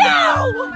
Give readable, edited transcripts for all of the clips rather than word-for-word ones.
No!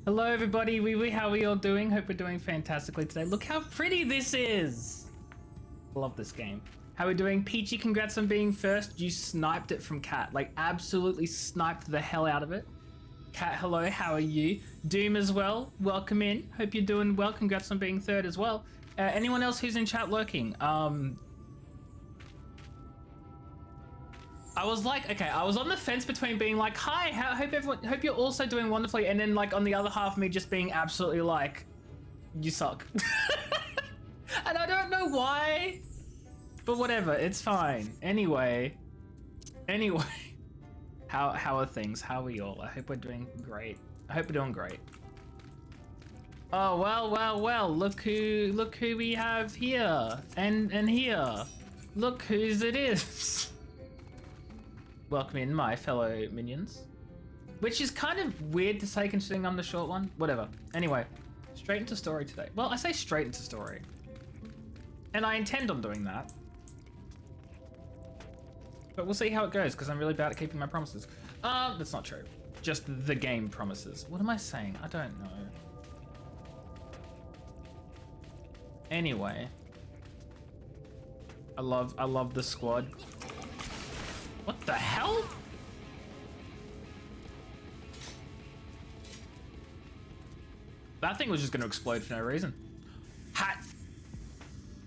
Hello everybody, how are we all doing? Hope we're doing fantastically today. Look how pretty this is! Love this game. How we doing? Peachy, congrats on being first. You sniped it from Cat. Like, absolutely sniped the hell out of it. Cat, hello, how are you? Doom as well, welcome in. Hope you're doing well. Congrats on being third as well. Anyone else who's in chat lurking? I was like, okay, I was on the fence between being like, hi, hope you're also doing wonderfully, and then like on the other half, me just being absolutely like, you suck. And I don't know why, but whatever, it's fine. Anyway, how are things? How are we all? I hope we're doing great. I hope we're doing great. Oh, well, look who we have here and here. Look whose it is. Welcome in, my fellow minions. Which is kind of weird to say considering I'm the short one. Whatever. Anyway, straight into story today. Well, I say straight into story. And I intend on doing that. But we'll see how it goes, because I'm really bad at keeping my promises. That's not true. Just the game promises. What am I saying? I don't know. Anyway. I love the squad. What the hell? That thing was just going to explode for no reason. Hat.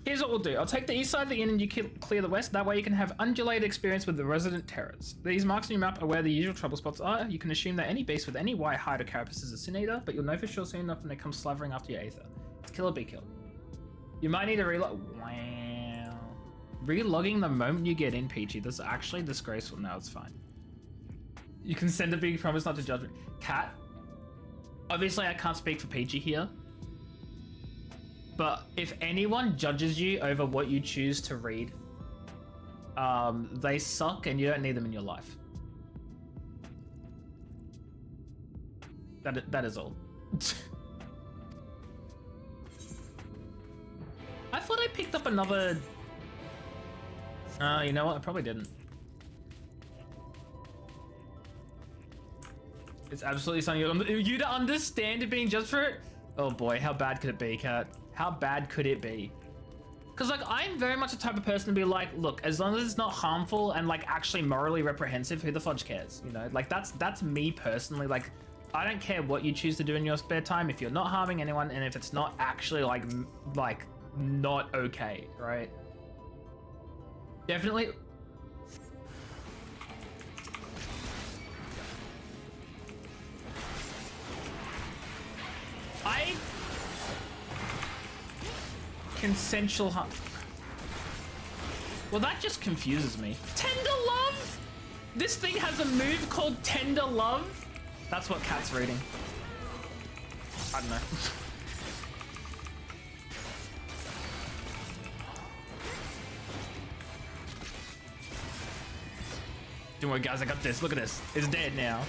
Here's what we'll do. I'll take the east side of the inn and you clear the west. That way you can have undulated experience with the resident terrors. These marks on your map are where the usual trouble spots are. You can assume that any beast with any white hide or carapace is a sin eater, but you'll know for sure soon enough when they come slavering after your aether. It's kill or be killed. You might need to relog. Wow. Relogging the moment you get in, Peachy. This is actually disgraceful. No, it's fine. You can send a big promise not to judge me. Cat. Obviously, I can't speak for Peachy here. But if anyone judges you over what you choose to read, they suck and you don't need them in your life. That is all. I thought I picked up another... you know what? I probably didn't. It's absolutely something you to understand it being judged for it. Oh boy, how bad could it be, Kat? How bad could it be? Because like I'm very much the type of person to be like, look, as long as it's not harmful and like actually morally reprehensive, who the fudge cares? You know, like that's me personally. Like, I don't care what you choose to do in your spare time if you're not harming anyone and if it's not actually like not okay, right? Definitely. Consensual harm. Well, that just confuses me. Tender love? This thing has a move called Tender Love? That's what Cat's reading. I don't know. Don't worry, guys, I got this. Look at this. It's dead now.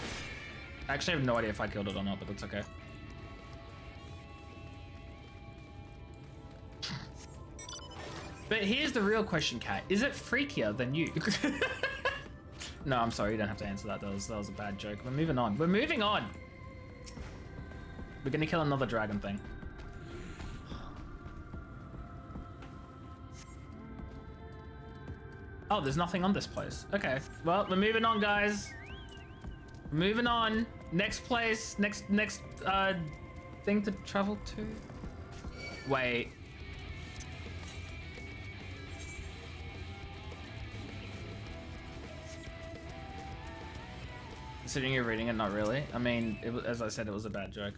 I actually have no idea if I killed it or not, but that's okay. But here's the real question, Kat. Is it freakier than you? No, I'm sorry. You don't have to answer that. That was a bad joke. We're moving on. We're moving on. We're going to kill another dragon thing. Oh, there's nothing on this place. Okay. Well, we're moving on, guys. We're moving on. Next place. Next thing to travel to. Wait. Considering you're reading it, not really. I mean, as I said, it was a bad joke.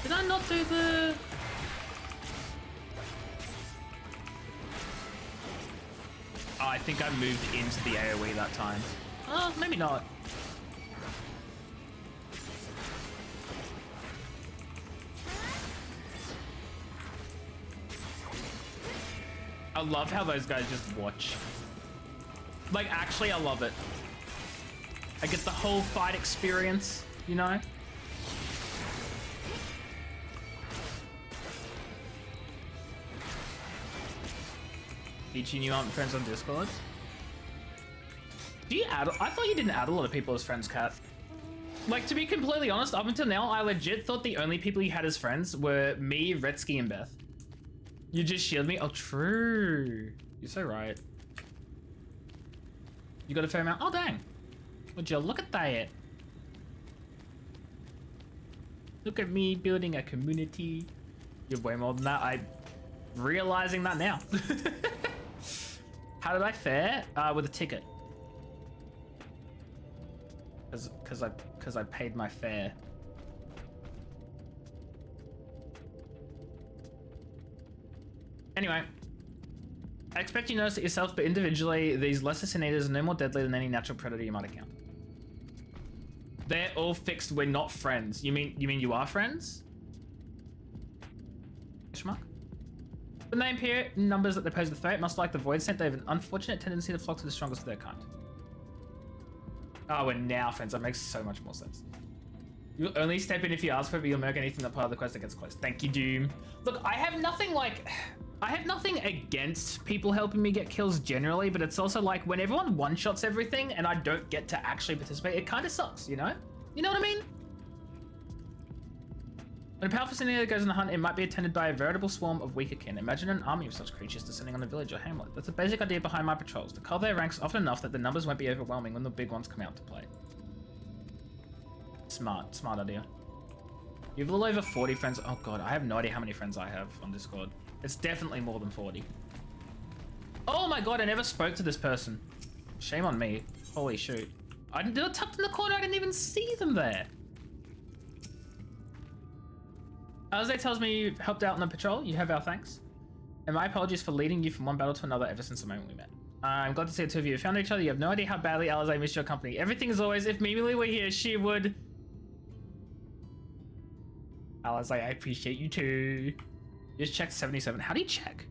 Did I not do the... Oh, I think I moved into the AoE that time. Oh, maybe not. I love how those guys just watch. Like, actually, I love it. I get the whole fight experience, you know? Peachy, you aren't friends on Discord? Do you add? I thought you didn't add a lot of people as friends, Kat. Like, to be completely honest, up until now, I legit thought the only people you had as friends were me, Retsky, and Beth. You just shield me? Oh, true. You're so right. You got a fair amount? Oh, dang. Would you look at that? Look at me building a community. You're way more than that. I'm realizing that now. How did I fare? With a ticket. Because I paid my fare. Anyway, I expect you notice it yourself, but individually, these lesser sin eaters are no more deadly than any natural predator you might encounter. They're all fixed. We're not friends. You mean you are friends? Schmuck. The name here, numbers that they pose the threat, much like the void scent, they have an unfortunate tendency to flock to the strongest of their kind. Oh, we're now friends. That makes so much more sense. You'll only step in if you ask for it, but you'll murk anything that part of the quest that gets close. Thank you, Doom. Look, I have nothing against people helping me get kills generally, but it's also like when everyone one-shots everything and I don't get to actually participate, it kind of sucks, you know? You know what I mean? When a powerful sin eater goes on the hunt, it might be attended by a veritable swarm of weaker kin. Imagine an army of such creatures descending on a village or hamlet. That's the basic idea behind my patrols. To cull their ranks often enough that the numbers won't be overwhelming when the big ones come out to play. Smart idea. You have a little over 40 friends. Oh god, I have no idea how many friends I have on Discord. It's definitely more than 40. Oh my god, I never spoke to this person. Shame on me. Holy shoot. They were tucked in the corner, I didn't even see them there. Alize tells me you helped out on the patrol. You have our thanks. And my apologies for leading you from one battle to another ever since the moment we met. I'm glad to see the two of you have found each other. You have no idea how badly Alize missed your company. Everything is always, if Mimi were here, she would... Alize, I appreciate you too. You just checked 77. How do you check?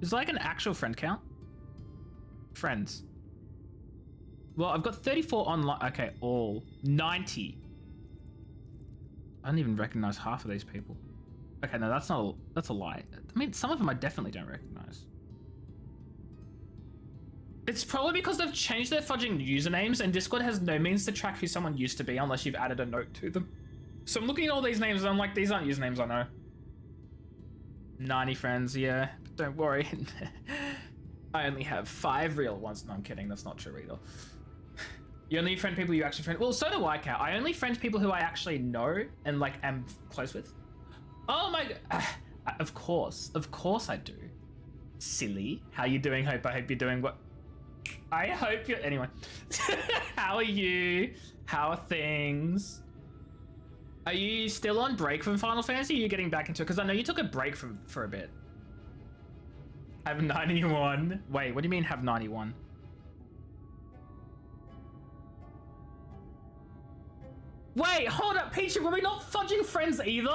Is like an actual friend count? Friends. Well, I've got 34 online. Okay, all. 90. I don't even recognize half of these people. Okay, no, that's a lie. I mean, some of them I definitely don't recognize. It's probably because they've changed their fudging usernames and Discord has no means to track who someone used to be unless you've added a note to them. So I'm looking at all these names and I'm like, these aren't usernames I know. 90 friends, yeah, but don't worry. I only have 5 real ones. No, I'm kidding, that's not true either. You only friend people you actually friend. Well, so do I, Kat. I only friend people who I actually know and like am close with. Oh my god. Of course I do. Silly. How you doing? I hope you're doing what? I hope you're, anyway. How are you? How are things? Are you still on break from Final Fantasy? Or are you getting back into it? Because I know you took a break for a bit. Have 91. Wait, what do you mean have 91? Wait, hold up, Peachy, were we not fudging friends either?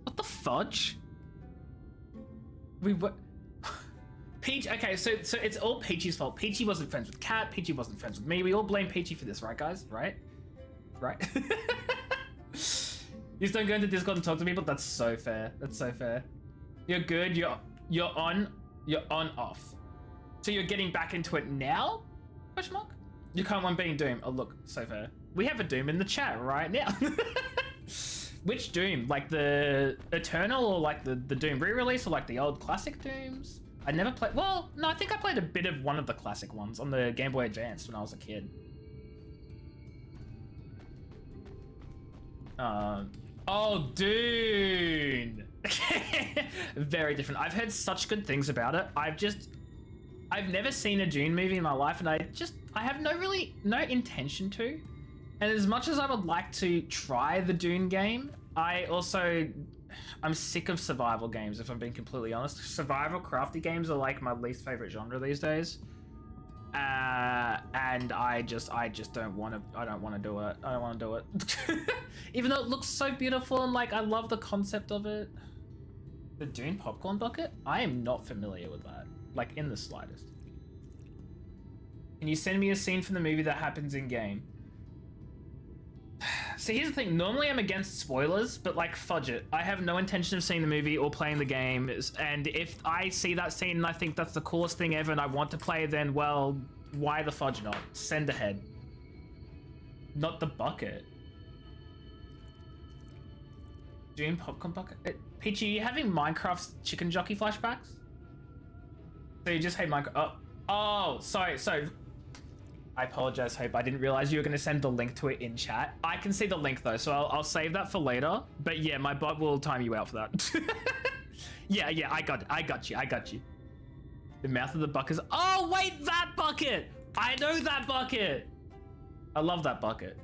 What the fudge? We were... Peach, okay, so it's all Peachy's fault. Peachy wasn't friends with Kat, Peachy wasn't friends with me. We all blame Peachy for this, right, guys? Right? Right? You just don't go into Discord and talk to people? That's so fair. That's so fair. You're good, you're on off. So you're getting back into it now? Question mark? You can't one being Doom. Oh look, so fair. We have a Doom in the chat right now. Which Doom? Like the Eternal or like the Doom re-release or like the old classic Dooms? I never played, well, no, I think I played a bit of one of the classic ones on the Game Boy Advance when I was a kid. Oh, Dune! Very different. I've heard such good things about it. I've never seen a Dune movie in my life and I have no intention to. And as much as I would like to try the Dune game, I'm sick of survival games, if I'm being completely honest. Survival crafty games are like my least favorite genre these days. And I just don't want to, I don't want to do it. I don't want to do it. Even though it looks so beautiful and like, I love the concept of it. The Dune popcorn bucket? I am not familiar with that. Like in the slightest. Can you send me a scene from the movie that happens in game? So here's the thing, normally I'm against spoilers, but like, fudge it. I have no intention of seeing the movie or playing the game, and if I see that scene and I think that's the coolest thing ever and I want to play, then, well, why the fudge not? Send ahead. Not the bucket. Doing popcorn bucket? Peachy, are you having Minecraft's chicken jockey flashbacks? So you just hate Minecraft? Oh, sorry, so... I apologize, Hope. I didn't realize you were going to send the link to it in chat. I can see the link though, so I'll save that for later. But yeah, my bot will time you out for that. yeah, I got you. The mouth of the bucket is... Oh, wait, that bucket! I know that bucket! I love that bucket.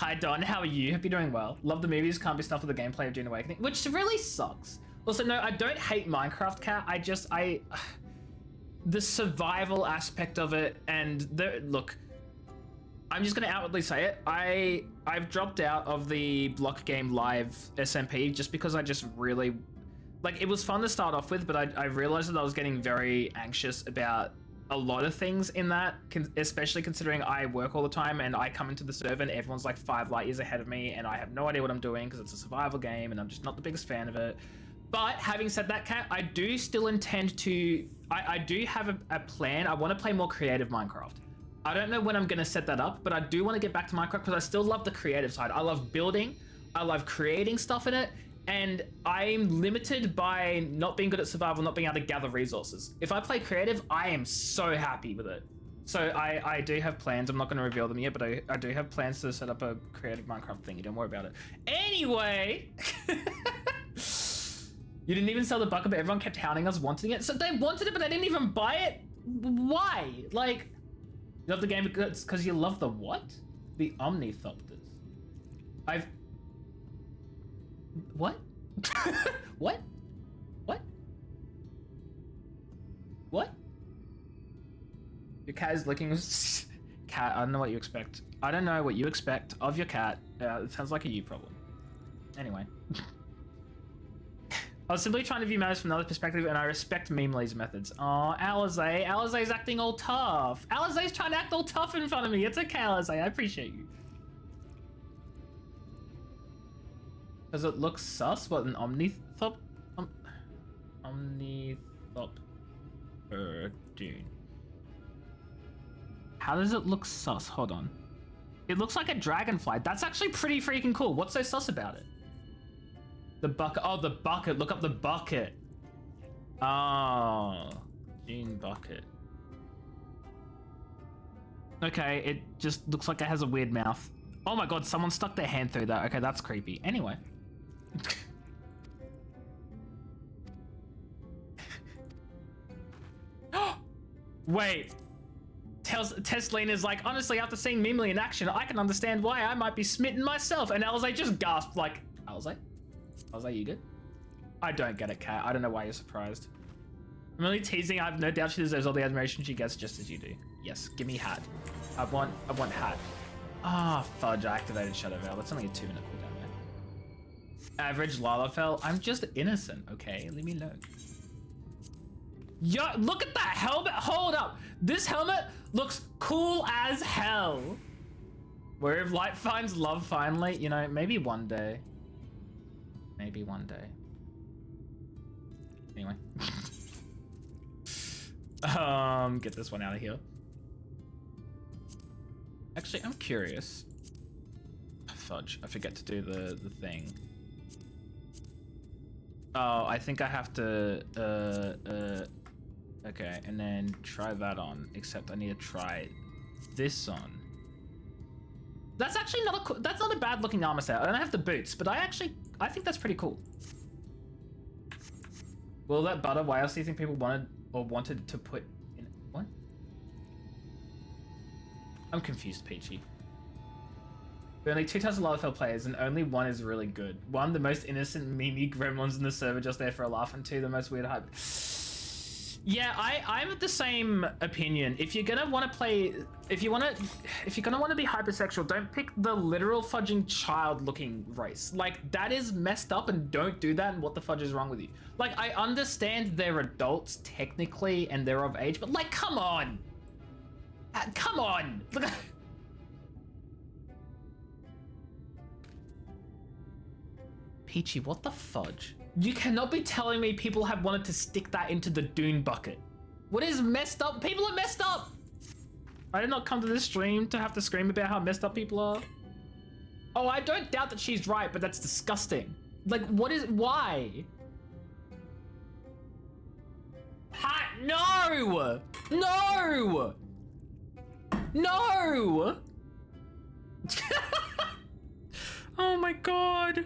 Hi, Don. How are you? Hope you're doing well. Love the movies. Can't be stuffed with the gameplay of Dune Awakening, which really sucks. Also, no, I don't hate Minecraft, Cat. The survival aspect of it, and look, I'm just gonna outwardly say it. I've dropped out of the Block Game Live SMP just because I just really it was fun to start off with, but I realized that I was getting very anxious about a lot of things in that, especially considering I work all the time and I come into the server and everyone's like 5 light years ahead of me and I have no idea what I'm doing because it's a survival game and I'm just not the biggest fan of it. But having said that, Kat, I do still intend to... I do have a plan. I want to play more creative Minecraft. I don't know when I'm going to set that up, but I do want to get back to Minecraft because I still love the creative side. I love building. I love creating stuff in it. And I'm limited by not being good at survival, not being able to gather resources. If I play creative, I am so happy with it. So I do have plans. I'm not going to reveal them yet, but I do have plans to set up a creative Minecraft thingy. Don't worry about it. Anyway... You didn't even sell the bucket, but everyone kept hounding us wanting it. So they wanted it, but they didn't even buy it? Why? Like, you love the game because you love the what? The Omnithopters. What? What? What? What? Your cat is licking... Cat, I don't know what you expect. I don't know what you expect of your cat. It sounds like a you problem. Anyway. I was simply trying to view matters from another perspective, and I respect Meme Lee's methods. Oh, Alizé. Alizé's acting all tough. Alizé's trying to act all tough in front of me. It's okay, Alizé. I appreciate you. Does it look sus? What, an Omnithop? Omnithopter Dune. How does it look sus? Hold on. It looks like a dragonfly. That's actually pretty freaking cool. What's so sus about it? The bucket. Oh, the bucket. Look up the bucket. Oh. Dune bucket. Okay, it just looks like it has a weird mouth. Oh my god, someone stuck their hand through that. Okay, that's creepy. Anyway. Wait. Teslina's like, honestly, after seeing Mimely in action, I can understand why I might be smitten myself. And Alizé just gasped like, Alizé? Alizé, you good? I don't get it, Kat. I don't know why you're surprised. I'm only teasing. I have no doubt she deserves all the admiration she gets just as you do. Yes, give me hat. I want hat. Ah, fudge, I activated Shadow Veil. That's only a 2-minute cooldown there. Average Lalafell. I'm just innocent, okay? Leave me alone. Yo, look at that helmet. Hold up. This helmet looks cool as hell. Where if light finds love finally, you know, maybe one day. Maybe one day. Anyway. Get this one out of here. Actually, I'm curious. Fudge, I forget to do the thing. Oh, I think I have to, okay, and then try that on, except I need to try this on. That's actually that's not a bad looking armor set. I don't have the boots, but I think that's pretty cool. Will that butter? Why else do you think people wanted to put in what? I'm confused, Peachy. There are only 2 types of Lalafell players, and only one is really good. 1, the most innocent meme gremlins in the server just there for a laugh, and 2, the most weird hype. Yeah, I'm of the same opinion. If you're gonna want to play, if you're gonna want to be hypersexual, don't pick the literal fudging child-looking race. Like, that is messed up, and don't do that. And what the fudge is wrong with you? Like, I understand they're adults technically, and they're of age, but like, come on, come on. Peachy, what the fudge? You cannot be telling me people have wanted to stick that into the dune bucket. What is messed up? People are messed up! I did not come to this stream to have to scream about how messed up people are. Oh, I don't doubt that she's right, but that's disgusting. Like, why? No! No! No! Oh my god.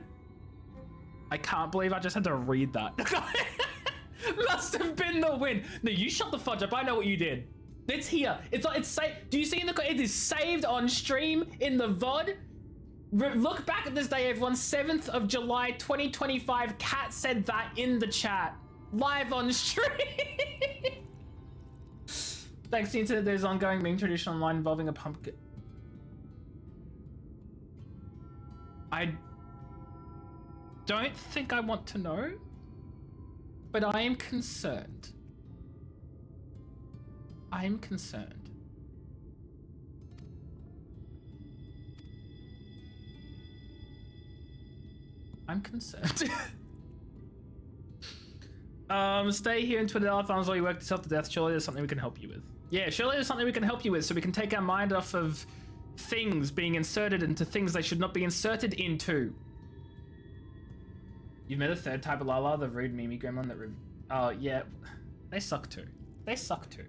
I can't believe I just had to read that. Must have been the win. No, you shut the fudge up. I know what you did. It's here. It's saved. Do you see in the, it is saved on stream in the VOD. Look back at this day, everyone. 7th of July, 2025. Kat said that in the chat. Live on stream. Thanks to the internet, there's ongoing meme tradition online involving a pumpkin. I don't think I want to know, but I am concerned. I am concerned. I'm concerned. Stay here in Twitter Alphons while you work yourself to death. Surely there's something we can help you with. Yeah, surely there's something we can help you with so we can take our mind off of things being inserted into things they should not be inserted into. You've met a third type of Lala, the rude Mimi gremlin that oh yeah, they suck too. They suck too.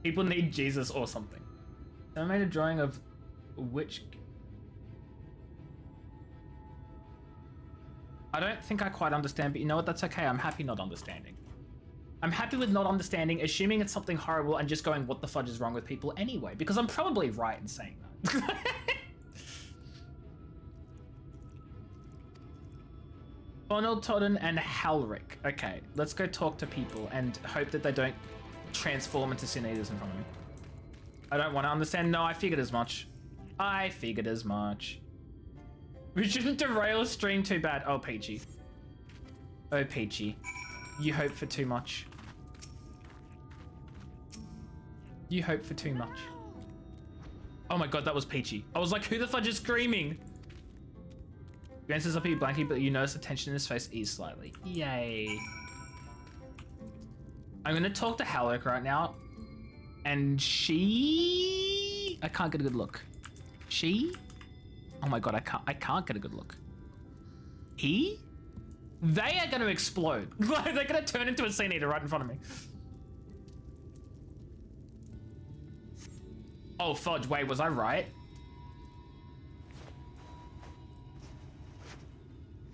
People need Jesus or something. I made a drawing of which... I don't think I quite understand, but you know what? That's okay. I'm happy not understanding. I'm happy with not understanding, assuming it's something horrible and just going, what the fudge is wrong with people anyway? Because I'm probably right in saying that. Donald, Todden, and Halric. Okay, let's go talk to people and hope that they don't transform into sin eaters in front of me. I don't want to understand. No, I figured as much. I figured as much. We shouldn't derail a stream too bad. Oh, Peachy. Oh, Peachy. You hope for too much. You hope for too much. Oh my god, that was Peachy. I was like, who the fudge is screaming? He answers up at you blankly, but you notice the tension in his face ease slightly. Yay. I'm gonna talk to Halleck right now. And she... I can't get a good look. She... Oh my god, I can't get a good look. He? They are gonna explode. Like, they're gonna turn into a sin eater right in front of me. Oh, fudge, wait, was I right?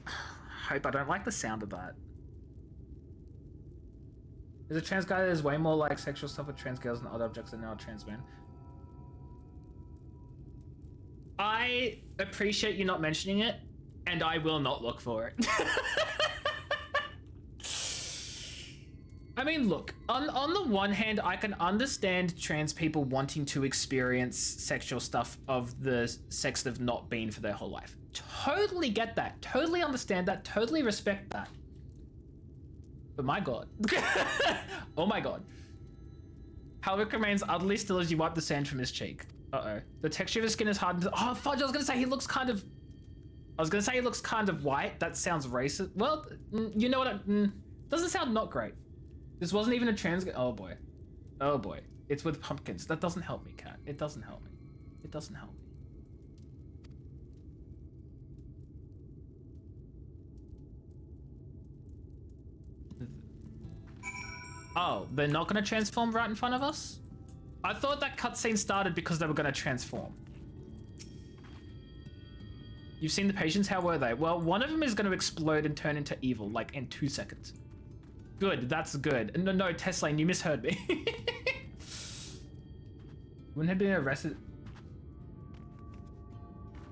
Hope I don't like the sound of that. There's a trans guy that is way more like sexual stuff with trans girls and other objects than now a trans man. I appreciate you not mentioning it, and I will not look for it. I mean, look, on the one hand, I can understand trans people wanting to experience sexual stuff of the sex they've not been for their whole life. Totally get that. Totally understand that. Totally respect that. But my god. Oh my god. Halric remains utterly still as you wipe the sand from his cheek. Uh-oh. The texture of his skin is hardened. Oh, fudge, I was gonna say he looks kind of... white. That sounds racist. Well, you know what? Doesn't sound not great. This wasn't even a trans... Oh boy. Oh boy. It's with pumpkins. That doesn't help me, Kat. It doesn't help me. It doesn't help me. Oh, they're not gonna transform right in front of us? I thought that cutscene started because they were gonna transform. You've seen the patients, how were they? Well, one of them is gonna explode and turn into evil, like in 2 seconds. Good, that's good. No, Teslane, you misheard me. Wouldn't have been arrested.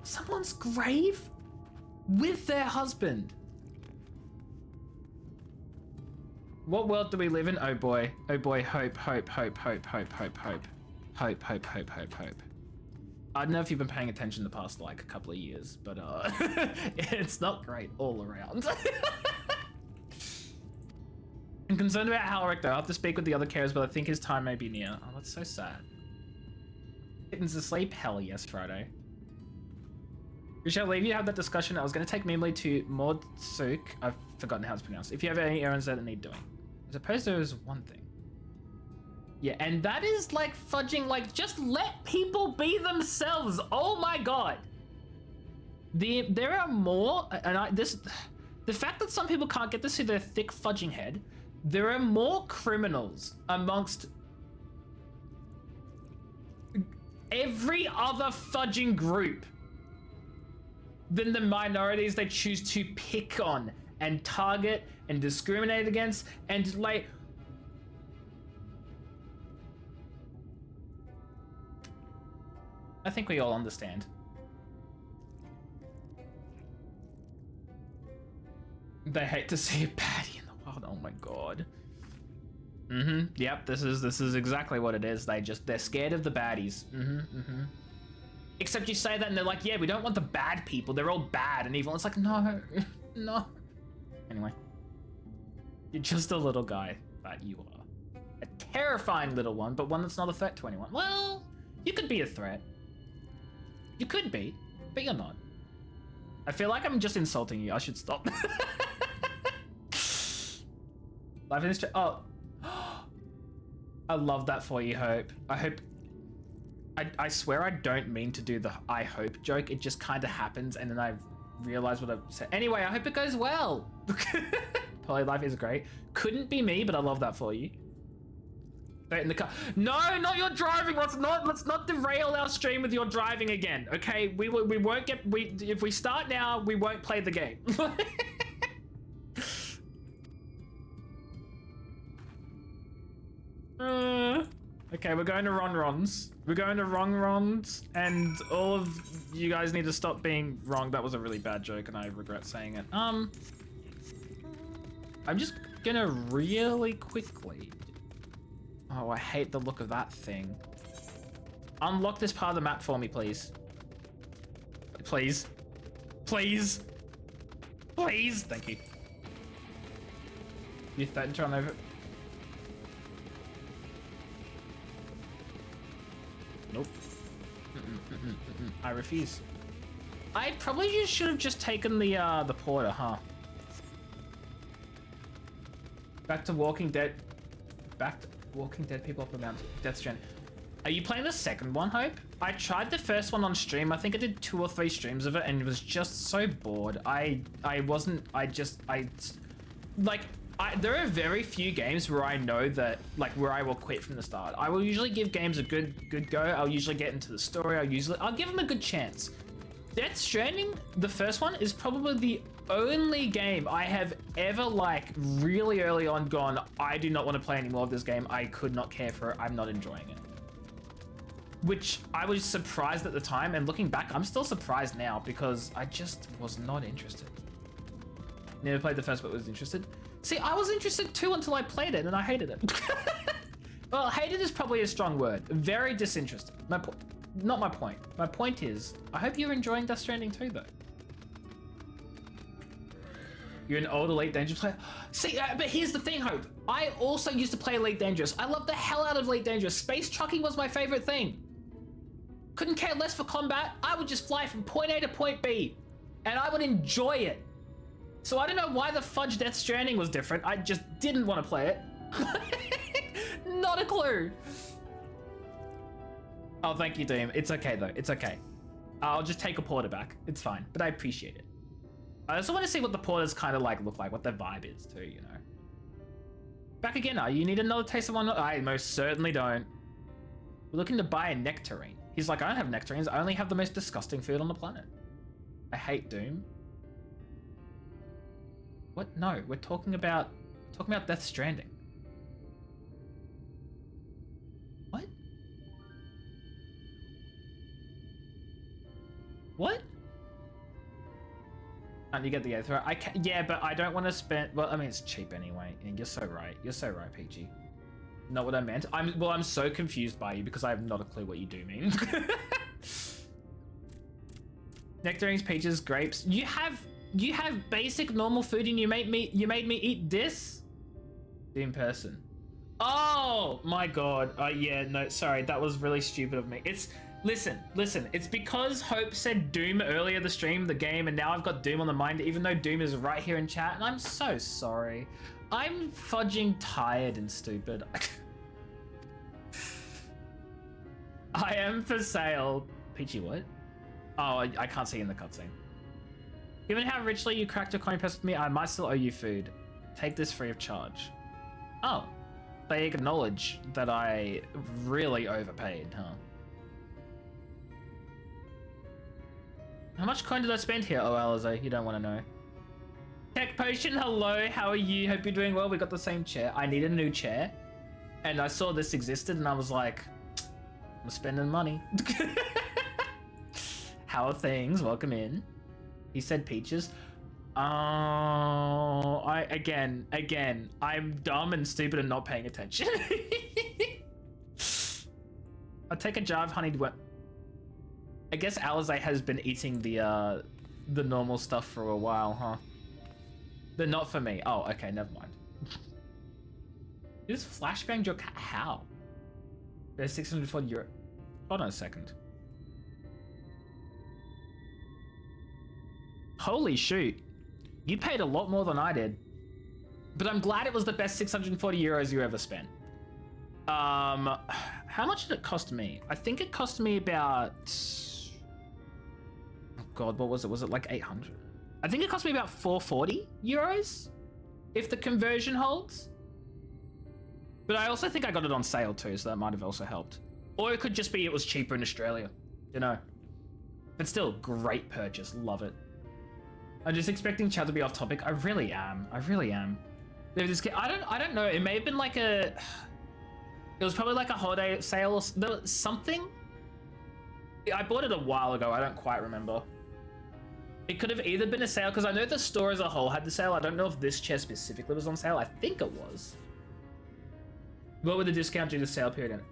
Someone's grave? With their husband. What world do we live in? Oh boy, hope. I don't know if you've been paying attention the past like a couple of years, but it's not great all around. I'm concerned about Halric though. I'll have to speak with the other carers, but I think his time may be near. Oh, that's so sad. Kitten's asleep? Hell yes, Friday. We shall leave you to have that discussion. I was going to take Mimli to Mordsuk. I've forgotten how it's pronounced. If you have any errands that need doing. I suppose there is one thing. Yeah, and that is like fudging, like just let people be themselves. Oh my god. There are more, and the fact that some people can't get this through their thick fudging head, there are more criminals amongst every other fudging group than the minorities they choose to pick on and target and discriminate against and like... I think we all understand. They hate to see a baddie in the wild. Oh my god. Yep, this is exactly what it is. They're scared of the baddies. Except you say that and they're like, yeah, we don't want the bad people. They're all bad and evil. It's like, no, no. Anyway. You're just a little guy, that you are. A terrifying little one, but one that's not a threat to anyone. Well, you could be a threat. You could be, but you're not. I feel like I'm just insulting you. I should stop. Life in this oh. I love that for you, Hope. I swear I don't mean to do the I hope joke. It just kind of happens and then I realize what I've said. Anyway, I hope it goes well. Poly life is great. Couldn't be me, but I love that for you. Wait in the car. No, not your driving. Let's not derail our stream with your driving again. Okay, we won't get if we start now, we won't play the game. Okay, we're going to Ron-Rons. We're going to Ron-Rons, and all of you guys need to stop being wrong. That was a really bad joke, and I regret saying it. I'm just gonna really quickly... Oh, I hate the look of that thing. Unlock this part of the map for me, please. Please. Please. Please. Thank you. You threatened to run over... Nope. I refuse. I probably just should have just taken the porter, huh? Back to Walking Dead. Back to Walking Dead people up around Death Stranding. Are you playing the second one, Hope? I tried the first one on stream. I think I did 2 or 3 streams of it and was just so bored. There are very few games where I know that, like, where I will quit from the start. I will usually give games a good go. I'll usually get into the story. I'll give them a good chance. Death Stranding, the first one, is probably the only game I have ever, like, really early on gone, I do not want to play any more of this game. I could not care for it. I'm not enjoying it. Which I was surprised at the time, and looking back, I'm still surprised now because I just was not interested. Never played the first, but was interested. See, I was interested too until I played it and I hated it. Well, hated is probably a strong word. Very disinterested. Not my point. My point is, I hope you're enjoying Death Stranding too, though. You're an old Elite Dangerous player. See, but here's the thing, Hope. I also used to play Elite Dangerous. I love the hell out of Elite Dangerous. Space trucking was my favorite thing. Couldn't care less for combat. I would just fly from point A to point B, and I would enjoy it. So I don't know why the fudge Death Stranding was different. I just didn't want to play it. Not a clue. Oh, thank you, Doom. It's okay, though. It's okay. I'll just take a porter back. It's fine, but I appreciate it. I also want to see what the porters kind of like look like, what their vibe is too, you know. Back again, you need another taste of one? I most certainly don't. We're looking to buy a nectarine. He's like, I don't have nectarines. I only have the most disgusting food on the planet. I hate Doom. What? No, we're talking about Death Stranding. What? What? And you get the 8th right? Yeah, but I don't want to spend... Well, I mean, it's cheap anyway. And you're so right. You're so right, PG. Not what I meant. I'm so confused by you because I have not a clue what you do mean. Nectarines, peaches, grapes. You have basic normal food and you made me eat this? In person. Oh my god. Yeah, no, sorry. That was really stupid of me. It's Listen. It's because Hope said Doom earlier the stream, the game, and now I've got Doom on the mind, even though Doom is right here in chat, and I'm so sorry. I'm fudging tired and stupid. I am for sale. Peachy, what? Oh, I can't see in the cutscene. Given how richly you cracked your coin press with me, I might still owe you food. Take this free of charge. Oh, they acknowledge that I really overpaid, huh? How much coin did I spend here? Oh, Alize, you don't want to know. Tech Potion, hello, how are you? Hope you're doing well. We got the same chair. I need a new chair. And I saw this existed and I was like, I'm spending money. How are things? Welcome in. He said peaches. Oh, again, I'm dumb and stupid and not paying attention. I'll take a jar of honeyed wet. I guess Alize has been eating the normal stuff for a while, huh? They're not for me. Oh, okay, never mind. You just flashbanged your cat? How? There's 640 euro. Hold on a second. Holy shoot. You paid a lot more than I did. But I'm glad it was the best 640 euros you ever spent. How much did it cost me? I think it cost me about... Oh god, what was it? Was it like 800? I think it cost me about 440 euros, if the conversion holds. But I also think I got it on sale too, so that might have also helped. Or it could just be it was cheaper in Australia, you know. But still, great purchase, love it. I'm just expecting Chad to be off topic. I really am. There's this kid, I don't know. It may have been like a. It was probably like a holiday sale or something. I bought it a while ago. I don't quite remember. It could have either been a sale because I know the store as a whole had the sale. I don't know if this chair specifically was on sale. I think it was. What would the discount due to sale period? Okay,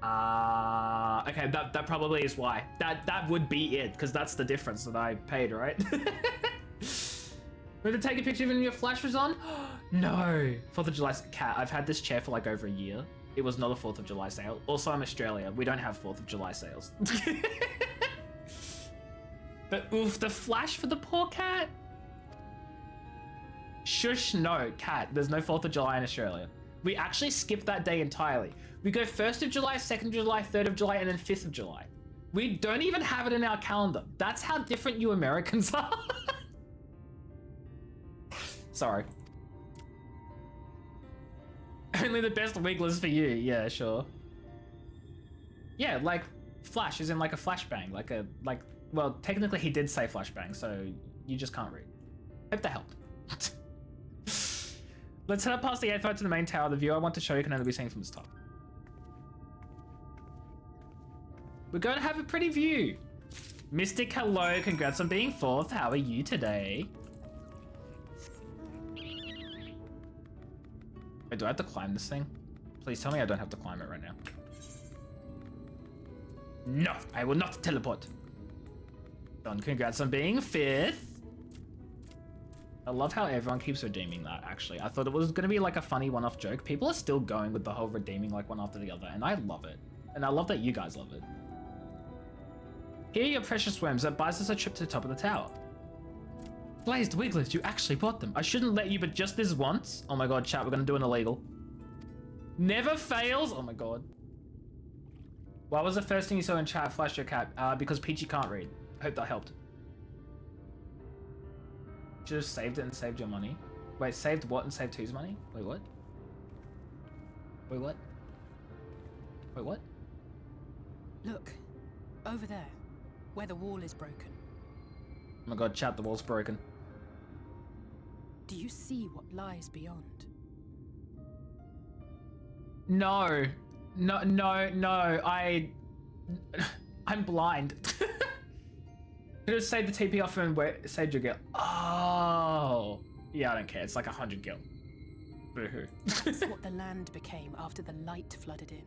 that probably is why. That would be it because that's the difference that I paid, right? Would it take a picture of it when your flash was on? No. 4th of July cat. I've had this chair for like over a year. It was not a 4th of July sale. Also, I'm Australia. We don't have 4th of July sales. But oof, the flash for the poor cat. Shush, no, cat. There's no 4th of July in Australia. We actually skip that day entirely. We go 1st of July, 2nd of July, 3rd of July, and then 5th of July. We don't even have it in our calendar. That's how different you Americans are. Sorry. Only the best wigglers for you. Yeah, sure. Yeah, like flash is in like a flashbang, well, technically he did say flashbang, so you just can't read. Hope that helped. Let's head up past the 8th floor to the main tower. The view I want to show you can only be seen from this top. We're going to have a pretty view. Mystic, hello. Congrats on being 4th. How are you today? Wait, do I have to climb this thing? Please tell me I don't have to climb it right now. No, I will not teleport. Don, congrats on being 5th. I love how everyone keeps redeeming that, actually. I thought it was going to be like a funny one-off joke. People are still going with the whole redeeming like one after the other, and I love it. And I love that you guys love it. Here are your precious worms that buys us a trip to the top of the tower. Blazed Wigglers, you actually bought them. I shouldn't let you, but just this once. Oh my god, chat, we're going to do an illegal. Never fails. Oh my god. What was the first thing you saw in chat? Flash your cat. Because Peachy can't read. Hope that helped. Should have saved it and saved your money. Wait, saved what and saved whose money? Wait, what? Wait, what? Wait, what? Look, over there, where the wall is broken. Oh my god, chat, the wall's broken. Do you see what lies beyond? No. No. I'm blind. Could have saved the TP off and saved your gil. Oh. Yeah, I don't care. It's like 100 gil. Boo-hoo. That's what the land became after the light flooded in.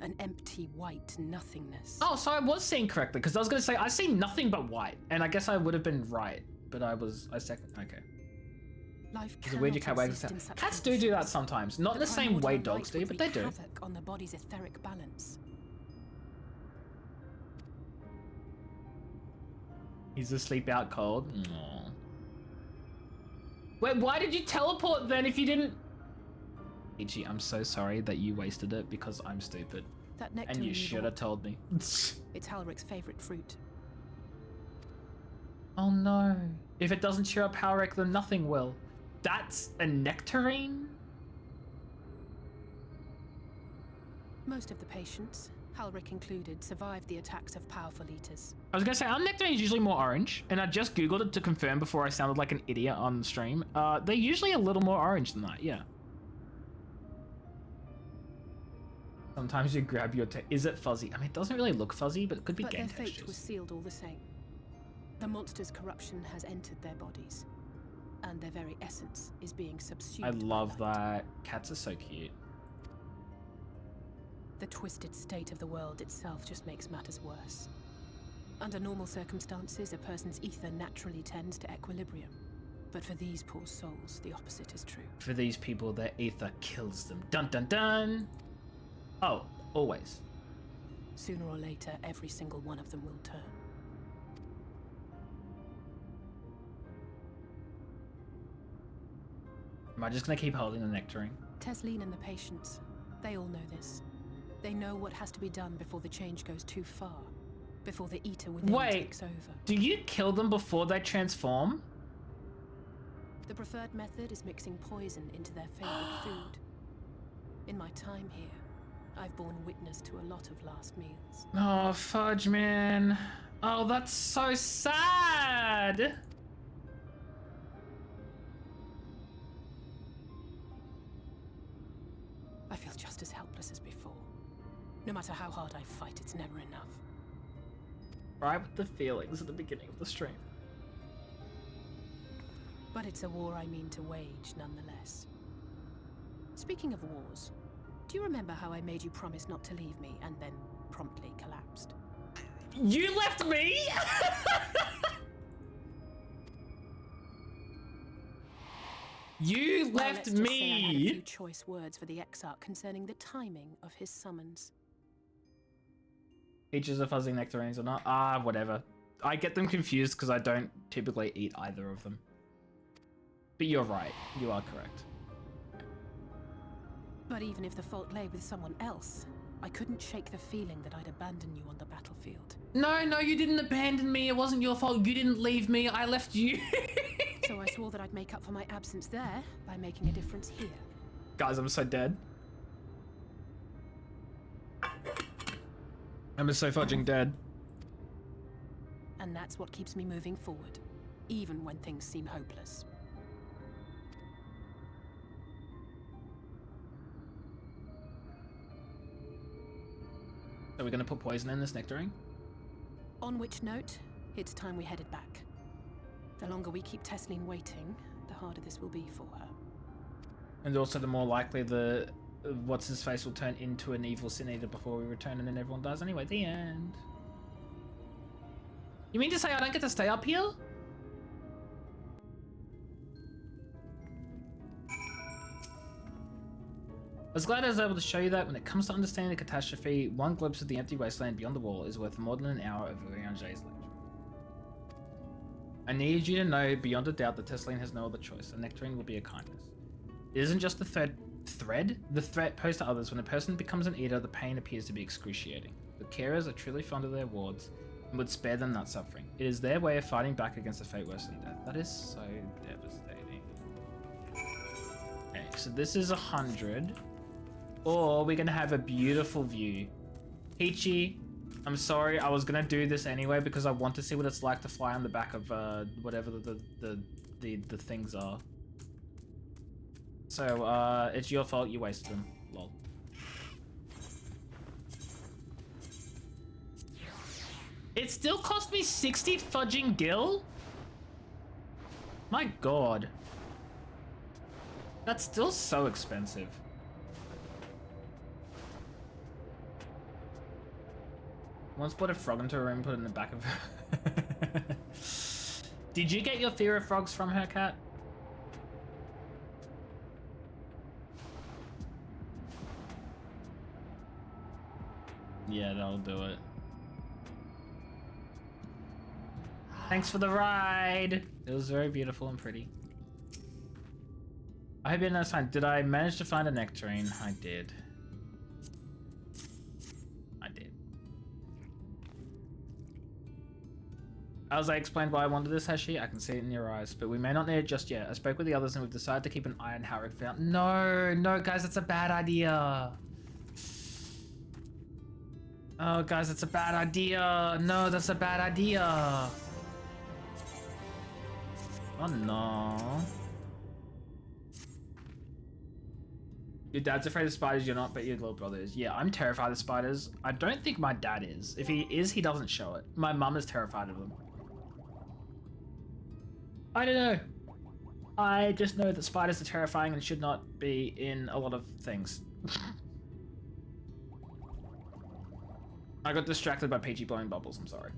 An empty white nothingness. Oh, so I was seeing correctly, because I was going to say, I see nothing but white. And I guess I would have been right. But I second. Okay. Life It's a weird you can't wait. Cats do that sometimes. Not in the same way dogs do, but they do. Havoc on the body's etheric balance. He's asleep out cold. Aww. Wait, why did you teleport then if you didn't? Ichi, I'm so sorry that you wasted it because I'm stupid. That nectar And you should have told me. It's Halric's favorite fruit. Oh no. If it doesn't cheer up Halric, then nothing will. That's a nectarine? Most of the patients, Halric included, survived the attacks of powerful eaters. I was gonna say, our nectarine is usually more orange, and I just googled it to confirm before I sounded like an idiot on stream. They're usually a little more orange than that, yeah. Sometimes you grab your is it fuzzy? I mean, it doesn't really look fuzzy, but it could be game textures. But their fate was sealed all the same. The monster's corruption has entered their bodies, and their very essence is being subsumed. I love that. Cats are so cute. The twisted state of the world itself just makes matters worse. Under normal circumstances, a person's ether naturally tends to equilibrium. But for these poor souls, the opposite is true. For these people, their ether kills them. Dun dun dun! Oh, always. Sooner or later, every single one of them will turn. Am I just gonna keep holding the nectarine? Tesleen and the patients, they all know this. They know what has to be done before the change goes too far. Before the eater within takes over. Do you kill them before they transform? The preferred method is mixing poison into their favorite food. In my time here, I've borne witness to a lot of last meals. Oh, fudge, man. Oh, that's so sad. I feel just as helpless as before. No matter how hard I fight, it's never enough. Right with the feelings at the beginning of the stream. But it's a war I mean to wage, nonetheless. Speaking of wars, do you remember how I made you promise not to leave me and then promptly collapsed? You left me? You left let's just say I had a me? few choice words for the Exarch concerning the timing of his summons. Peaches are fuzzy nectarines or not? Ah, whatever. I get them confused because I don't typically eat either of them. But you're right. You are correct. But even if the fault lay with someone else, I couldn't shake the feeling that I'd abandon you on the battlefield. No, you didn't abandon me. It wasn't your fault. You didn't leave me. I left you. So I swore that I'd make up for my absence there by making a difference here. Guys, I'm so dead. I'm so fudging dead. And that's what keeps me moving forward, even when things seem hopeless. Are we going to put poison in this nectarine? On which note, it's time we headed back. The longer we keep Tesleen waiting, the harder this will be for her. And also the more likely the what's-his-face will turn into an evil sin eater before we return and then everyone dies anyway. The end. You mean to say I don't get to stay up here? I was glad I was able to show you that when it comes to understanding the catastrophe, one glimpse of the empty wasteland beyond the wall is worth more than an hour of Urianger's lecture. I need you to know beyond a doubt that Tesleen has no other choice. A nectarine will be a kindness. It isn't just the thread? The threat posed to others. When a person becomes an eater, the pain appears to be excruciating. The carers are truly fond of their wards and would spare them that suffering. It is their way of fighting back against a fate worse than death. That is so devastating. Okay, so this is 100. Or we're gonna have a beautiful view. Peachy, I'm sorry, I was gonna do this anyway because I want to see what it's like to fly on the back of whatever the things are. So it's your fault you wasted them. Lol. It still cost me 60 fudging gil? My god. That's still so expensive. Once put a frog into a room, put it in the back of her. Did you get your fear of frogs from her, Cat? Yeah, that'll do it. Thanks for the ride. It was very beautiful and pretty. I hope you had a nice time. Did I manage to find a nectarine? I did. I did. As I explained why I wanted this, Hashi, I can see it in your eyes, but we may not need it just yet. I spoke with the others and we've decided to keep an eye on how it found. No, no, guys, that's a bad idea. Oh, guys, that's a bad idea. No, that's a bad idea. Oh, no. Your dad's afraid of spiders, you're not, but your little brother is. Yeah, I'm terrified of spiders. I don't think my dad is. If he is, he doesn't show it. My mum is terrified of them. I don't know. I just know that spiders are terrifying and should not be in a lot of things. I got distracted by Peachy blowing bubbles, I'm sorry.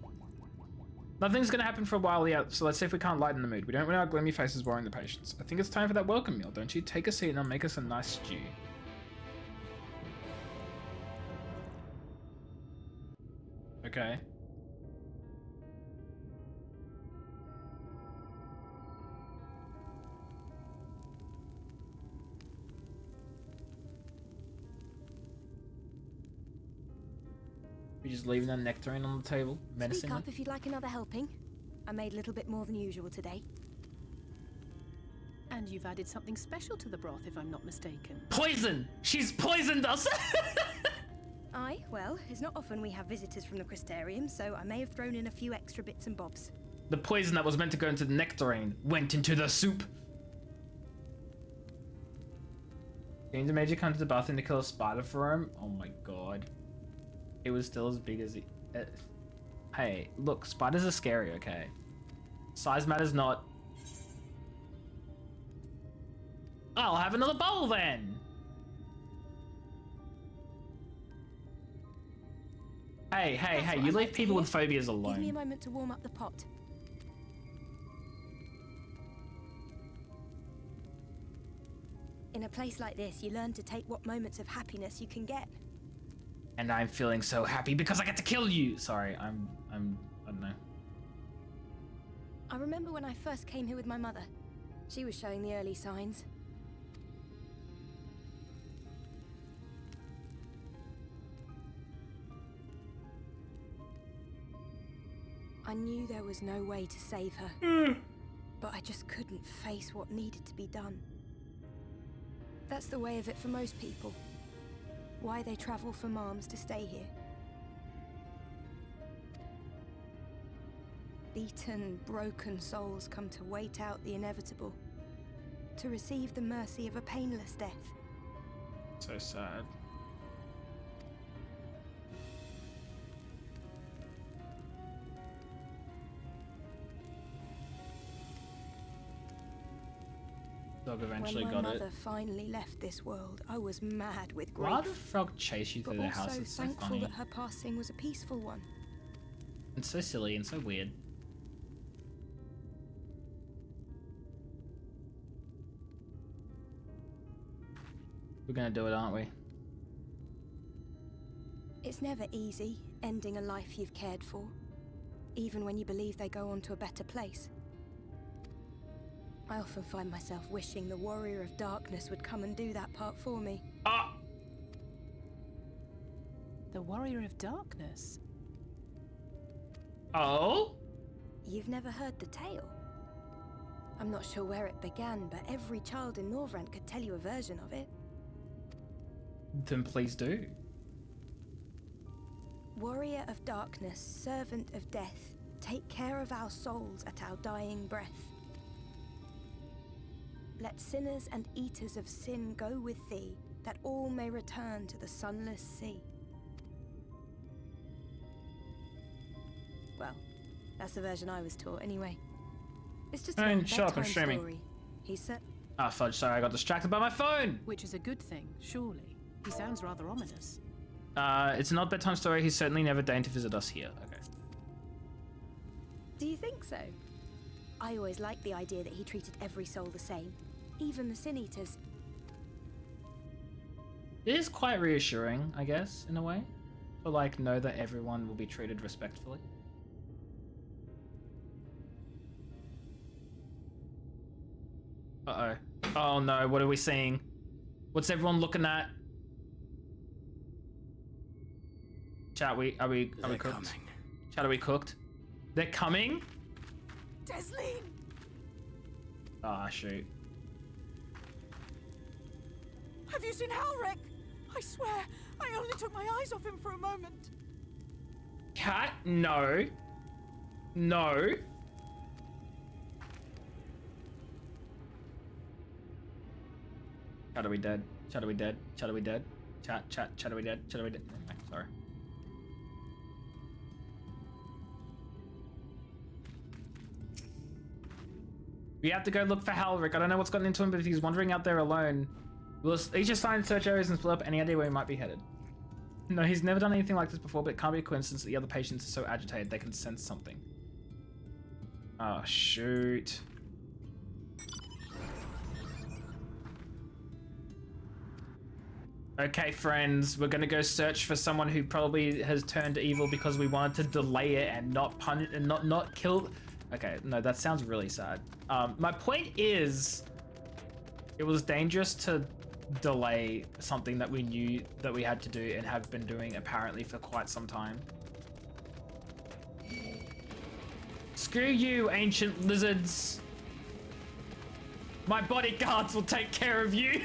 Nothing's gonna happen for a while yet, so let's see if we can't lighten the mood. We don't want our gloomy faces worrying the patients. I think it's time for that welcome meal, don't you? Take a seat and I'll make us a nice stew. Okay. We just leaving a nectarine on the table, menacingly. Speak up if you'd like another helping. I made a little bit more than usual today. And you've added something special to the broth, if I'm not mistaken. Poison! She's poisoned us! Aye, well, it's not often we have visitors from the Crystarium, so I may have thrown in a few extra bits and bobs. The poison that was meant to go into the nectarine went into the soup. James made you come to the bathroom to kill a spider for him? Oh my god. It was still as big as he... Hey, look, spiders are scary, okay? Size matters not. I'll have another bowl then! Hey, you leave people with phobias alone. Give me a moment to warm up the pot. In a place like this, you learn to take what moments of happiness you can get. And I'm feeling so happy because I get to kill you! Sorry, I don't know. I remember when I first came here with my mother. She was showing the early signs. I knew there was no way to save her, but I just couldn't face what needed to be done. That's the way of it for most people. Why they travel from arms to stay here. Beaten, broken souls come to wait out the inevitable, to receive the mercy of a painless death. So sad. Dog eventually got it. When my mother finally left this world, I was mad with grief. Why did frog chase you through the house? It's so thankful funny. that her passing was a peaceful one. It's so silly and so weird. We're gonna do it, aren't we? It's never easy, ending a life you've cared for, even when you believe they go on to a better place. I often find myself wishing the Warrior of Darkness would come and do that part for me. Ah! The Warrior of Darkness? Oh? You've never heard the tale? I'm not sure where it began, but every child in Norvrent could tell you a version of it. Then please do. Warrior of Darkness, servant of death, take care of our souls at our dying breath. Let sinners and eaters of sin go with thee, that all may return to the sunless sea. Well, that's the version I was taught anyway. It's just a Shut up, I'm bedtime streaming. story. He said... Ah, fudge, sorry, I got distracted by my phone! Which is a good thing, surely. He sounds rather ominous. It's not a bedtime story, he's certainly never deigned to visit us here. Okay. Do you think so? I always liked the idea that he treated every soul the same, even the Sin Eaters. It is quite reassuring, I guess, in a way. To, like, know that everyone will be treated respectfully. Uh-oh. Oh no, what are we seeing? What's everyone looking at? Chat, are we cooked? Coming. Chat, are we cooked? They're coming? Desleen! Ah, shoot. Have you seen Halric? I swear, I only took my eyes off him for a moment. Cat? No. No. Chat, are we dead? Chat, are we dead? Chat, are we dead? Chat, are we dead? Chat, are we dead? Okay, sorry. We have to go look for Halric. I don't know what's gotten into him, but if he's wandering out there alone, we'll each assign search areas and split up. Any idea where he might be headed? No, he's never done anything like this before, but it can't be a coincidence that the other patients are so agitated they can sense something. Oh, shoot. Okay, friends, we're gonna go search for someone who probably has turned evil because we wanted to delay it and not punish and not kill. Okay, no, that sounds really sad. My point is, it was dangerous to delay something that we knew that we had to do and have been doing apparently for quite some time. Screw you, ancient lizards. My bodyguards will take care of you.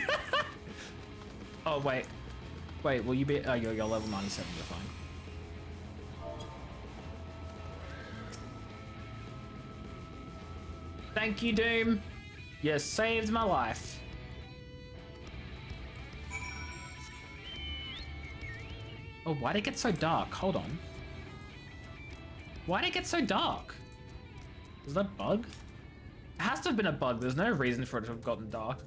Oh, wait. Wait, will you be... Oh, you're level 97, you're fine. Thank you, Doom. You saved my life. Oh, why'd it get so dark? Hold on. Why'd it get so dark? Was that a bug? It has to have been a bug. There's no reason for it to have gotten dark.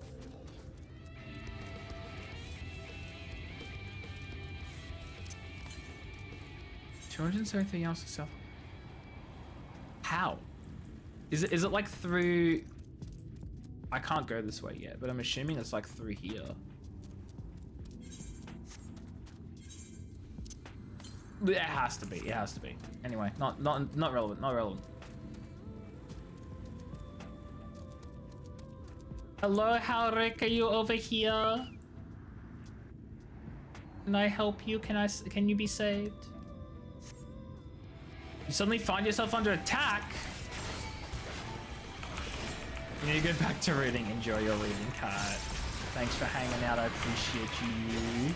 $273 hours to sell. How? Is it like through... I can't go this way yet, but I'm assuming it's like through here. It has to be. It has to be. Anyway, not relevant. Not relevant. Hello, Halric. Are you over here? Can I help you? Can you be saved? You suddenly find yourself under attack. You need to go back to reading. Enjoy your reading, Cat. Thanks for hanging out. I appreciate you.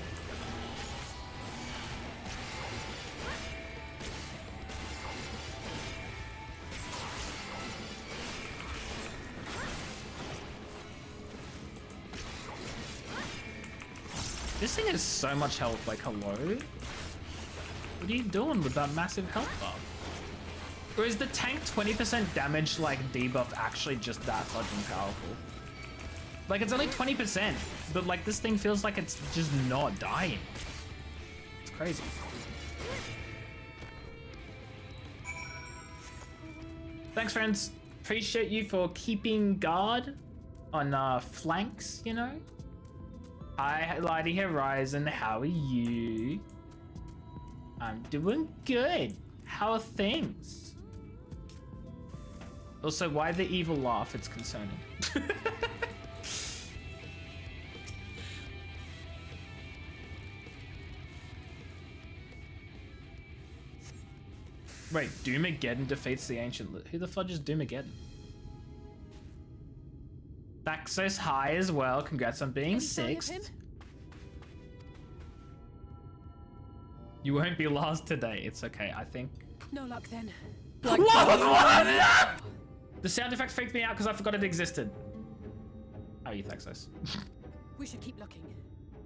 This thing has so much health, like, hello? What are you doing with that massive health buff? Or is the tank 20% damage, like, debuff actually just that fucking powerful? Like, it's only 20%, but, like, this thing feels like it's just not dying. It's crazy. Thanks, friends. Appreciate you for keeping guard on flanks, you know? Hi, Lady Horizon. How are you? I'm doing good. How are things? Also, why the evil laugh? It's concerning. Wait, Doomageddon defeats the ancient... Who the fudge is Doomageddon? Thaxos high as well. Congrats on being sixth. You won't be last today. It's okay, I think. No luck then. What was that? The sound effect freaked me out because I forgot it existed. How are you, Thaxos? We should keep looking.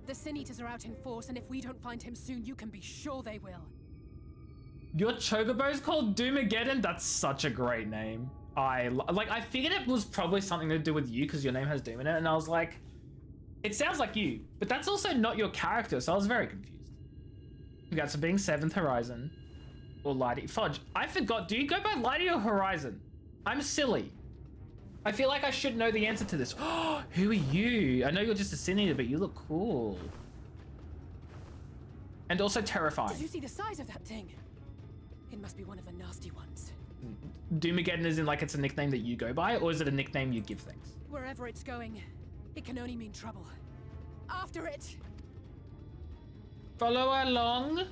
The Sin Eaters are out in force, and if we don't find him soon, you can be sure they will. Your Chocobo's called Doomageddon? That's such a great name. I figured it was probably something to do with you because your name has Doom in it, and I was like, it sounds like you, but that's also not your character, so I was very confused. Congrats for being 7th Horizon. Or Lighty. Fudge, I forgot. Do you go by Lighty or Horizon? I'm silly. I feel like I should know the answer to this. Who are you? I know you're just a Sin Eater, but you look cool. And also terrifying. Did you see the size of that thing? It must be one of the nasty ones. Doomageddon is in like it's a nickname that you go by, or is it a nickname you give things? Wherever it's going, it can only mean trouble. After it! Follow along.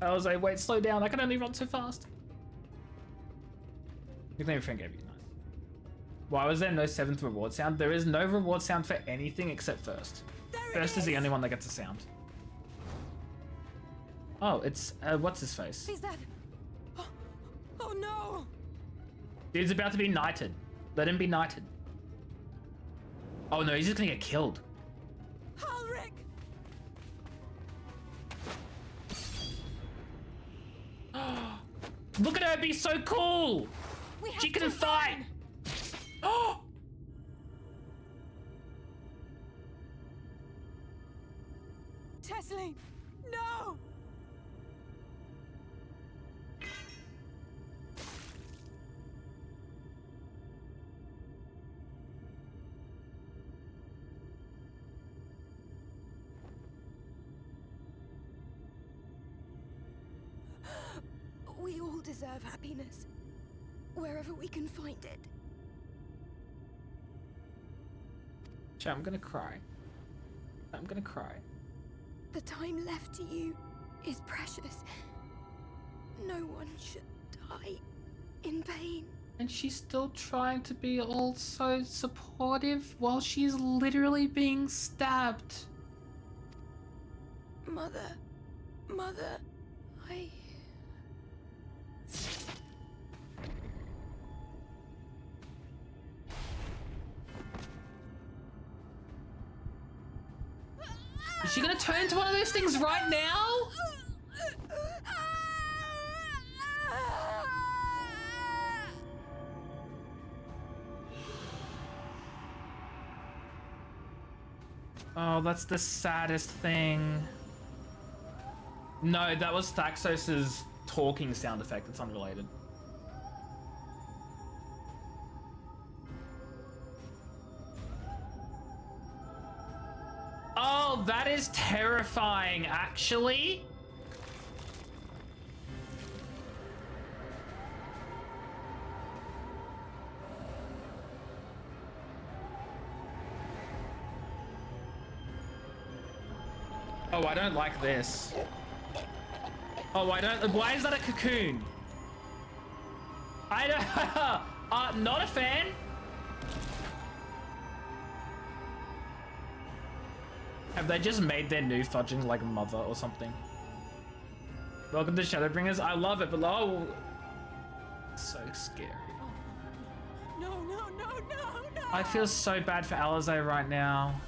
I was like, wait, slow down. I can only run so fast. Nickname friend gave you, nice. Why was there no 7th reward sound? There is no reward sound for anything except first. First is the only one that gets a sound. Oh, it's, what's his face? Is that... Oh no! Dude's about to be knighted. Let him be knighted. Oh no, he's just gonna get killed. Ulrich! Look at her be so cool! She can fight! Oh! Tesling! No! We all deserve happiness, wherever we can find it. Chat, I'm gonna cry. I'm gonna cry. The time left to you is precious. No one should die in pain. And she's still trying to be all so supportive while she's literally being stabbed. Mother, I... Is she gonna turn into one of those things right now? Oh, that's the saddest thing. No, that was Thaxos's talking sound effect. It's unrelated. Oh, that is terrifying, actually. Oh, I don't like this. Oh, I don't. Why is that a cocoon? I don't. Not a fan. Have they just made their new fudging like mother or something? Welcome to Shadowbringers. I love it, but oh, it's so scary. No. I feel so bad for Alizé right now.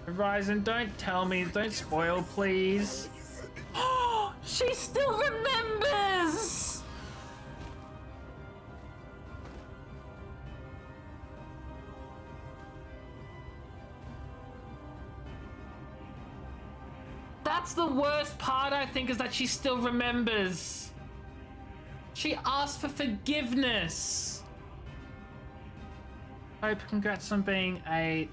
Horizon, don't tell me, don't spoil, please. She still remembers! That's the worst part, I think, is that she still remembers. She asked for forgiveness. Hope, congrats on being a...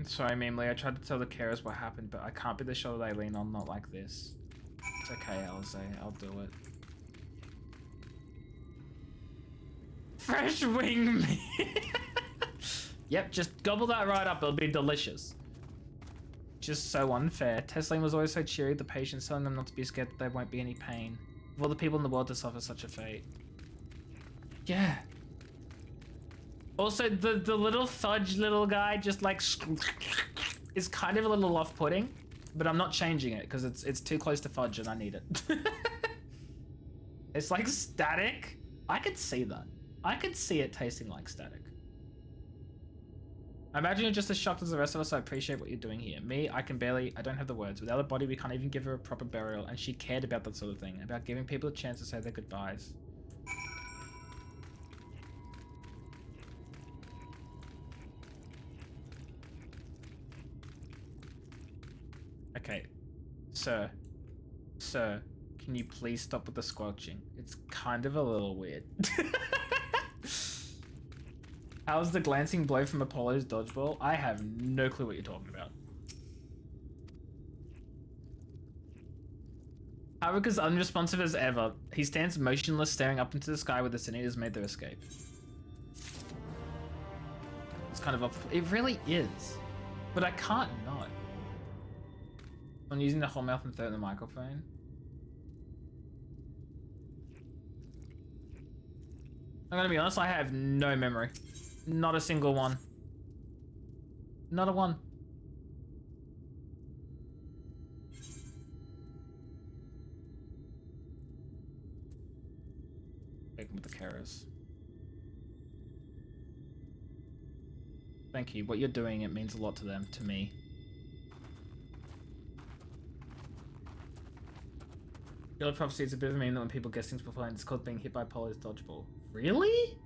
Sorry, Memely, I tried to tell the carers what happened, but I can't be the shoulder they lean on, not like this. It's okay, Alizé, I'll do it. Fresh wing meat! Yep, just gobble that right up, it'll be delicious. Just so unfair. Tesling was always so cheery, the patients telling them not to be scared that there won't be any pain. Of all the people in the world to suffer such a fate. Yeah. Also, the little fudge little guy just like is kind of a little off-putting, but I'm not changing it because it's too close to fudge and I need it. It's like static. I could see that. I could see it tasting like static. I imagine you're just as shocked as the rest of us. I appreciate what you're doing here. Me, I don't have the words. Without a body, we can't even give her a proper burial, and she cared about that sort of thing, about giving people a chance to say their goodbyes. Okay, sir, can you please stop with the squelching? It's kind of a little weird. How's the glancing blow from Apollo's dodgeball? I have no clue what you're talking about. Haruka is unresponsive as ever. He stands motionless, staring up into the sky where the Sin-Eaters made their escape. It's kind of off. It really is. But I can't not. I'm using the whole mouth and throw it in the microphone. I'm gonna be honest, I have no memory. Not a single one. Not a one. Take them with the carers. Thank you. What you're doing, it means a lot to them, to me. Guild prophecy is a bit of a meme that when people guess things beforehand, it's called being hit by Apollo's dodgeball. Really?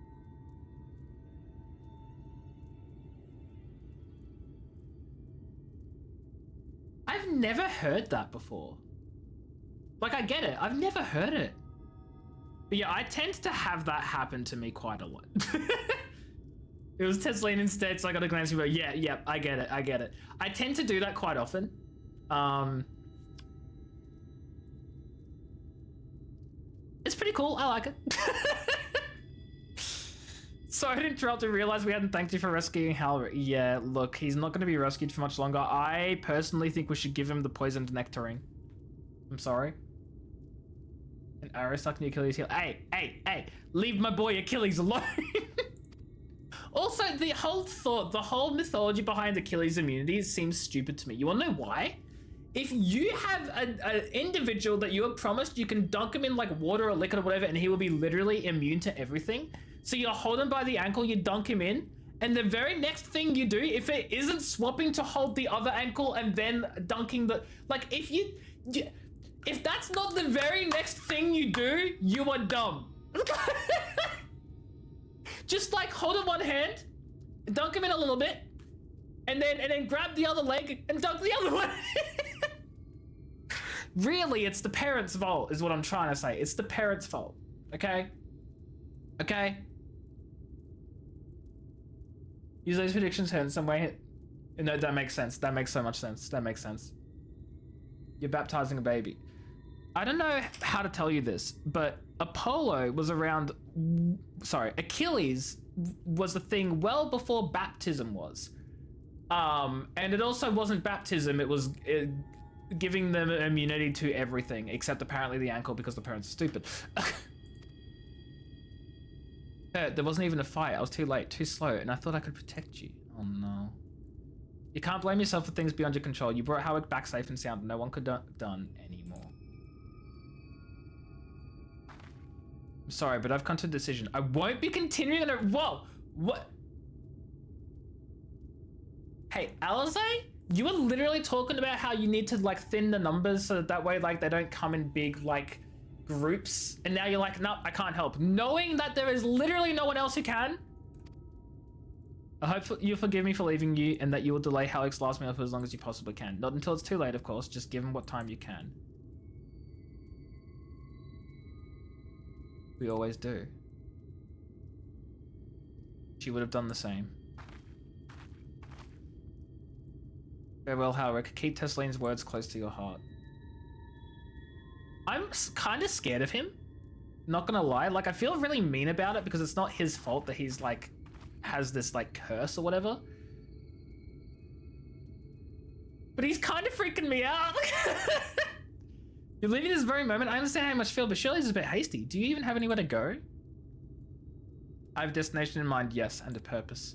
I've never heard that before. Like, I get it. I've never heard it. But yeah, I tend to have that happen to me quite a lot. It was Tesleen instead, so I got a glance and go, yeah, I get it. I tend to do that quite often. It's pretty cool. I like it. Sorry to interrupt and realize we hadn't thanked you for rescuing Hal. Yeah, look, he's not going to be rescued for much longer. I personally think we should give him the poisoned nectarine. I'm sorry. An arrow stuck in Achilles' heel. Hey, leave my boy Achilles alone. Also, the whole mythology behind Achilles' immunity seems stupid to me. You want to know why? If you have an individual that you have promised you can dunk him in like water or liquid or whatever and he will be literally immune to everything, so you hold him by the ankle, you dunk him in, and the very next thing you do, if it isn't swapping to hold the other ankle and then dunking the... Like, if that's not the very next thing you do, you are dumb. Just like hold him one hand, dunk him in a little bit, and then grab the other leg and dunk the other one. Really, it's the parents' fault, is what I'm trying to say. It's the parents' fault. Okay? Okay? Use those predictions in some way. No, that makes sense. That makes so much sense. That makes sense. You're baptizing a baby. I don't know how to tell you this, but Apollo was around... Sorry, Achilles was a thing well before baptism was. And it also wasn't baptism, it was giving them immunity to everything, except apparently the ankle because the parents are stupid. There wasn't even a fight, I was too late, too slow, and I thought I could protect you. Oh no. You can't blame yourself for things beyond your control. You brought Howard back safe and sound, no one could have done anymore. I'm sorry, but I've come to a decision. I won't be continuing on a... Whoa! What? Hey, Alize? You were literally talking about how you need to, like, thin the numbers so that way, like, they don't come in big, like, groups. And now you're like, no, I can't help. Knowing that there is literally no one else who can. I hope you'll forgive me for leaving you and that you will delay Halleck's last meal for as long as you possibly can. Not until it's too late, of course. Just give him what time you can. We always do. She would have done the same. Farewell, Halric. Keep Tesleen's words close to your heart. I'm kind of scared of him. Not gonna lie. Like, I feel really mean about it because it's not his fault that he's, like, has this, like, curse or whatever. But he's kind of freaking me out. You're leaving this very moment. I understand how much you feel, but surely it's a bit hasty. Do you even have anywhere to go? I have a destination in mind, yes, and a purpose.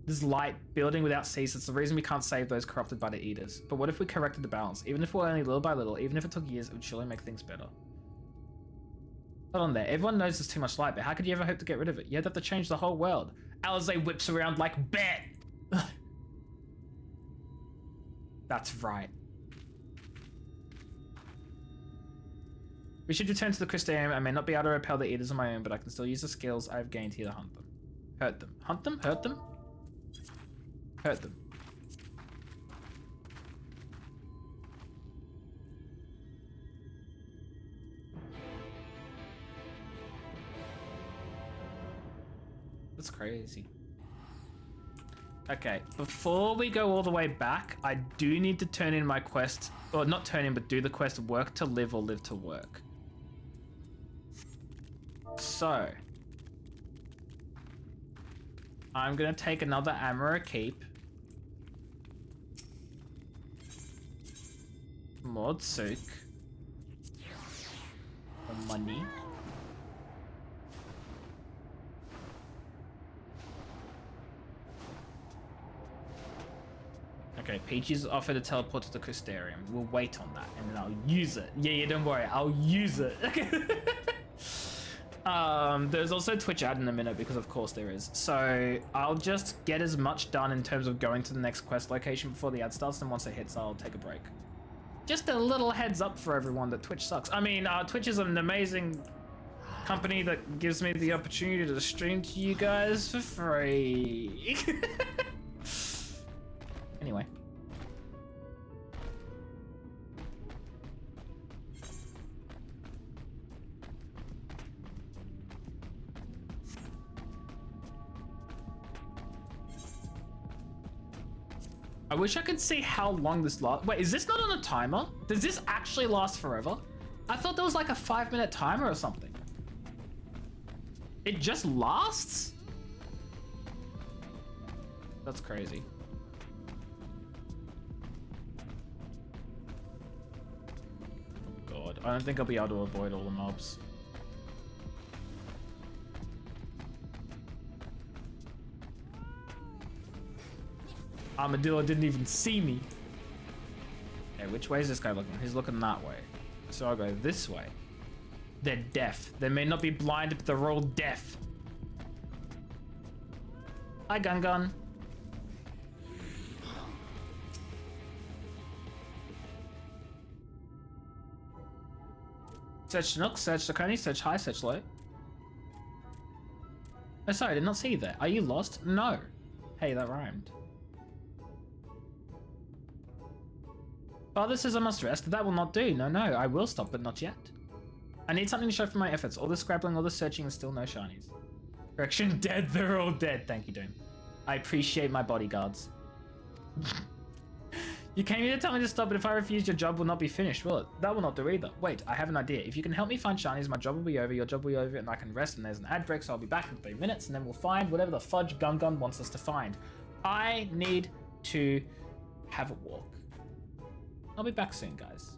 This light, building without cease, it's the reason we can't save those corrupted by the Eaters. But what if we corrected the balance? Even if we're only little by little, even if it took years, it would surely make things better. Hold on there. Everyone knows there's too much light, but how could you ever hope to get rid of it? You'd have to change the whole world. Alize whips around like bet. That's right. We should return to the Crystarium. I may not be able to repel the eaters on my own, but I can still use the skills I've gained here to hunt them. Hurt them. Hunt them? Hurt them? Hurt them. That's crazy. Okay, before we go all the way back, I do need to turn in my quest, or not turn in, but do the quest work to live or live to work. So, I'm gonna take another Amara Keep. More Sook. For money. Okay, Peachy's offered to teleport to the Crystarium. We'll wait on that, and then I'll use it. Yeah, don't worry, I'll use it. There's also Twitch ad in a minute, because of course there is. So I'll just get as much done in terms of going to the next quest location before the ad starts, and once it hits, I'll take a break. Just a little heads up for everyone that Twitch sucks. I mean, Twitch is an amazing company that gives me the opportunity to stream to you guys for free. Anyway. I wish I could see how long this lasts. Wait, is this not on a timer? Does this actually last forever? I thought there was like a 5-minute timer or something. It just lasts? That's crazy. Oh god, I don't think I'll be able to avoid all the mobs. Armadillo didn't even see me. Okay, which way is this guy looking? He's looking that way. So I'll go this way. They're deaf. They may not be blind, but they're all deaf. Hi, Gun. Search Nook, search Sakoni, search high, search low. Oh, sorry, I did not see you there. Are you lost? No. Hey, that rhymed. Father says I must rest. That will not do. No, I will stop, but not yet. I need something to show for my efforts. All the scrabbling, all the searching, and still no shinies. Correction, dead. They're all dead. Thank you, Doom. I appreciate my bodyguards. You came here to tell me to stop, but if I refuse, your job will not be finished, will it? That will not do either. Wait, I have an idea. If you can help me find shinies, my job will be over, your job will be over, and I can rest, and there's an ad break, so I'll be back in 3 minutes, and then we'll find whatever the fudge Gun wants us to find. I need to have a walk. I'll be back soon, guys.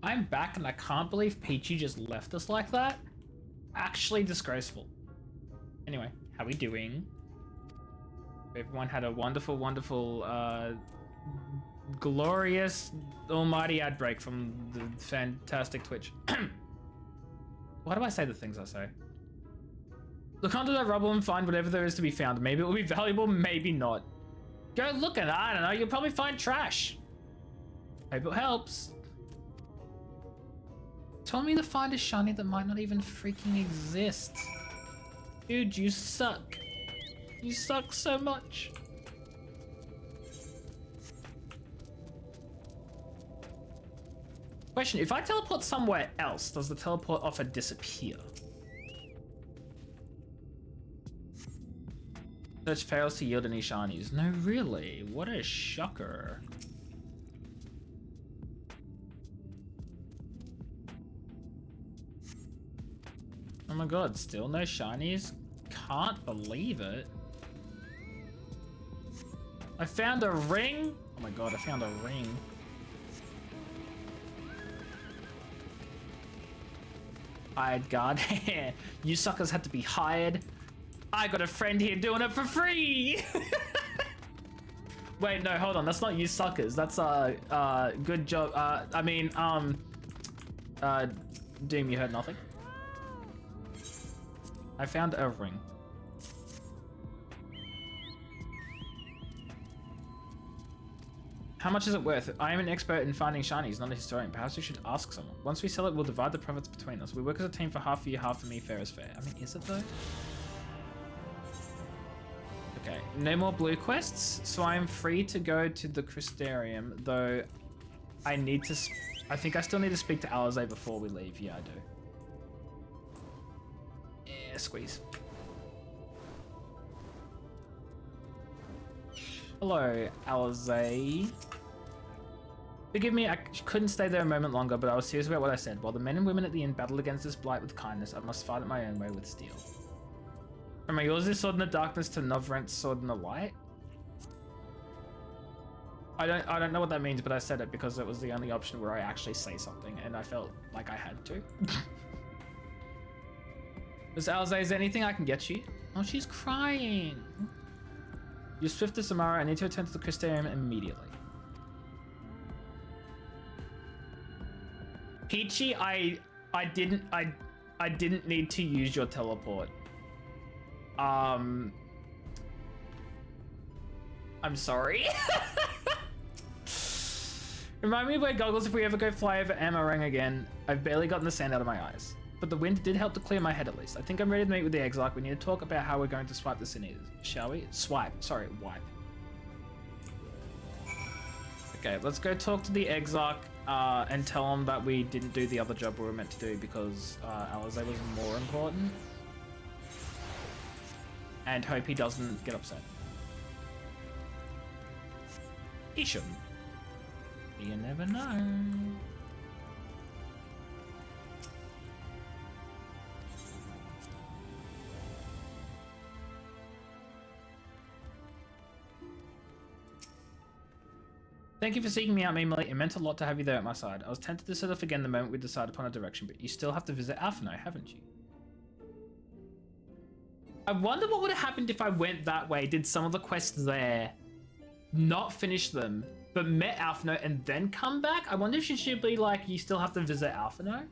I'm back and I can't believe Peachy just left us like that. Actually disgraceful. Anyway, how we doing? Everyone had a wonderful, glorious, almighty ad break from the fantastic Twitch. Why do I say the things I say? Look under that rubble and find whatever there is to be found. Maybe it will be valuable, maybe not. Go look at it, I don't know, you'll probably find trash. Hope it helps. Tell me to find a shiny that might not even freaking exist. Dude, you suck. You suck so much. Question, if I teleport somewhere else, does the teleport offer disappear? Search fails to yield any shinies. No, really? What a shocker. Oh my god, still no shinies? Can't believe it. I found a ring? Oh my god, I found a ring. Hired guard. You suckers had to be hired. I got a friend here doing it for free. Wait, no, hold on. That's not you suckers. That's good job. Doom, you heard nothing. I found a ring. How much is it worth? I am an expert in finding shinies, not a historian. Perhaps we should ask someone. Once we sell it, we'll divide the profits between us. We work as a team for half for you, half for me. Fair is fair. I mean, is it though? Okay, no more blue quests, so I am free to go to the Crystarium, though I need to... I think I still need to speak to Alizé before we leave. Yeah, I do. Yeah, squeeze. Hello, Alizé. Forgive me, I couldn't stay there a moment longer, but I was serious about what I said. While the men and women at the inn battle against this blight with kindness, I must fight it my own way with steel. Am I yours is sword in the darkness to Novrent's sword in the light? I don't know what that means, but I said it because it was the only option where I actually say something, and I felt like I had to. Miss Alizé, is there anything I can get you? Oh, she's crying. You're swift as Samara. I need to return to the Crystarium immediately. Peachy, I didn't need to use your teleport. I'm sorry. Remind me to wear goggles if we ever go fly over Amarang again. I've barely gotten the sand out of my eyes. But the wind did help to clear my head at least. I think I'm ready to meet with the Exarch. We need to talk about how we're going to swipe the Sin Eaters. Shall we? Swipe. Sorry, wipe. Okay, let's go talk to the Exarch and tell him that we didn't do the other job we were meant to do because Alizé was more important. And hope he doesn't get upset. He shouldn't. You never know. Thank you for seeking me out, Mimely. It meant a lot to have you there at my side. I was tempted to set off again the moment we decided upon a direction, but you still have to visit Alphinaud, haven't you? I wonder what would have happened if I went that way, did some of the quests there, not finish them, but met Alphinaud and then come back? I wonder if she should be like, you still have to visit Alphinaud?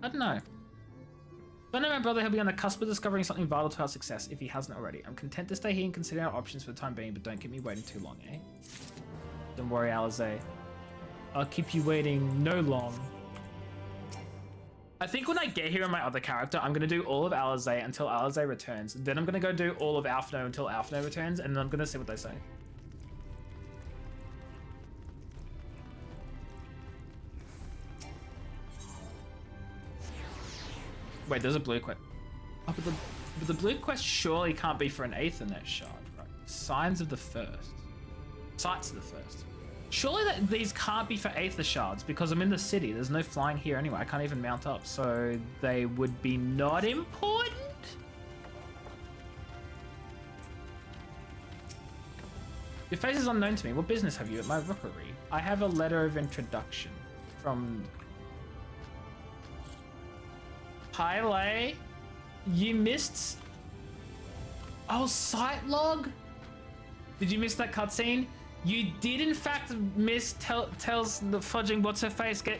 I don't know. If I know my brother, he'll be on the cusp of discovering something vital to our success, if he hasn't already. I'm content to stay here and consider our options for the time being, but don't keep me waiting too long, eh? Don't worry, Alizé. I'll keep you waiting no long. I think when I get here in my other character, I'm going to do all of Alizé until Alizé returns. Then I'm going to go do all of Alphinaud until Alphinaud returns, and then I'm going to see what they say. Wait, there's a blue quest. Oh, but the blue quest surely can't be for an Aethernet shard, right? Signs of the First. Sights of the First. Surely these can't be for Aether shards because I'm in the city. There's no flying here anyway. I can't even mount up, so they would be not important? Your face is unknown to me. What business have you at my rookery? I have a letter of introduction from Hi, Lay. You missed... Oh, sight log? Did you miss that cutscene? You did, in fact, miss tells the fudging what's her face get...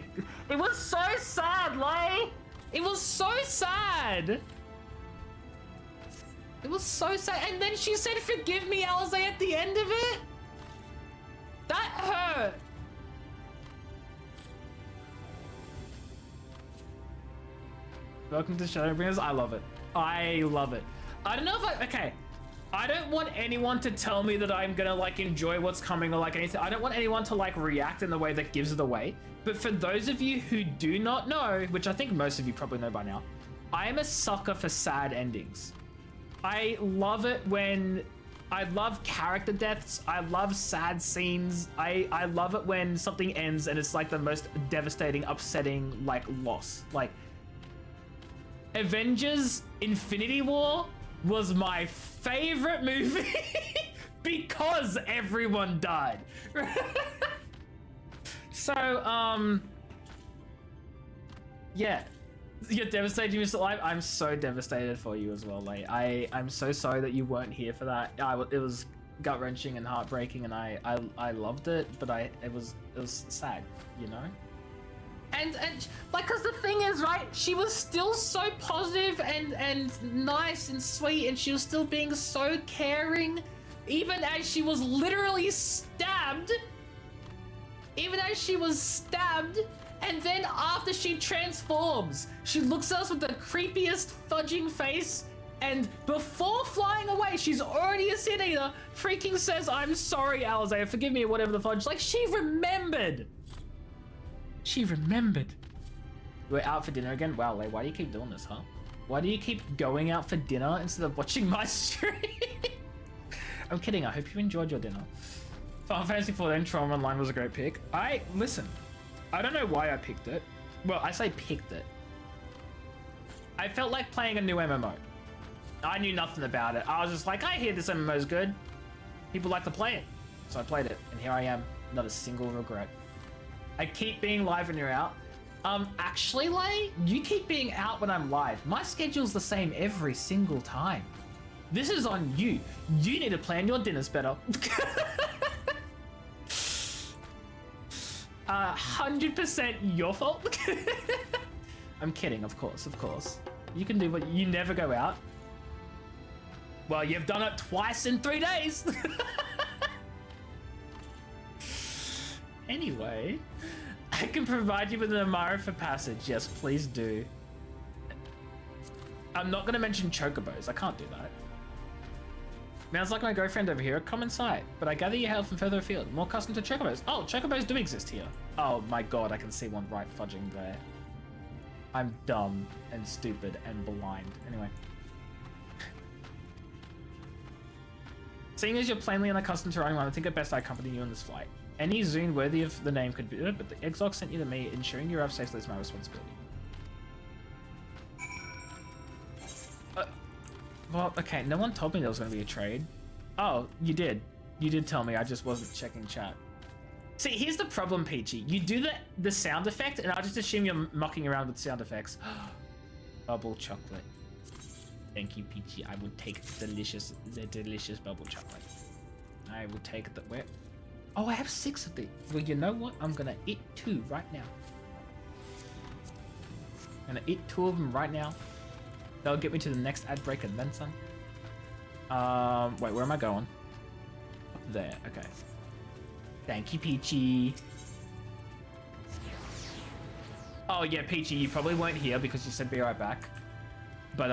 It was so sad, Lay! It was so sad! It was so sad. And then she said, forgive me, Alize, at the end of it? That hurt. Welcome to Shadowbringers. I love it. I love it. I don't know if okay. I don't want anyone to tell me that I'm gonna like enjoy what's coming or like anything. I don't want anyone to like react in the way that gives it away. But for those of you who do not know, which I think most of you probably know by now, I am a sucker for sad endings. I love it when I love character deaths. I love sad scenes. I love it when something ends and it's like the most devastating, upsetting like loss. Like Avengers Infinity War was my favorite movie because everyone died. So, yeah. You're devastated you missed it live. I'm so devastated for you as well, like I'm so sorry that you weren't here for that. It was gut-wrenching and heartbreaking, and I loved it, but it was sad, you know. And like, cause the thing is, right, she was still so positive and nice and sweet, and she was still being so caring, even as she was literally stabbed. Even as she was stabbed. And then after she transforms, she looks at us with the creepiest fudging face, and before flying away, she's already a sin eater, freaking says, I'm sorry, Alize, forgive me, or whatever the fudge. Like, she remembered. She remembered. We're out for dinner again? Wow, Lay, why do you keep doing this, huh? Why do you keep going out for dinner instead of watching my stream? I'm kidding, I hope you enjoyed your dinner. Final Fantasy XIV Trauma Online was a great pick. Listen. I don't know why I picked it. Well, I say picked it. I felt like playing a new MMO. I knew nothing about it. I was just like, I hear this MMO is good. People like to play it. So I played it, and here I am. Not a single regret. I keep being live when you're out. Actually, Lay, you keep being out when I'm live. My schedule's the same every single time. This is on you. You need to plan your dinners better. 100% your fault. I'm kidding, of course. You can do what you never go out. Well, you've done it twice in 3 days. Anyway, I can provide you with an Amara for passage. Yes, please do. I'm not gonna mention chocobos. I can't do that. Sounds like my girlfriend over here. Common sight, but I gather you hail from further afield. More custom to chocobos. Oh, chocobos do exist here. Oh my god, I can see one right fudging there. I'm dumb and stupid and blind. Anyway. Seeing as you're plainly unaccustomed to riding one, I think it best I accompany you on this flight. Any Zune worthy of the name could be it, but the Exarch sent you to me. Ensuring you arrive safely is my responsibility. Well, okay, no one told me there was going to be a trade. Oh, you did. You did tell me, I just wasn't checking chat. See, here's the problem, Peachy. You do the sound effect, and I just assume you're mucking around with sound effects. Bubble chocolate. Thank you, Peachy. I will take the delicious bubble chocolate. I will take the... Where? Oh, I have 6 of these. Well, you know what? I'm going to eat 2 right now. I'm going to eat 2 of them right now. That'll get me to the next ad break and then some. Wait, where am I going? Up there, okay. Thank you, Peachy. Oh yeah, Peachy, you probably weren't here because you said be right back. But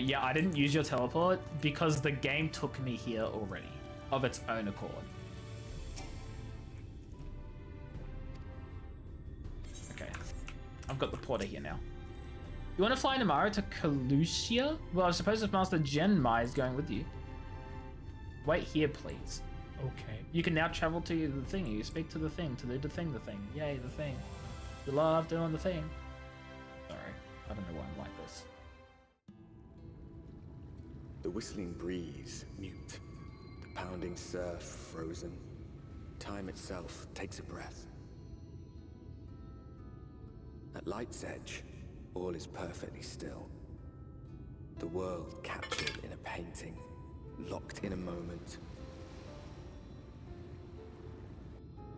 yeah, I didn't use your teleport because the game took me here already, of its own accord. Okay, I've got the porter here now. You want to fly Namara to Calusia? Well, I suppose if Master Genmai is going with you. Wait here, please. Okay. You can now travel to the thing. You speak to the thing, to do the thing. Yay, the thing. You love doing the thing. Sorry, I don't know why I'm like this. The whistling breeze, mute. The pounding surf, frozen. Time itself takes a breath. At light's edge, All is perfectly still. The world captured in a painting, locked in a moment.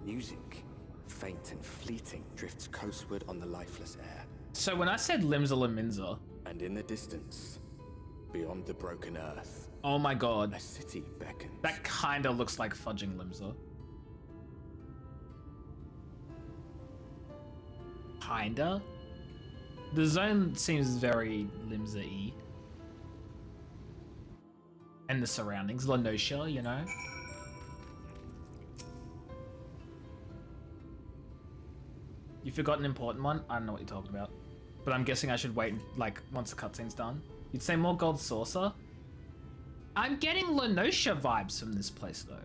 Music, faint and fleeting, drifts coastward on the lifeless air. So when I said Limsa Lominsa, And in the distance, beyond the broken earth, oh my god, a city beckons. that kind of looks like fudging Limsa. Kinda. The zone seems very Limsa-y. And the surroundings, Lenosha, you know? You forgot an important one? I don't know what you're talking about. But I'm guessing I should wait, like, once the cutscene's done. You'd say more gold saucer? I'm getting Lenosha vibes from this place, though.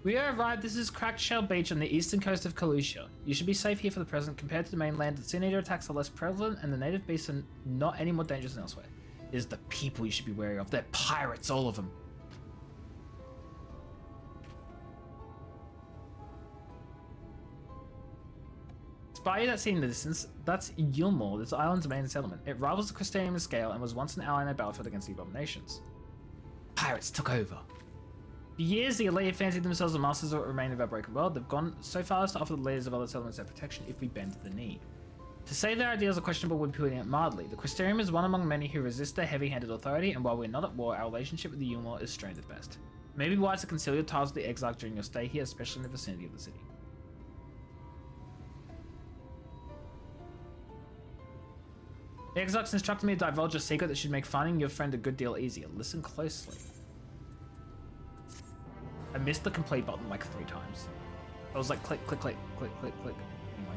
We arrived. This is Cracked Shell Beach on the eastern coast of Kalusha. You should be safe here for the present. Compared to the mainland, the Sea Eater attacks are less prevalent, and the native beasts are not any more dangerous than elsewhere. It is the people you should be wary of. They're pirates, all of them. Spire that seen in the distance, that's Yulmore, this island's main settlement. It rivals the Crystanium in scale and was once an ally in a battlefield against the Abominations. Pirates took over. For years, the elite fancied themselves the masters of what remained of our broken world. They've gone so far as to offer the leaders of other settlements their protection if we bend to the knee. To say their ideals are questionable would be putting it mildly. The Crystanium is one among many who resist their heavy-handed authority, and while we're not at war, our relationship with the Yulmore is strained at best. It may be wise to conceal your ties with the Exarch during your stay here, especially in the vicinity of the city. The Exarch instructed me to divulge a secret that should make finding your friend a good deal easier. Listen closely. I missed the complete button like 3 times. I was like click, click, click, click, click, click. Anyway,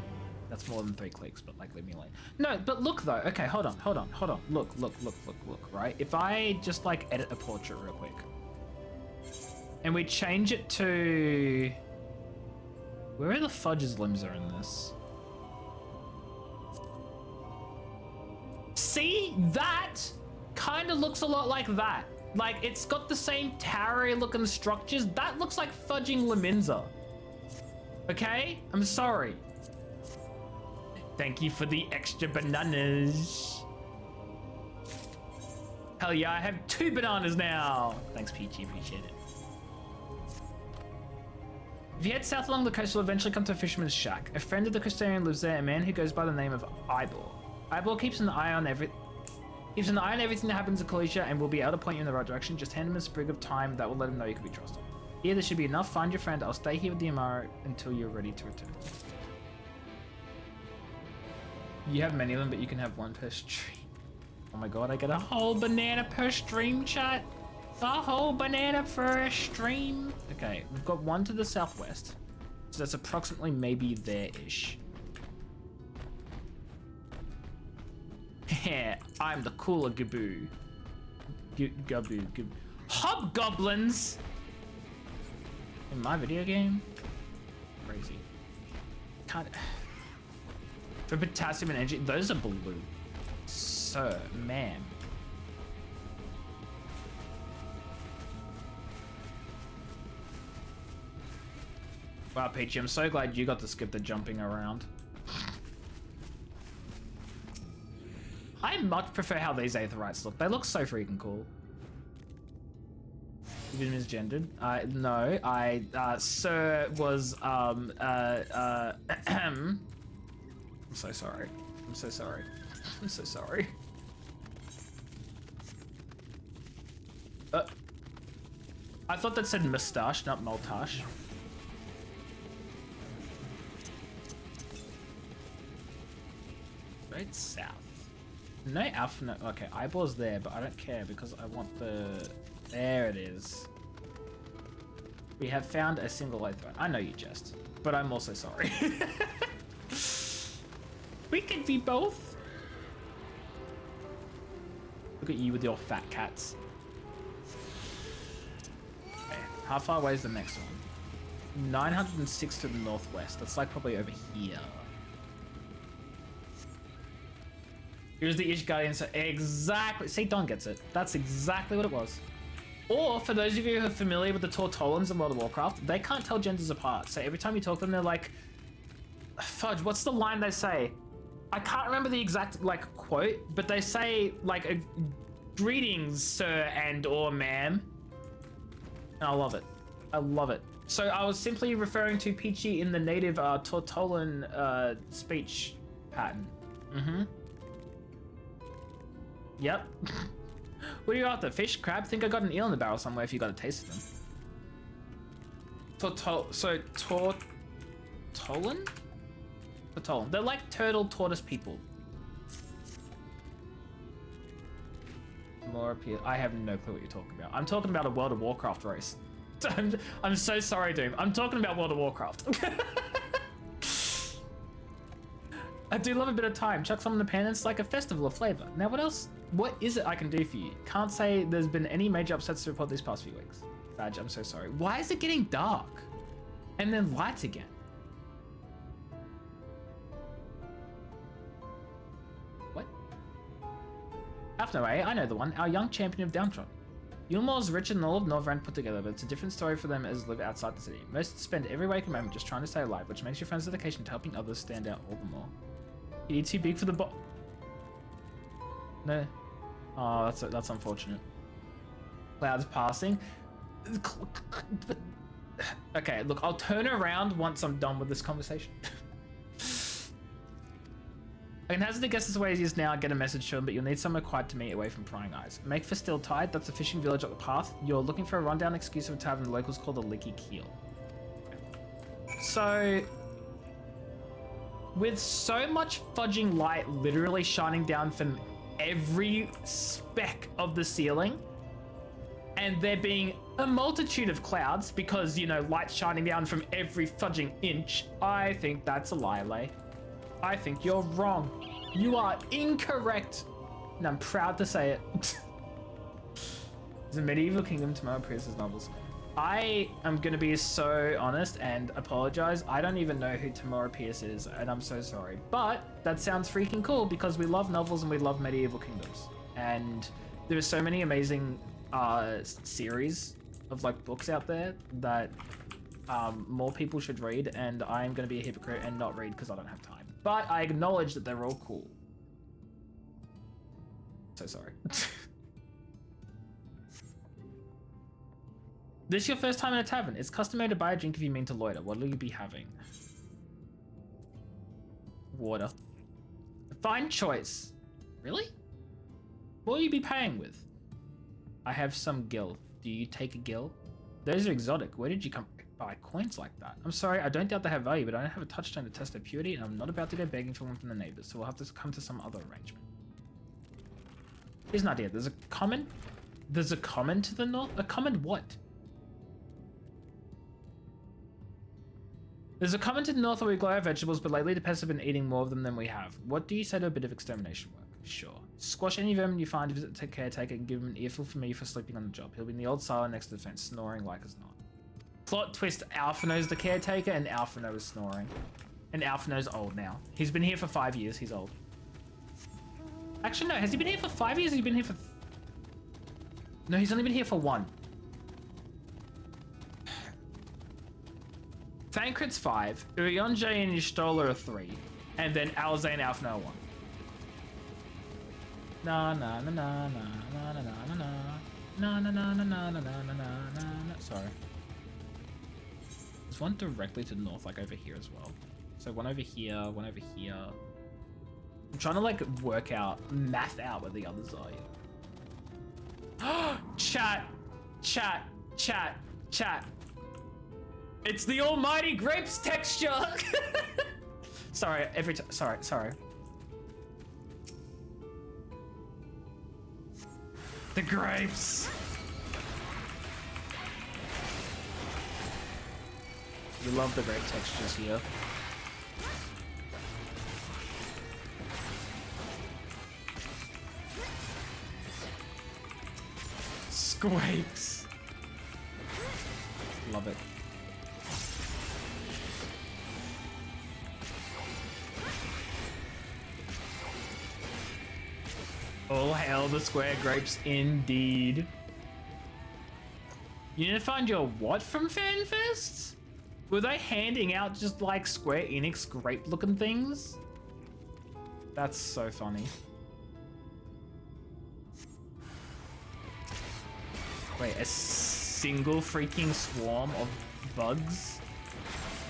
that's more than 3 clicks, but like leave me alone. No, but look though. Okay, hold on. Look, right? If I just like edit a portrait real quick. And we change it to... Where are the fudge's limbs are in this? See? That kind of looks a lot like that. Like, it's got the same towery looking structures. That looks like fudging Lominsa. Okay? I'm sorry. Thank you for the extra bananas. Hell yeah, I have 2 bananas now. Thanks, Peachy. Appreciate it. If you head south along the coast, you'll eventually come to a fisherman's shack. A friend of the Crystanium lives there, a man who goes by the name of Ivor. Ivor keeps an eye on everything that happens in Kalusha and will be able to point you in the right direction. Just hand him a sprig of thyme that will let him know you can be trusted. Here, there should be enough. Find your friend. I'll stay here with the Amaro until you're ready to return. You have many of them, but you can have 1 per stream. Oh my god, I get a whole banana per stream, chat. A whole banana per stream. Okay, we've got 1 to the southwest. So that's approximately maybe there-ish. I'm the cooler Gaboo. Gaboo. Hobgoblins! In my video game? Crazy. Can't... For potassium and energy, those are blue. Sir, ma'am. Wow, Peachy, I'm so glad you got to skip the jumping around. I much prefer how these Aetherites look. They look so freaking cool. You've been misgendered? No, Sir was, I'm so sorry. I'm so sorry. I'm so sorry. I thought that said mustache, not multache. Right south. No alpha, no, okay, Eyeballs there, but I don't care because I want the, there it is. We have found a single Aetherite. I know you jest, but I'm also sorry. We could be both. Look at you with your fat cats. Okay, how far away is the next one? 906 to the northwest. That's like probably over here. Here's the Ish Guardian, so exactly, see, Don gets it. That's exactly what it was. Or, for those of you who are familiar with the Tortolans in World of Warcraft, they can't tell genders apart. So every time you talk to them, they're like, fudge, what's the line they say? I can't remember the exact like quote, but they say like greetings, sir and or ma'am. And I love it. I love it. So I was simply referring to Peachy in the native Tortolan speech pattern. Mm-hmm. Yep. What are you after? Fish? Crab? Think I got an eel in the barrel somewhere if you got a taste of them. Tortolan? Tortolan. They're like turtle tortoise people. More appeal. I have no clue what you're talking about. I'm talking about a World of Warcraft race. I'm so sorry, Doom. I'm talking about World of Warcraft. I do love a bit of time. Chuck some in the pan, it's like a festival of flavor. Now, what else? What is it I can do for you? Can't say there's been any major upsets to report these past few weeks. Badge, I'm so sorry. Why is it getting dark? And then light again? What? Alfno, I know the one. Our young champion of Downtrodden. Yulmore's richer than all of Northrend put together, but it's a different story for them as live outside the city. Most spend every waking moment just trying to stay alive, which makes your friend's dedication to helping others stand out all the more. You're too big for the No. Oh, that's unfortunate. Clouds passing. Okay, look, I'll turn around once I'm done with this conversation. I can hazard a guess as way as he is now, get a message to him, but you'll need somewhere quiet to meet away from prying eyes. Make for Still Tide, that's a fishing village up the path. You're looking for a rundown excuse of a tavern the locals call the Licky Keel. So, with so much fudging light literally shining down from every speck of the ceiling, and there being a multitude of clouds because, you know, light shining down from every fudging inch, I think that's a lie, Lay. I think you're wrong. You are incorrect. And I'm proud to say it. The Medieval Kingdom, Tamara Pierce's novels. I am going to be so honest and apologize. I don't even know who Tamara Pierce is, and I'm so sorry. But that sounds freaking cool because we love novels and we love medieval kingdoms. And there are so many amazing series of like books out there that more people should read, and I am going to be a hypocrite and not read because I don't have time. But I acknowledge that they're all cool. So sorry. This your first time in a tavern. It's customary to buy a drink if you mean to loiter. What will you be having? Water. Fine choice. Really? What will you be paying with? I have some gill. Do you take a gill? Those are exotic. Where did you come by coins like that? I'm sorry, I don't doubt they have value, but I don't have a touchstone to test their purity, and I'm not about to go begging for one from the neighbors, so we'll have to come to some other arrangement. Here's an idea. There's a common to the north? A common what? There's a common to the north where we grow our vegetables, but lately the pests have been eating more of them than we have. What do you say to a bit of extermination work? Sure. Squash any vermin you find, visit the caretaker, and give him an earful from me for sleeping on the job. He'll be in the old silo next to the fence, snoring like as not. Plot twist, Alphino's the caretaker, and Alphino is snoring. And Alphino's old now. He's been here for 5 years, he's old. Actually, no, has he been here for 5 years? Has he been here for... No, he's only been here for 1. Thancred's 5, Urianger and Y'shtola are 3, and then Alzay and Alphino are 1. Na na na na na na na na na na na na na na na na na na. Sorry. There's one directly to the north, like over here as well. So one over here, one over here. I'm trying to like math out where the others are. Yeah. Chat. It's the almighty grapes texture. Sorry, every time. Sorry. The grapes. We love the grape textures here. Scrapes. Love it. All hail the square grapes indeed. You need to find your what from FanFest? Were they handing out just like Square Enix grape looking things? That's so funny. Wait, a single freaking swarm of bugs?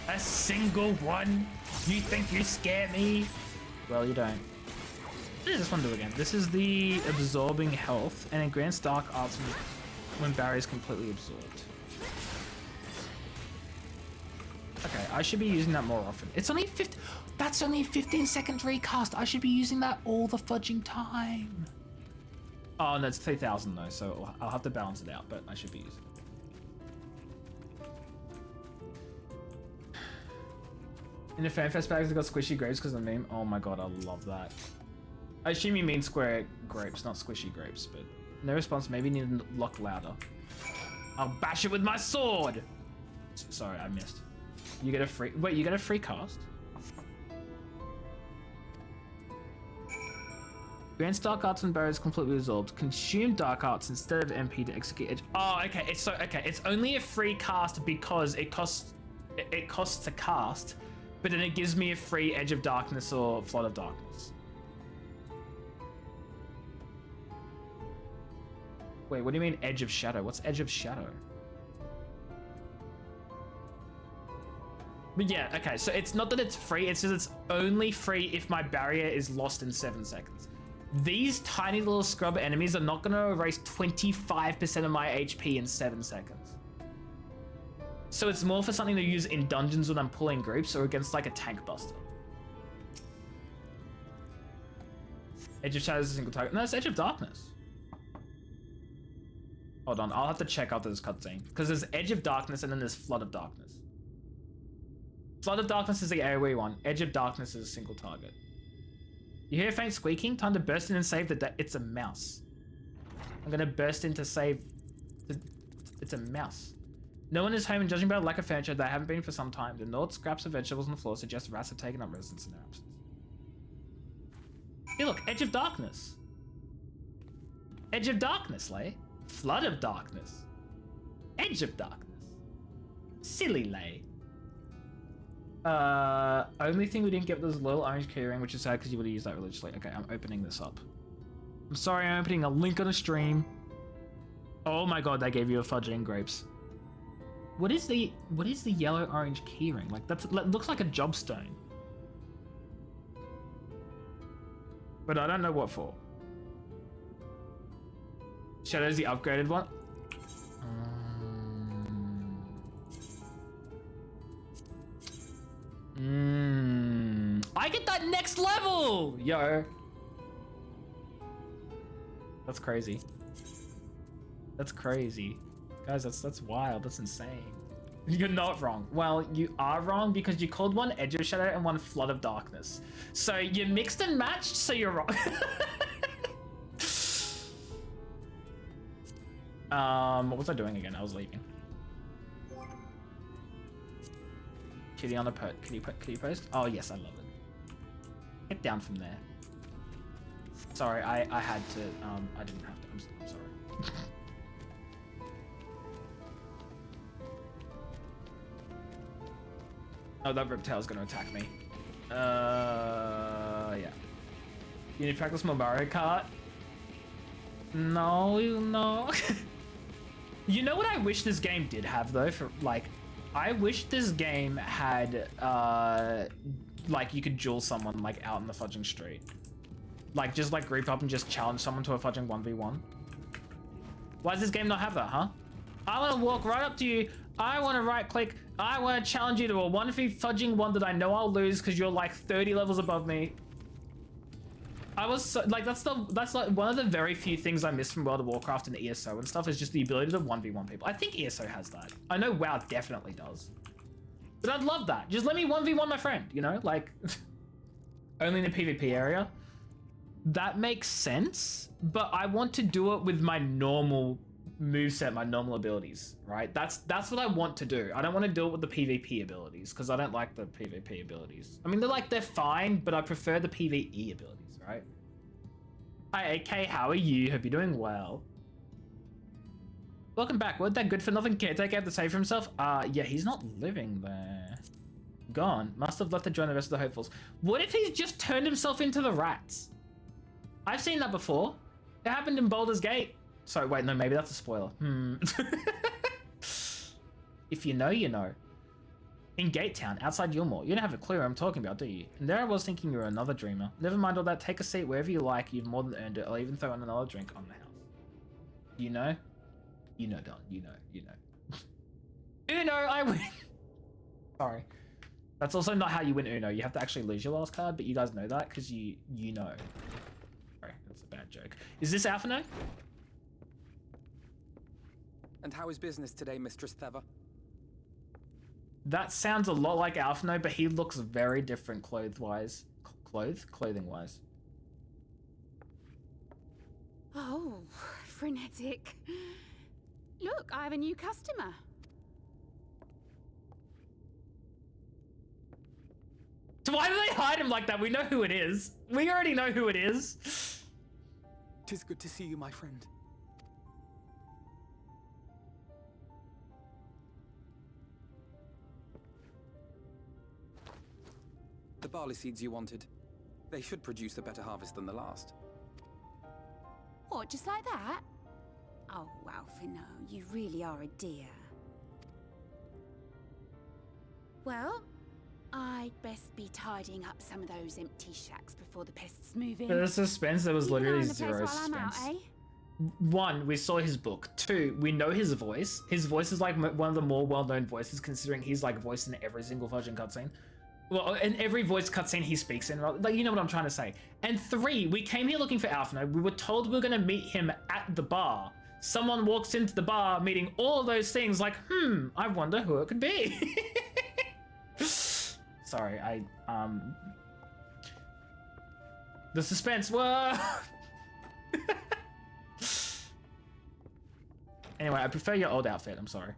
A single one? You think you scare me? Well, you don't. What does this one do again? This is the absorbing health, and it grants dark arts when barrier is completely absorbed. Okay, I should be using that more often. It's only 50. That's only a 15-second recast. I should be using that all the fudging time. Oh, no, it's 3,000 though, so I'll have to balance it out, but I should be using it. In the FanFest bags, I got squishy grapes because of the meme. Oh my god, I love that. I assume you mean square grapes, not squishy grapes, but no response. Maybe need to lock louder. I'll bash it with my sword. Sorry, I missed. You get a free. Wait, you get a free cast? Grants dark arts when barriers completely absorbed. Consume dark arts instead of MP to execute edge. Oh, okay. It's so okay. It's only a free cast because it costs to cast, but then it gives me a free Edge of Darkness or Flood of Darkness. Wait, what do you mean Edge of Shadow? What's Edge of Shadow? But yeah, okay, so it's not that it's free, it says it's only free if my barrier is lost in 7 seconds. These tiny little scrub enemies are not going to erase 25% of my HP in 7 seconds. So it's more for something to use in dungeons when I'm pulling groups or against like a tank buster. Edge of Shadow is a single target. No, it's Edge of Darkness. Hold on, I'll have to check after this cutscene. Because there's Edge of Darkness and then there's Flood of Darkness. Flood of Darkness is the AoE one. Edge of Darkness is a single target. You hear a faint squeaking? Time to burst in and save the day. It's a mouse. I'm gonna burst in to save It's a mouse. No one is home, and judging by the lack of furniture, they haven't been for some time. The gnawed scraps of vegetables on the floor suggest rats have taken up residence in their absence. Hey look, Edge of Darkness. Edge of Darkness, Lay. Flood of Darkness. Edge of Darkness. Silly Lay. Only thing we didn't get was a little orange keyring, which is sad because you would have used that religiously. Okay, I'm opening this up. I'm sorry, I'm opening a link on a stream. Oh my god, they gave you a fudging grapes. What is the yellow orange keyring? Like that looks like a job stone. But I don't know what for. Shadow's the upgraded one. I get that next level! Yo. That's crazy. That's crazy. Guys, that's wild. That's insane. You're not wrong. Well, you are wrong because you called one Edge of Shadow and one Flood of Darkness. So you mixed and matched, so you're wrong. What was I doing again? I was leaving. Kitty on the kitty post? Oh yes, I love it. Get down from there. Sorry, I had to, I didn't have to, I'm sorry. Oh, that Riptail's gonna attack me. Yeah. You need to practice more Mario Kart? No. You know what I wish this game did have though? For like, I wish this game had, like you could duel someone like out in the fudging street. Like just like group up and just challenge someone to a fudging 1v1. Why does this game not have that, huh? I want to walk right up to you. I want to right click. I want to challenge you to a 1v fudging one that I know I'll lose because you're like 30 levels above me. I was so, like, that's like one of the very few things I miss from World of Warcraft and ESO and stuff is just the ability to 1v1 people. I think ESO has that. I know WoW definitely does. But I'd love that. Just let me 1v1 my friend, you know? Like, only in the PvP area. That makes sense, but I want to do it with my normal moveset, my normal abilities, right? That's what I want to do. I don't want to do it with the PvP abilities because I don't like the PvP abilities. I mean, they're fine, but I prefer the PvE abilities, right? Hi, AK, how are you? Hope you're doing well. Welcome back. What that good for nothing caretaker have to say for himself? Yeah, he's not living there. Gone. Must have left to join the rest of the hopefuls. What if he's just turned himself into the rats? I've seen that before. It happened in Baldur's Gate. Sorry, wait, no, maybe that's a spoiler. If you know, you know. In Gate Town, outside Yulmore. You don't have a clue what I'm talking about, do you? And there I was thinking you were another dreamer. Never mind all that, take a seat wherever you like. You've more than earned it. I'll even throw in another drink on the house. You know? You know, Don. You know. Uno, I win! Sorry. That's also not how you win Uno. You have to actually lose your last card, but you guys know that because you know. Sorry, that's a bad joke. Is this Alphino? And how is business today, Mistress Theva? That sounds a lot like Alphino, but he looks very different clothing-wise. Clothing-wise. Oh, frenetic. Look, I have a new customer. So why do they hide him like that? We know who it is. We already know who it is. 'Tis good to see you, my friend. The barley seeds you wanted. They should produce a better harvest than the last. What, just like that? Oh, Alphino, you really are a dear. Well, I'd best be tidying up some of those empty shacks before the pests move in. The suspense, there was Keep an eye literally on the place zero while I'm out, suspense. eh? One, we saw his book. Two, we know his voice. His voice is like one of the more well-known voices, considering he's like voiced in every single Virgin cutscene. Well, in every voice cutscene he speaks in, like, you know what I'm trying to say. And three, we came here looking for Alphino. We were told we were going to meet him at the bar. Someone walks into the bar, meeting all of those things, like, I wonder who it could be. Sorry, the suspense, whoa! Anyway, I prefer your old outfit, I'm sorry.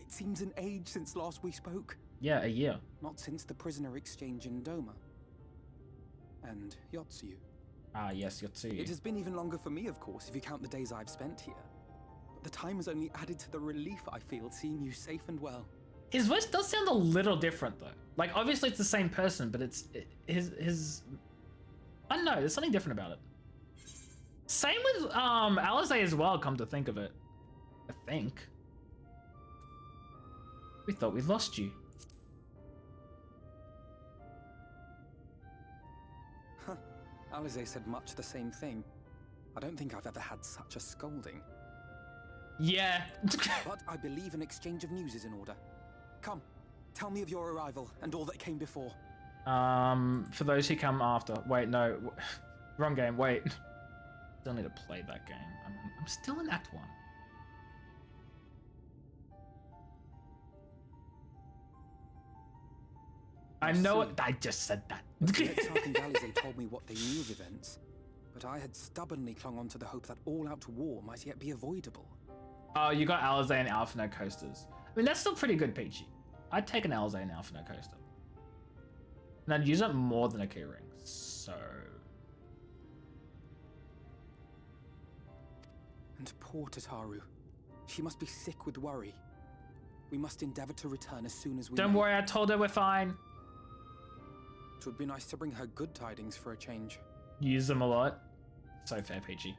It seems an age since last we spoke. Yeah, a year. Not since the prisoner exchange in Doma. And Yotsu. Ah, yes, Yotsu. It has been even longer for me, of course, if you count the days I've spent here. But the time has only added to the relief I feel seeing you safe and well. His voice does sound a little different, though. Like, obviously it's the same person, but it's... his... I don't know, there's something different about it. Same with, Alizé as well, come to think of it. I think. We thought we lost you. Huh. Alizé said much the same thing. I don't think I've ever had such a scolding. Yeah. But I believe an exchange of news is in order. Come, tell me of your arrival and all that came before. For those who come after. Wait, no. Wrong game, wait. Still need to play that game. I'm still in Act 1. I know it. I just said that. Tark and Alizé told me what they knew of events, but I had stubbornly clung on to the hope that all-out war might yet be avoidable. Oh, you got Alizé and Alphino coasters. I mean, that's still pretty good, Peachy. I'd take an Alizé and Alphino coaster. And I'd use it more than a keyring, so... And poor Tataru. She must be sick with worry. We must endeavor to return as soon as we Don't worry, I told her we're fine. It would be nice to bring her good tidings for a change. Use them a lot. So fair, Peachy.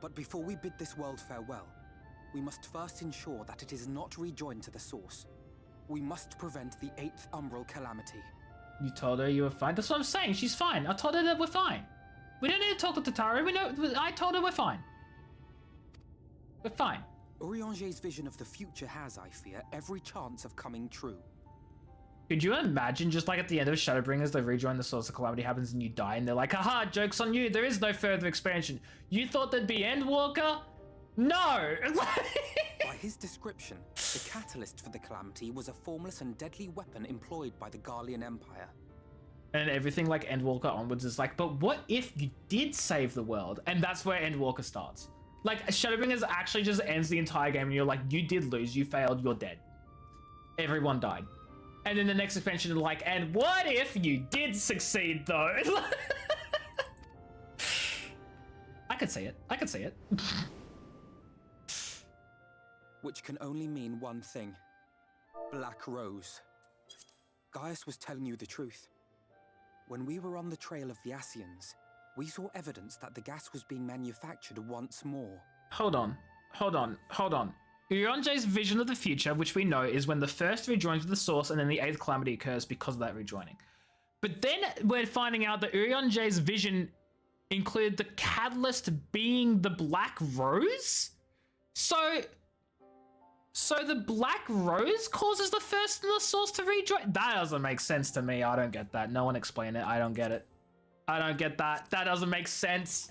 But before we bid this world farewell, we must first ensure that it is not rejoined to the source. We must prevent the 8th Umbral calamity. You told her you were fine? That's what I'm saying, she's fine. I told her that we're fine. We don't need to talk to Tataru, we know, I told her we're fine. We're fine. Urianger's vision of the future has, I fear, every chance of coming true. Could you imagine just like at the end of Shadowbringers, they rejoin the source of calamity happens and you die and they're like, haha, joke's on you, there is no further expansion. You thought there'd be Endwalker? No! By his description, the catalyst for the calamity was a formless and deadly weapon employed by the Garlean Empire. And everything like Endwalker onwards is like, but what if you did save the world? And that's where Endwalker starts. Like, Shadowbringers actually just ends the entire game and you're like, you did lose, you failed, you're dead. Everyone died. And then the next expansion is like, and what if you did succeed though? I could see it. I could see it. which can only mean one thing. Black Rose. Gaius was telling you the truth. When we were on the trail of the Ascians, we saw evidence that the gas was being manufactured once more. Hold on. Urianger's vision of the future, which we know is when the first rejoins with the source and then the 8th calamity occurs because of that rejoining. But then we're finding out that Urianger's vision included the catalyst being the Black Rose? So the Black Rose causes the first and the source to rejoin? That doesn't make sense to me. I don't get that. No one explain it. I don't get it. I don't get that. That doesn't make sense.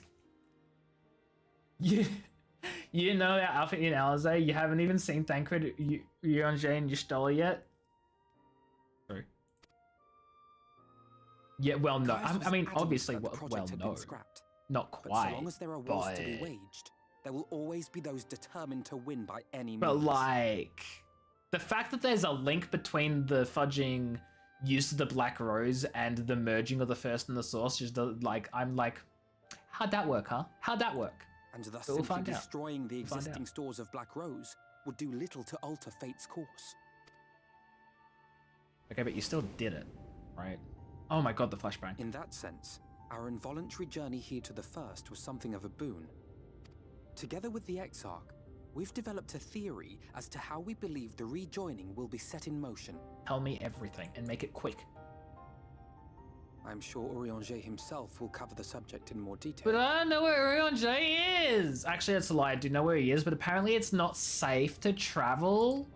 You know that outfit in Alizé, you haven't even seen Thancred, Urianger, and Y'shtola yet? True. Yeah, well, no. I mean, obviously, well, no. Not quite. But so long as there are wars to be waged, there will always be those determined to win by any means. But, like, the fact that there's a link between the fudging use of the Black Rose and the merging of the first and the source, just like, I'm like, how'd that work, huh? How'd that work? And thus simply destroying the existing stores of Black Rose would do little to alter fate's course. Okay, but you still did it, right? Oh my god, the flashbang. In that sense, our involuntary journey here to the First was something of a boon. Together with the Exarch, we've developed a theory as to how we believe the rejoining will be set in motion. Tell me everything, and make it quick. I'm sure Urianger himself will cover the subject in more detail. But I don't know where Urianger is! Actually, that's a lie. I do know where he is, but apparently it's not safe to travel.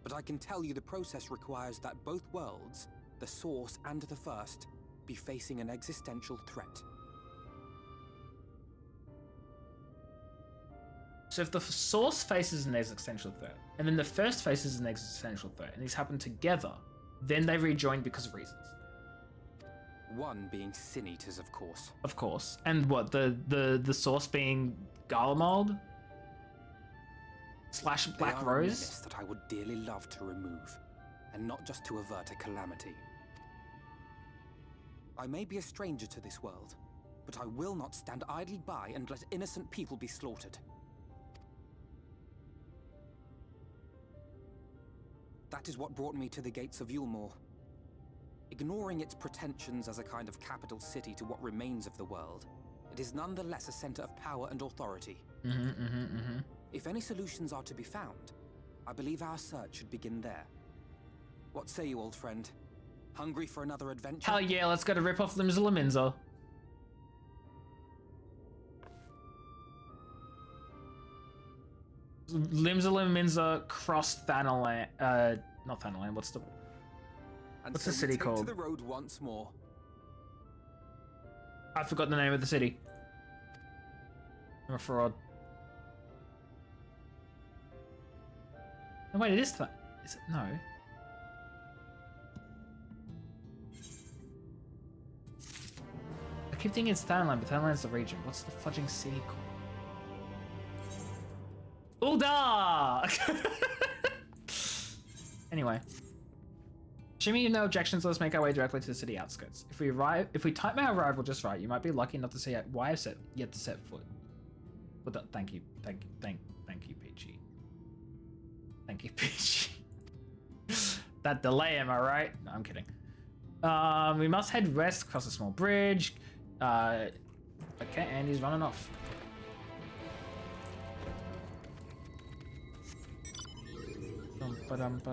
But I can tell you the process requires that both worlds, the Source and the First, be facing an existential threat. So if the Source faces an existential threat, and then the First faces an existential threat, and these happen together, then they rejoin because of reasons. One being Sin Eaters, of course. Of course. And what, the Source being Garlemald? / Black Rose? A menace that I would dearly love to remove, and not just to avert a calamity. I may be a stranger to this world, but I will not stand idly by and let innocent people be slaughtered. That is what brought me to the gates of Yulmore. Ignoring its pretensions as a kind of capital city to what remains of the world, it is nonetheless a center of power and authority. If any solutions are to be found, I believe our search should begin there. What say you, old friend? Hungry for another adventure? Hell yeah, let's go to rip off Limsa Lominsa. Limsa Lominsa cross Thanalan. Not Thanalan, what's the city called? To the road once more. I forgot the name of the city. I'm a fraud. No, wait, it is that. Is it? No. I keep thinking it's Thanalan, but Thanalan's the region. What's the fudging city called? Ul'dah! Anyway. Assuming you have no objections, let's make our way directly to the city outskirts. If we time our arrival just right, you might be lucky enough to see why I've yet to set foot. But thank you, Peachy. Thank you, Peachy. That delay, am I right? No, I'm kidding. We must head west, across a small bridge. Okay, and he's running off. I don't know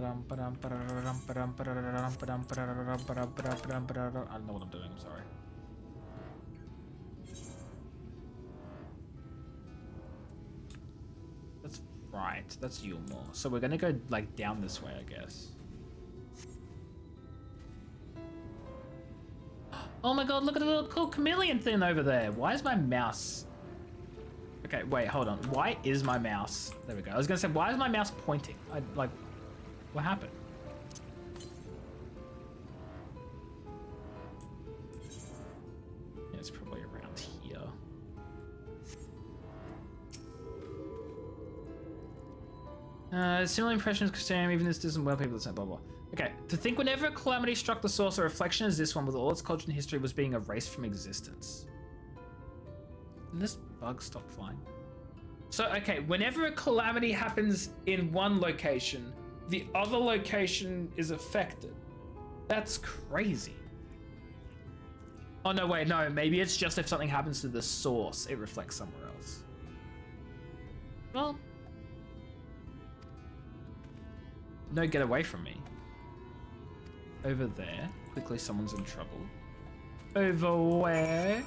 what I'm doing, I'm sorry. That's right, that's Yulmore. So we're gonna go like down this way, I guess. Oh my god, look at the little cool chameleon thing over there. Why is my mouse... Okay, wait, hold on. Why is my mouse... There we go. I was gonna say, why is my mouse pointing? Like, what happened? Yeah, it's probably around here. Similar impressions, Christian, even this doesn't well people say blah blah. Okay, to think whenever a calamity struck the source, a reflection as this one with all its culture and history was being erased from existence. Can this bug stop flying? So, okay, whenever a calamity happens in one location, the other location is affected. That's crazy. Oh, no, wait, no. Maybe it's just if something happens to the source, it reflects somewhere else. Well. No, get away from me. Over there. Quickly, someone's in trouble. Over where?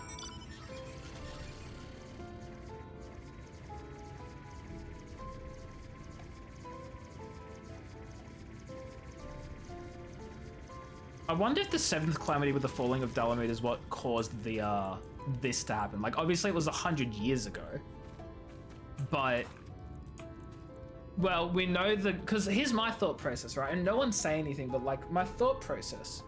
I wonder if the 7th calamity with the falling of Dalamud is what caused the this to happen. Like, obviously it was 100 years ago, but well, we know because here's my thought process, right? And no one's saying anything, but like my thought process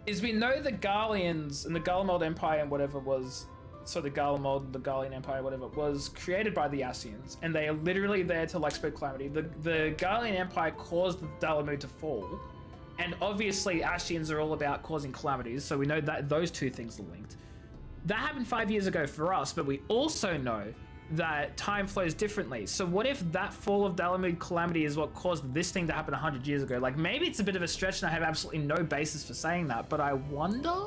is we know the Garleans and the Garlemald Empire and whatever was, so the Garlemald, the Garlean Empire, whatever, was created by the Ascians, and they are literally there to like spread calamity. The Garlean Empire caused the Dalamud to fall. And obviously, Ascians are all about causing calamities, so we know that those two things are linked. That happened 5 years ago for us, but we also know that time flows differently. So what if that fall of Dalamud calamity is what caused this thing to happen 100 years ago? Like, maybe it's a bit of a stretch and I have absolutely no basis for saying that, but I wonder?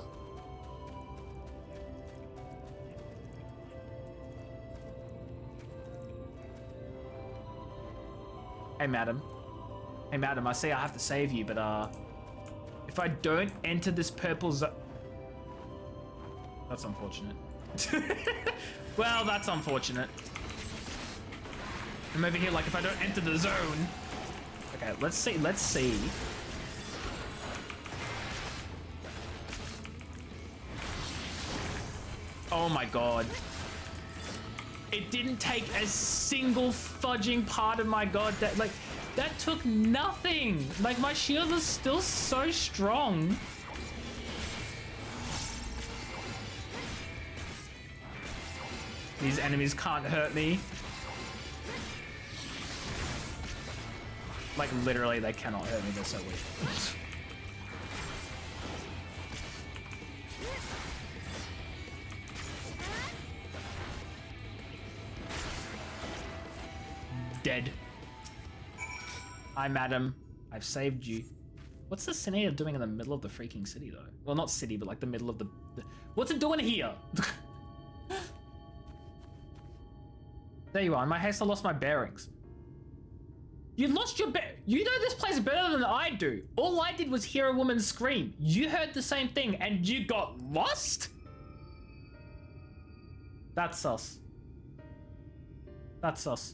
Hey, madam. Hey, madam, I see I have to save you, but, if I don't enter this purple zone... That's unfortunate. Well, that's unfortunate. I'm over here, like, if I don't enter the zone... Okay, let's see. Oh my god. It didn't take a single fudging part of my god that, like... That took nothing! Like, my shield is still so strong. These enemies can't hurt me. Like, literally, they cannot hurt me. They're so weak. Dead. Hi, madam. I've saved you. What's the Senator doing in the middle of the freaking city, though? Well, not city, but like the middle of the... What's it doing here? There you are. In my haste, I lost my bearings. You lost your You know this place better than I do. All I did was hear a woman scream. You heard the same thing, and you got lost? That's sus. That's sus.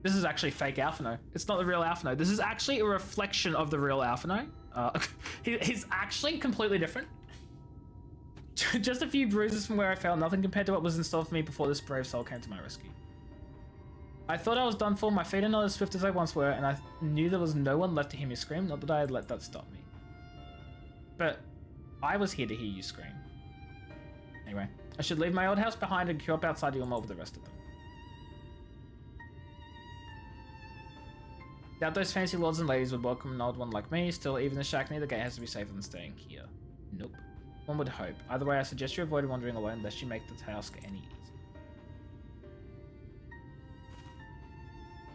This is actually fake Alphino. It's not the real Alphino. This is actually a reflection of the real Alphino. He's actually completely different. Just a few bruises from where I fell. Nothing compared to what was in store for me before this brave soul came to my rescue. I thought I was done for. My feet are not as swift as I once were, and I knew there was no one left to hear me scream. Not that I had let that stop me. But I was here to hear you scream. Anyway, I should leave my old house behind and queue up outside Yulmore with the rest of them. Doubt those fancy lords and ladies would welcome an old one like me. Still, even the shack near the gate has to be safer than staying here. Nope. One would hope. Either way, I suggest you avoid wandering alone lest you make the task any easier.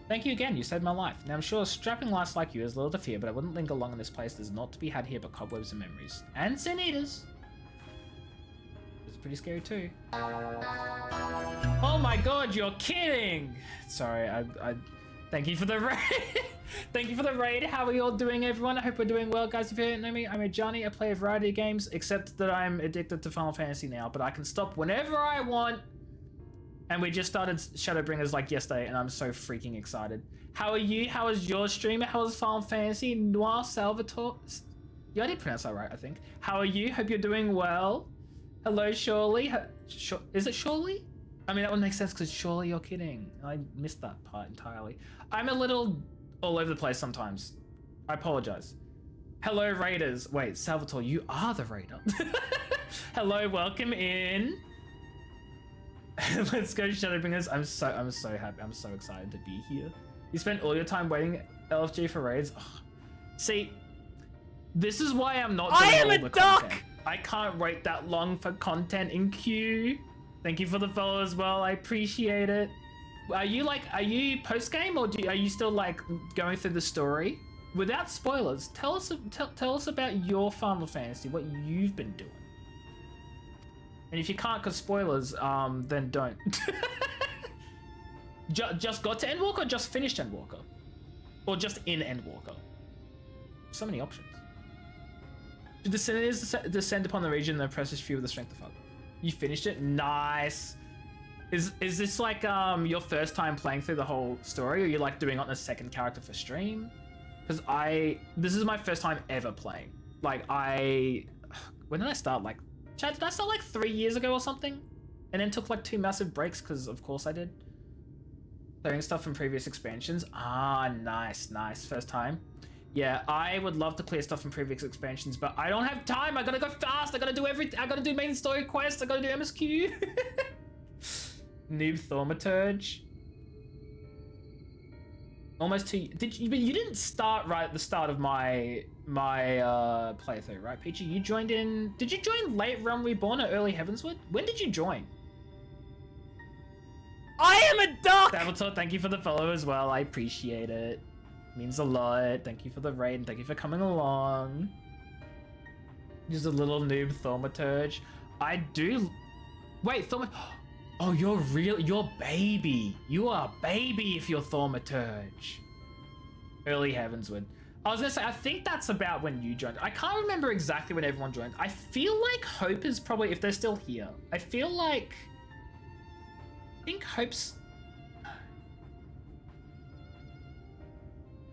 Thank you again, you saved my life. Now I'm sure strapping lights like you is little to fear, but I wouldn't linger long in this place. There's naught to be had here but cobwebs and memories. And sin eaters! It's pretty scary too. Oh my god, you're kidding! Sorry, I thank you for the raid. Thank you for the raid. How are you all doing, everyone? I hope we're doing well, guys. If you don't know me, I'm a Johnny. I play a variety of games, except that I'm addicted to Final Fantasy now, but I can stop whenever I want. And we just started Shadowbringers like yesterday, and I'm so freaking excited. How are you? How was your stream? How was Final Fantasy? Noir Salvatore? Yeah, I did pronounce that right, I think. How are you? Hope you're doing well. Hello, Shirley. Is it Shirley? I mean, that would make sense because surely you're kidding. I missed that part entirely. I'm a little all over the place sometimes. I apologize. Hello, Raiders. Wait, Salvatore, you are the Raider. Hello, welcome in. Let's go, Shadowbringers. I'm so happy. I'm so excited to be here. You spent all your time waiting LFG for raids. Oh. See, this is why I'm not doing all the content. I can't wait that long for content in queue. Thank you for the follow as well. I appreciate it. Are you post game, or are you still like going through the story? Without spoilers, tell us about your Final Fantasy, what you've been doing. And if you can't cause spoilers, then don't. Just got to Endwalker, or just finished Endwalker? Or just in Endwalker? So many options. Do the Senators descend upon the region and oppressors few with the strength of father? You finished it? Nice. Is this like your first time playing through the whole story, or you like doing it on a second character for stream? Because this is my first time ever playing. Like when did I start? Like, Chad, did I start like 3 years ago or something? And then took like 2 massive breaks because of course I did. Clearing stuff from previous expansions. Ah, nice. First time. Yeah, I would love to clear stuff from previous expansions, but I don't have time. I gotta go fast. I gotta do everything. I gotta do main story quests. I gotta do MSQ. Noob Thaumaturge. Almost 2. But you didn't start right at the start of my playthrough, right, Peachy? You joined in. Did you join late Realm Reborn or early Heavensward? When did you join? I am a duck! Saboteur, thank you for the follow as well. I appreciate it. Means a lot. Thank you for the raid and thank you for coming along. Just a little noob Thaumaturge. I do. Wait, Oh, you're baby. You are baby if you're Thaumaturge. Early Heavensward. I was gonna say, I think that's about when you joined. I can't remember exactly when everyone joined. I feel like Hope is probably, if they're still here, I feel like, I think Hope's,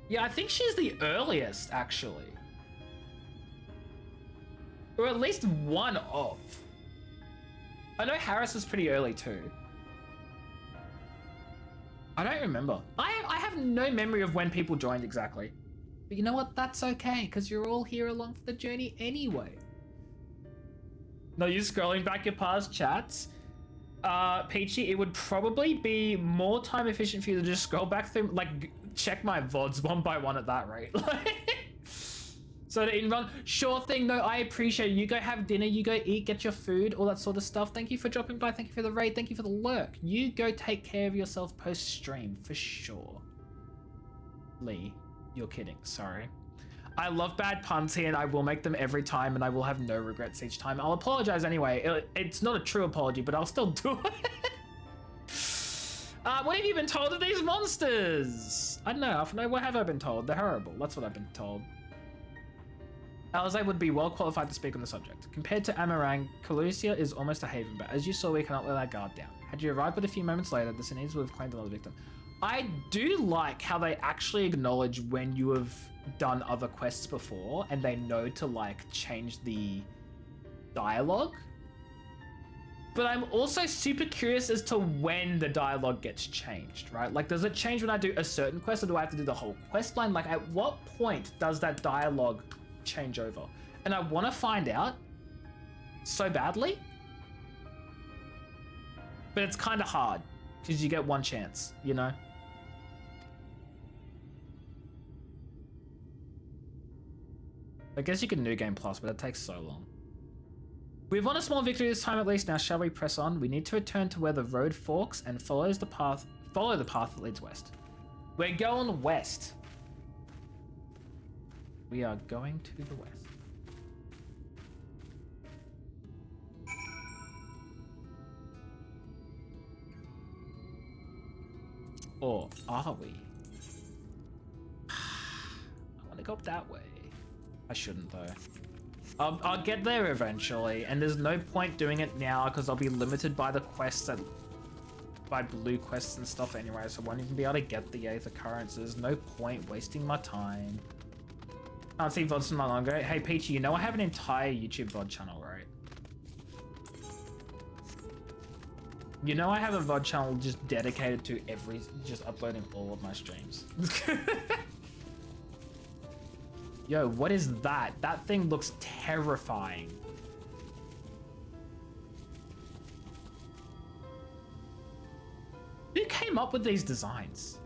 yeah, I think she's the earliest, actually. Or at least one of. I know Harris was pretty early too. I don't remember. I have no memory of when people joined exactly. But you know what? That's okay, because you're all here along for the journey anyway. No, you're scrolling back your past chats. Peachy, it would probably be more time efficient for you to just scroll back through, like, check my VODs one by one at that rate. So to in run, sure thing. No, I appreciate it. You go have dinner, you go eat, get your food, all that sort of stuff. Thank you for dropping by. Thank you for the raid. Thank you for the lurk. You go take care of yourself post stream for sure. Lee, you're kidding. Sorry. I love bad puns here, and I will make them every time, and I will have no regrets each time. I'll apologize anyway. It's not a true apology, but I'll still do it. What have you been told of these monsters? I don't know. What have I been told? They're horrible. That's what I've been told. Alzai would be well qualified to speak on the subject. Compared to Amarang, Calusia is almost a haven, but as you saw, we cannot let our guard down. Had you arrived but a few moments later, the Sinese would have claimed another victim. I do like how they actually acknowledge when you have done other quests before, and they know to, like, change the dialogue. But I'm also super curious as to when the dialogue gets changed, right? Like, does it change when I do a certain quest, or do I have to do the whole quest line? Like, at what point does that dialogue change over? And I want to find out so badly, but it's kind of hard because you get one chance, you know? I guess you can New Game Plus, but it takes so long. We've won a small victory this time at least. Now shall we press on? We need to return to where the road forks and follow the path that leads west. We're going west. We are going to the west. Or are we? I want to go up that way. I shouldn't though. I'll get there eventually, and there's no point doing it now because I'll be limited by the quests by blue quests and stuff anyway, so I won't even be able to get the 8th occurrence. So there's no point wasting my time. Can't see VODs from that long ago. Hey Peachy, you know I have an entire YouTube VOD channel, right? You know I have a VOD channel just dedicated to just uploading all of my streams. Yo, what is that? That thing looks terrifying. Who came up with these designs?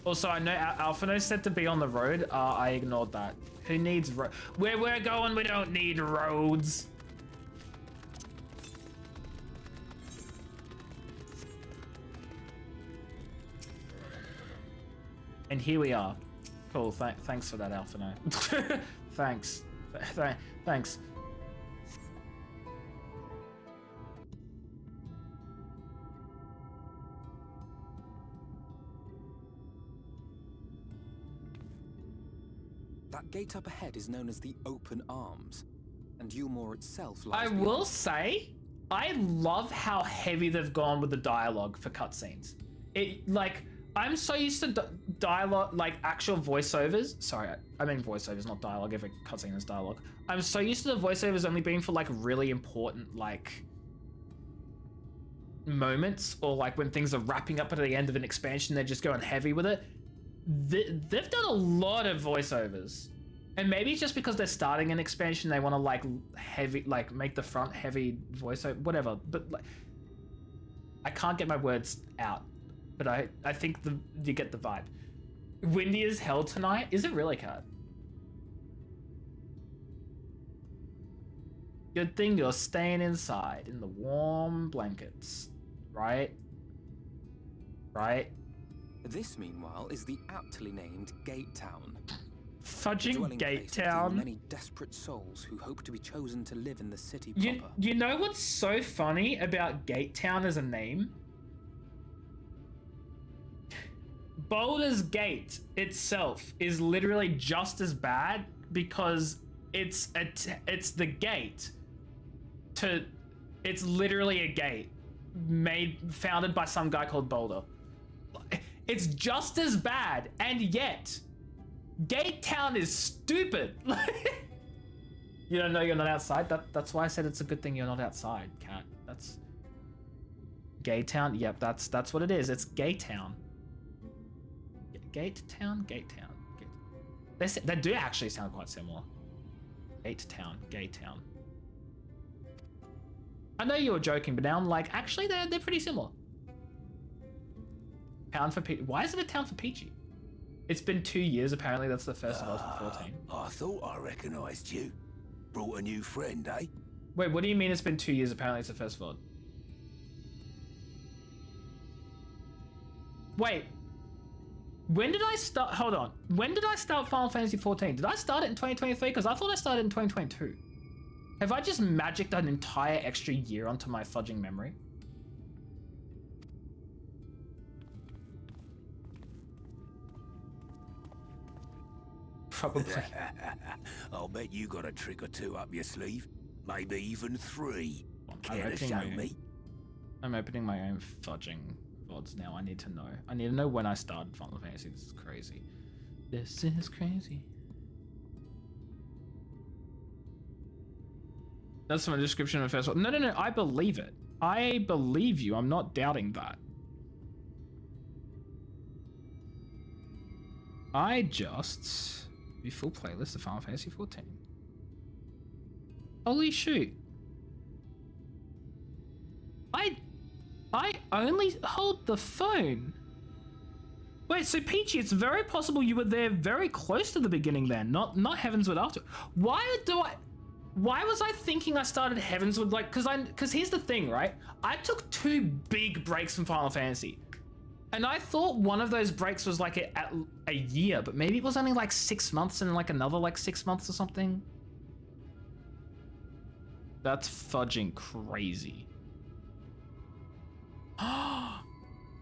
Also, I know Alphino said to be on the road. I ignored that. Who needs road? Where we're going, we don't need roads. And here we are. Cool, thanks for that, Alphino. Thanks. Thanks. That gate up ahead is known as the Open Arms, and Yulmore itself lies I beyond. will say, I love how heavy they've gone with the dialogue for cutscenes. I'm so used to dialogue, like actual voiceovers. Sorry, I mean voiceovers, not dialogue. Every cutscene is dialogue. I'm so used to the voiceovers only being for like really important like moments, or like when things are wrapping up at the end of an expansion, they're just going heavy with it. They've done a lot of voiceovers, and maybe it's just because they're starting an expansion, they want to like heavy, like make the front heavy voiceover, whatever. But like, I can't get my words out. But I think you get the vibe. Windy as hell tonight. Is it really, Kat? Good thing you're staying inside in the warm blankets, right? Right? This, meanwhile, is the aptly named Gate Town. Fudging Gate Town. Many desperate souls who hope to be chosen to live in the city You, proper. you know what's so funny about Gate Town as a name? Baldur's Gate itself is literally just as bad because it's the gate to, it's literally a gate founded by some guy called Boulder. It's just as bad, and yet Gate Town is stupid. You don't know you're not outside? That's why I said it's a good thing you're not outside, Cat. That's Gate Town. Yep, that's what it is. It's Gate Town. Gate Town. They do actually sound quite similar. Gate Town. I know you were joking, but now I'm like, actually, they're pretty similar. Town for Peachy. Why is it a town for Peachy? It's been 2 years, apparently. That's the first of us for 14. I thought I recognised you. Brought a new friend, eh? Wait, what do you mean it's been 2 years? Apparently, it's the first VOD. Wait. When did I start? Hold on. When did I start Final Fantasy XIV? Did I start it in 2023? Because I thought I started in 2022. Have I just magicked an entire extra year onto my fudging memory? Probably. I'll bet you got a trick or two up your sleeve. Maybe even 3. I'm Care to opening show my- me? I'm opening my own fudging VODs now. I need to know. I need to know when I started Final Fantasy. This is crazy. This is crazy. That's my description of the first one. No. I believe it. I believe you. I'm not doubting that. I just view full playlist of Final Fantasy XIV. Holy shoot. I only hold the phone. Wait, so Peachy, it's very possible you were there very close to the beginning then, not Heavensward after. Why was I thinking I started Heavensward, like, because here's the thing, right? I took 2 big breaks from Final Fantasy. And I thought one of those breaks was like a year, but maybe it was only like 6 months and like another like 6 months or something. That's fudging crazy.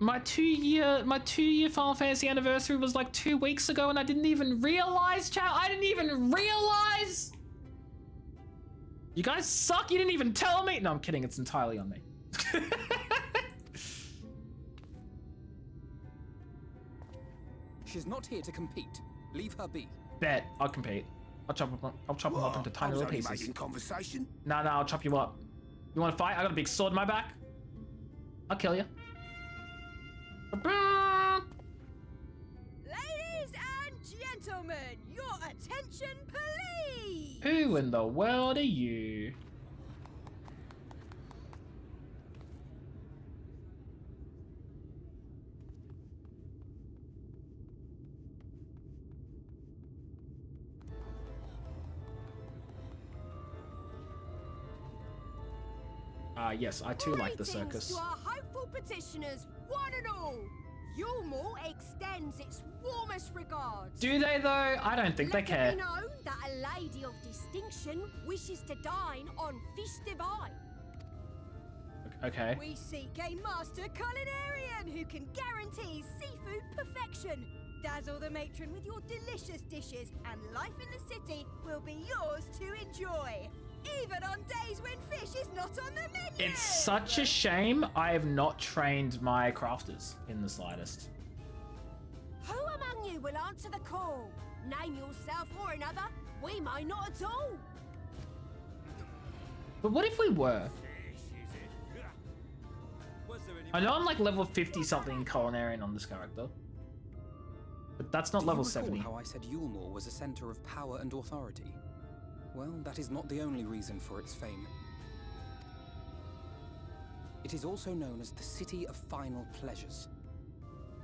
My 2 year Final Fantasy anniversary was like 2 weeks ago, and I didn't even realize, chat. I didn't even realize. You guys suck. You didn't even tell me. No, I'm kidding. It's entirely on me. She's not here to compete. Leave her be. Bet. I'll compete. I'll chop them up into tiny I was little only pieces. making conversation. No, I'll chop you up. You want to fight? I got a big sword in my back. I'll kill you. Ladies and gentlemen, your attention, please! Who in the world are you? Yes, I too like the Greetings circus. to our hopeful petitioners, one and all. Yulmore extends its warmest regards. Do they though? I don't think they care. Let it be known that a lady of distinction wishes to dine on fish divine. Okay. We seek a master culinarian who can guarantee seafood perfection. Dazzle the matron with your delicious dishes, and life in the city will be yours to enjoy. Even on days when fish is not on the menu. It's such a shame I have not trained my crafters in the slightest. Who among you will answer the call? Name yourself or another. We may not at all. But what if we were? I know I'm like level 50 something culinarian on this character. But that's not level 70. How I said Yulmore was a center of power and authority? Well, that is not the only reason for its fame. It is also known as the City of Final Pleasures.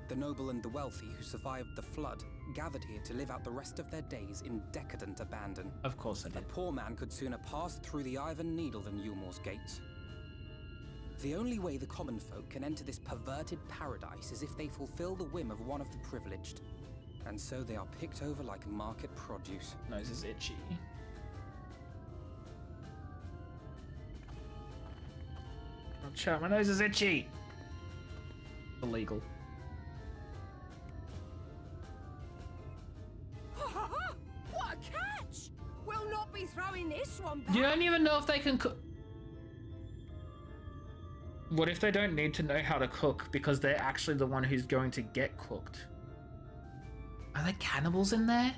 The noble and the wealthy who survived the flood gathered here to live out the rest of their days in decadent abandon. Of course I A did. poor man could sooner pass through the Iron Needle than Yulmore's gates. The only way the common folk can enter this perverted paradise is if they fulfill the whim of one of the privileged. And so they are picked over like market produce. Nose is itchy. Oh, chat, my nose is itchy. Illegal. What a catch! We'll not be throwing this one back. You don't even know if they can cook. What if they don't need to know how to cook because they're actually the one who's going to get cooked? Are there cannibals in there?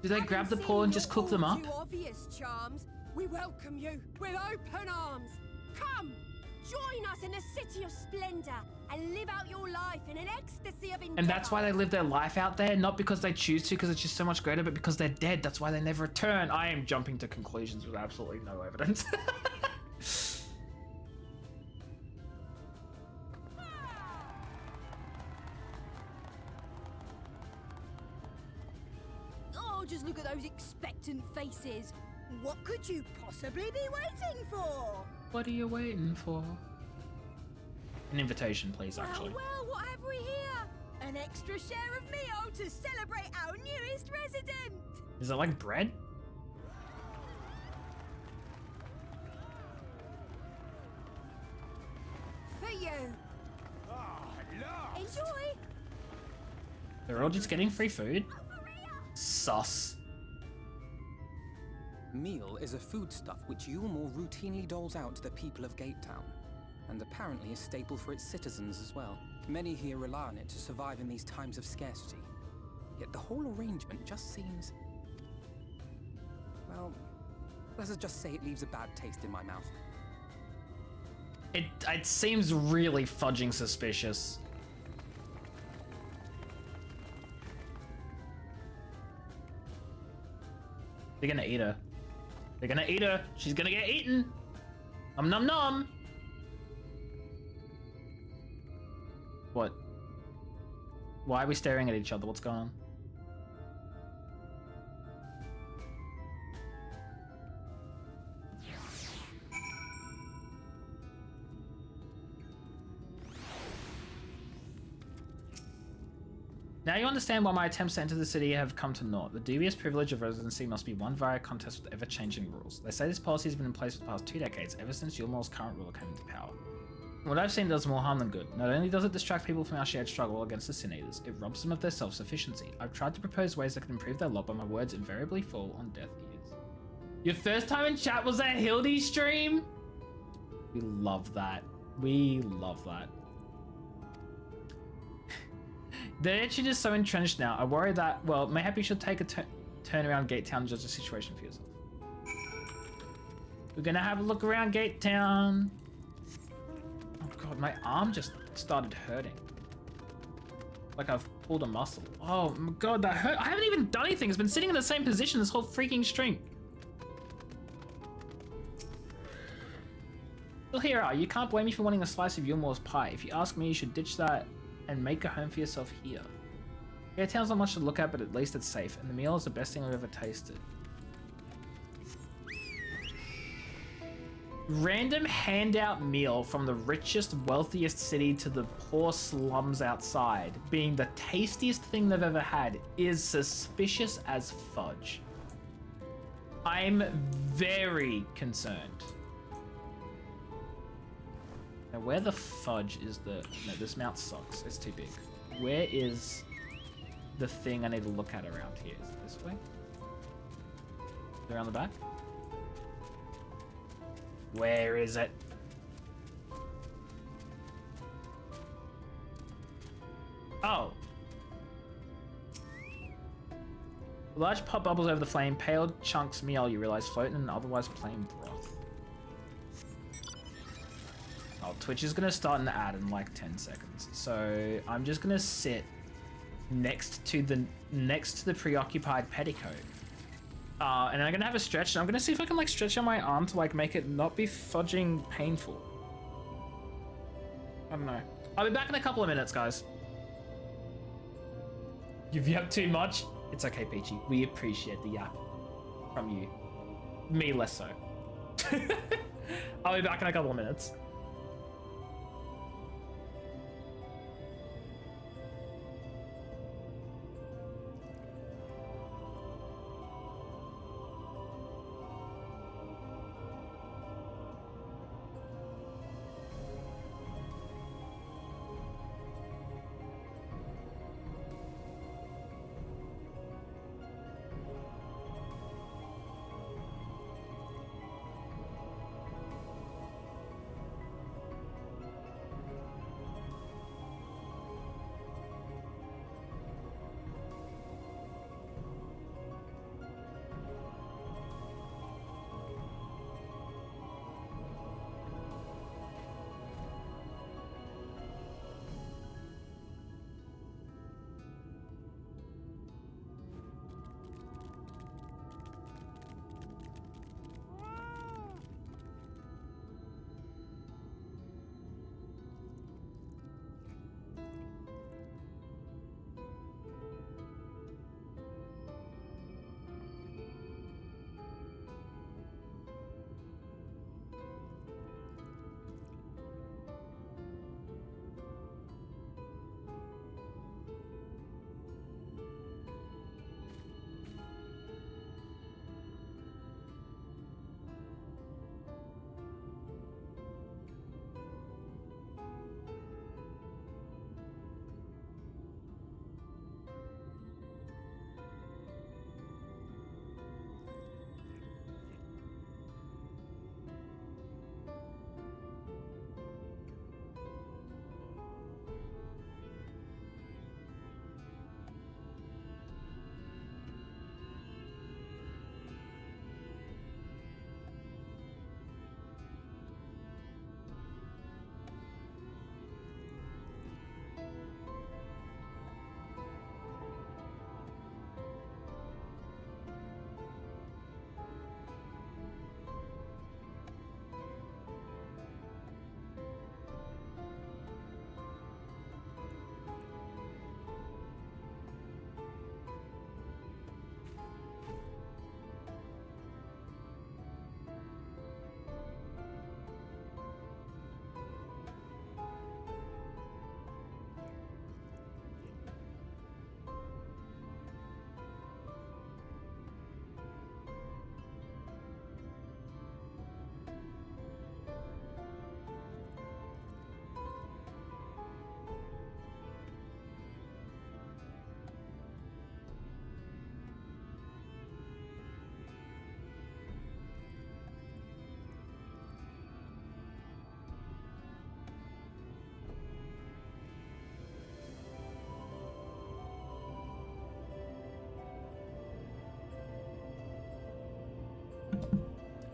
Do they grab the poor and just cook them up? Too obvious, Charms. We welcome you with open arms. Come, join us in a city of splendor and live out your life in an ecstasy of endeavor. And that's why they live their life out there, not because they choose to, because it's just so much greater, but because they're dead. That's why they never return. I am jumping to conclusions with absolutely no evidence. Oh, just look at those expectant faces. What could you possibly be waiting for? What are you waiting for? An invitation, please, actually. Well, what have we here? An extra share of meal to celebrate our newest resident. Is it like bread? For you. Enjoy. They're all just getting free food? Over here. Sus. Meal is a foodstuff which Yulmore routinely doles out to the people of Gatetown, and apparently a staple for its citizens as well. Many here rely on it to survive in these times of scarcity. Yet the whole arrangement just seems... well, let's just say it leaves a bad taste in my mouth. It seems really fudging suspicious. They're gonna eat her. They're gonna eat her. She's gonna get eaten. Nom nom nom. What? Why are we staring at each other? What's going on? Now you understand why my attempts to enter the city have come to naught. The dubious privilege of residency must be won via a contest with ever-changing rules. They say this policy has been in place for the past 2 decades, ever since Yulmore's current ruler came into power. What I've seen does more harm than good. Not only does it distract people from our shared struggle against the Sin Eaters, it robs them of their self-sufficiency. I've tried to propose ways that can improve their lot, but my words invariably fall on deaf ears. Your first time in chat was a Hildy stream? We love that. We love that. The action is so entrenched now, I worry that, well, mayhap you should take a turn around Gatetown and judge the situation for yourself. We're gonna have a look around Gatetown. Oh god, my arm just started hurting. Like I've pulled a muscle. Oh my god, that hurt. I haven't even done anything. It's been sitting in the same position this whole freaking stream. Well, here are. You can't blame me for wanting a slice of Yulmore's pie. If you ask me, you should ditch that and make a home for yourself here. Yeah, town's not much to look at, but at least it's safe, and the meal is the best thing I've ever tasted. Random handout meal from the richest, wealthiest city to the poor slums outside, being the tastiest thing they've ever had, is suspicious as fudge. I'm very concerned. Now, where the fudge is the... No, this mount sucks. It's too big. Where is the thing I need to look at around here? Is it this way? Is it around the back? Where is it? Oh. Large pot bubbles over the flame, pale chunks meal, you realize, float in an otherwise plain broth. Oh, Twitch is gonna start an ad in like 10 seconds. So I'm just gonna sit next to the preoccupied petticoat. And I'm gonna have a stretch, and I'm gonna see if I can like stretch out my arm to like make it not be fudging painful. I don't know. I'll be back in a couple of minutes, guys. You've yapped too much? It's okay, Peachy. We appreciate the yap from you. Me less so. I'll be back in a couple of minutes.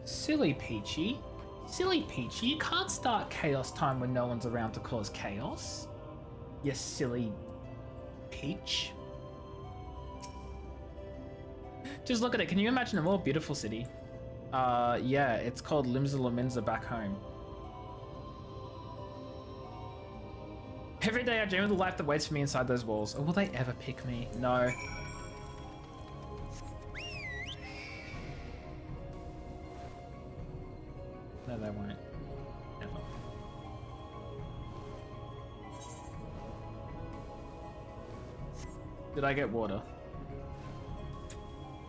Silly Peachy. Silly Peachy, you can't start chaos time when no one's around to cause chaos. You silly Peach. Just look at it. Can you imagine a more beautiful city? Yeah, it's called Limsa Lominsa back home. Every day I dream of the life that waits for me inside those walls. Oh, will they ever pick me? No. No, they won't. Never. Did I get water?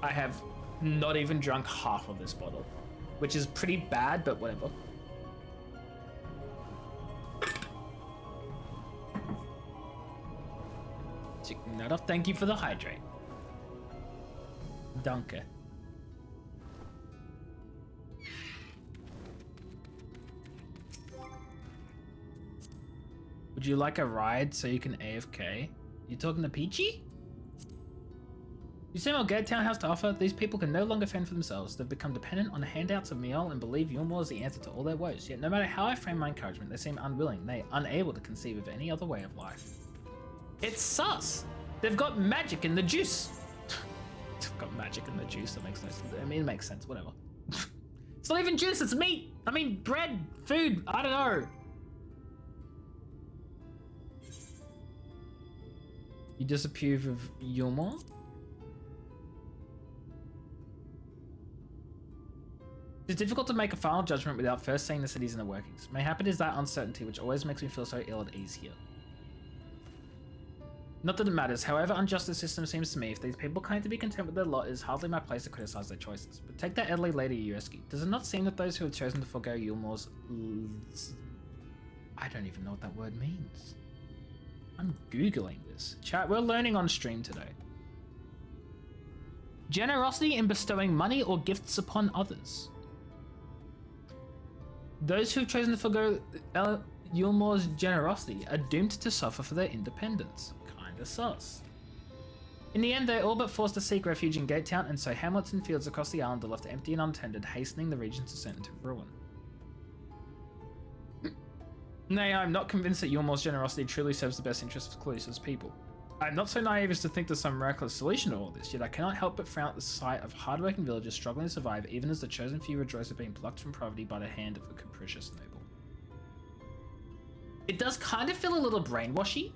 I have not even drunk half of this bottle, which is pretty bad, but whatever. Taking that off. Thank you for the hydrate. Danke. Would you like a ride so you can AFK? You talking to Peachy? You see what Gatetown has to offer? These people can no longer fend for themselves. They've become dependent on handouts of meal and believe Yulmore is the answer to all their woes. Yet no matter how I frame my encouragement, they seem unwilling, unable to conceive of any other way of life. It's sus! They've got magic in the juice! They've got magic in the juice, that makes no sense. I mean, it makes sense, whatever. It's not even juice, it's meat! I mean, bread, food, I don't know. You disapprove of Yulmore? It's difficult to make a final judgment without first seeing the city's inner workings. Mayhap it is that uncertainty which always makes me feel so ill at ease here. Not that it matters, however unjust the system seems to me, if these people claim to be content with their lot, it is hardly my place to criticize their choices. But take that elderly lady you rescued. Does it not seem that those who have chosen to forego Yulmore's... I don't even know what that word means. I'm Googling this. Chat, we're learning on stream today. Generosity in bestowing money or gifts upon others. Those who've chosen to forgo Yulmore's generosity are doomed to suffer for their independence. Kinda sus. In the end, they're all but forced to seek refuge in Gatetown, and so hamlets and fields across the island are left empty and untended, hastening the region's descent into ruin. Nay, I'm not convinced that Yulmore's generosity truly serves the best interests of Calusa's people. I'm not so naive as to think there's some miraculous solution to all this, yet I cannot help but frown at the sight of hardworking villagers struggling to survive, even as the chosen few rejoice at being plucked from poverty by the hand of a capricious noble. It does kind of feel a little brainwashy.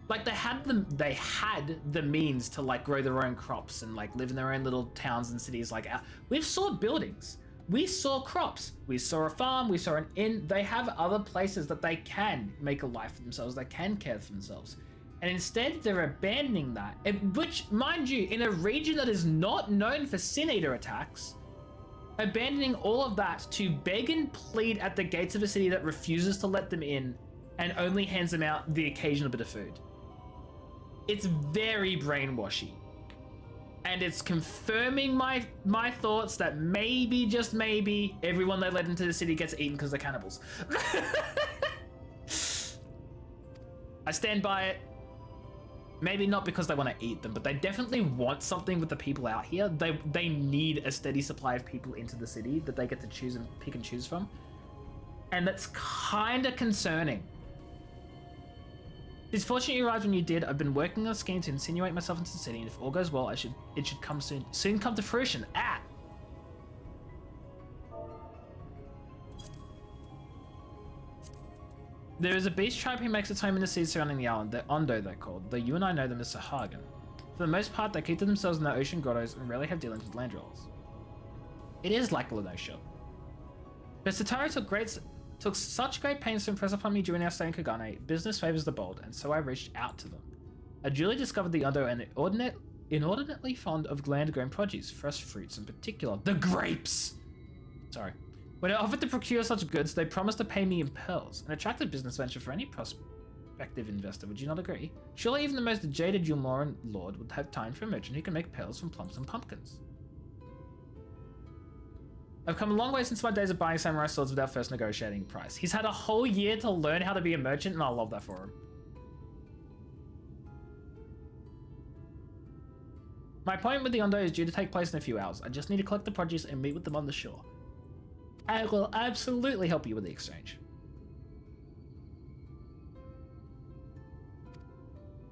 Like they had the means to like grow their own crops and like live in their own little towns and cities. Like we've saw buildings, we saw crops, we saw a farm, we saw an inn. They have other places that they can make a life for themselves, they can care for themselves. And instead, they're abandoning that, which, mind you, in a region that is not known for Sin Eater attacks, abandoning all of that to beg and plead at the gates of a city that refuses to let them in and only hands them out the occasional bit of food. It's very brainwashy. And it's confirming my thoughts that maybe, just maybe, everyone they let into the city gets eaten because they're cannibals. I stand by it. Maybe not because they want to eat them, but they definitely want something with the people out here. They need a steady supply of people into the city that they get to choose and pick and choose from. And that's kind of concerning. It's fortunate you arrived when you did. I've been working on a scheme to insinuate myself into the city, and if all goes well, it should come soon come to fruition. There is a beast tribe who makes its home in the seas surrounding the island. They're Ondo, they're called, though you and I know them as Sahagin. For the most part, they keep to themselves in their ocean grottos and rarely have dealings with land dwellers. It is like Lenosha. But Satara took such great pains to impress upon me during our stay in Kagane. Business favors the bold, and so I reached out to them. I duly discovered the Ondo and inordinately fond of land-grown produce, fresh fruits in particular. The grapes! Sorry. When I offered to procure such goods, they promised to pay me in pearls, an attractive business venture for any prospective investor, would you not agree? Surely even the most jaded Yulmoran lord would have time for a merchant who can make pearls from plums and pumpkins. I've come a long way since my days of buying samurai swords without first negotiating price. He's had a whole year to learn how to be a merchant, and I love that for him. My appointment with the Ondo is due to take place in a few hours. I just need to collect the produce and meet with them on the shore. I will absolutely help you with the exchange.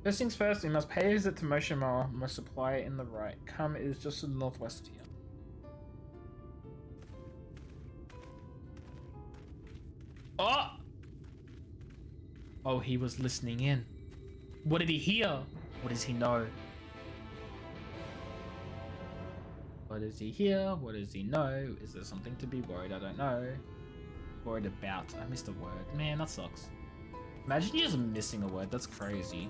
First things first, we must pay a visit to Moshimura, must supply in the right. Come, it is just to the northwest of here. Oh! Oh, he was listening in. What did he hear? What does he know? What does he hear? What does he know? Is there something to be worried? I don't know. Worried about. I missed a word. Man, that sucks. Imagine you just missing a word. That's crazy.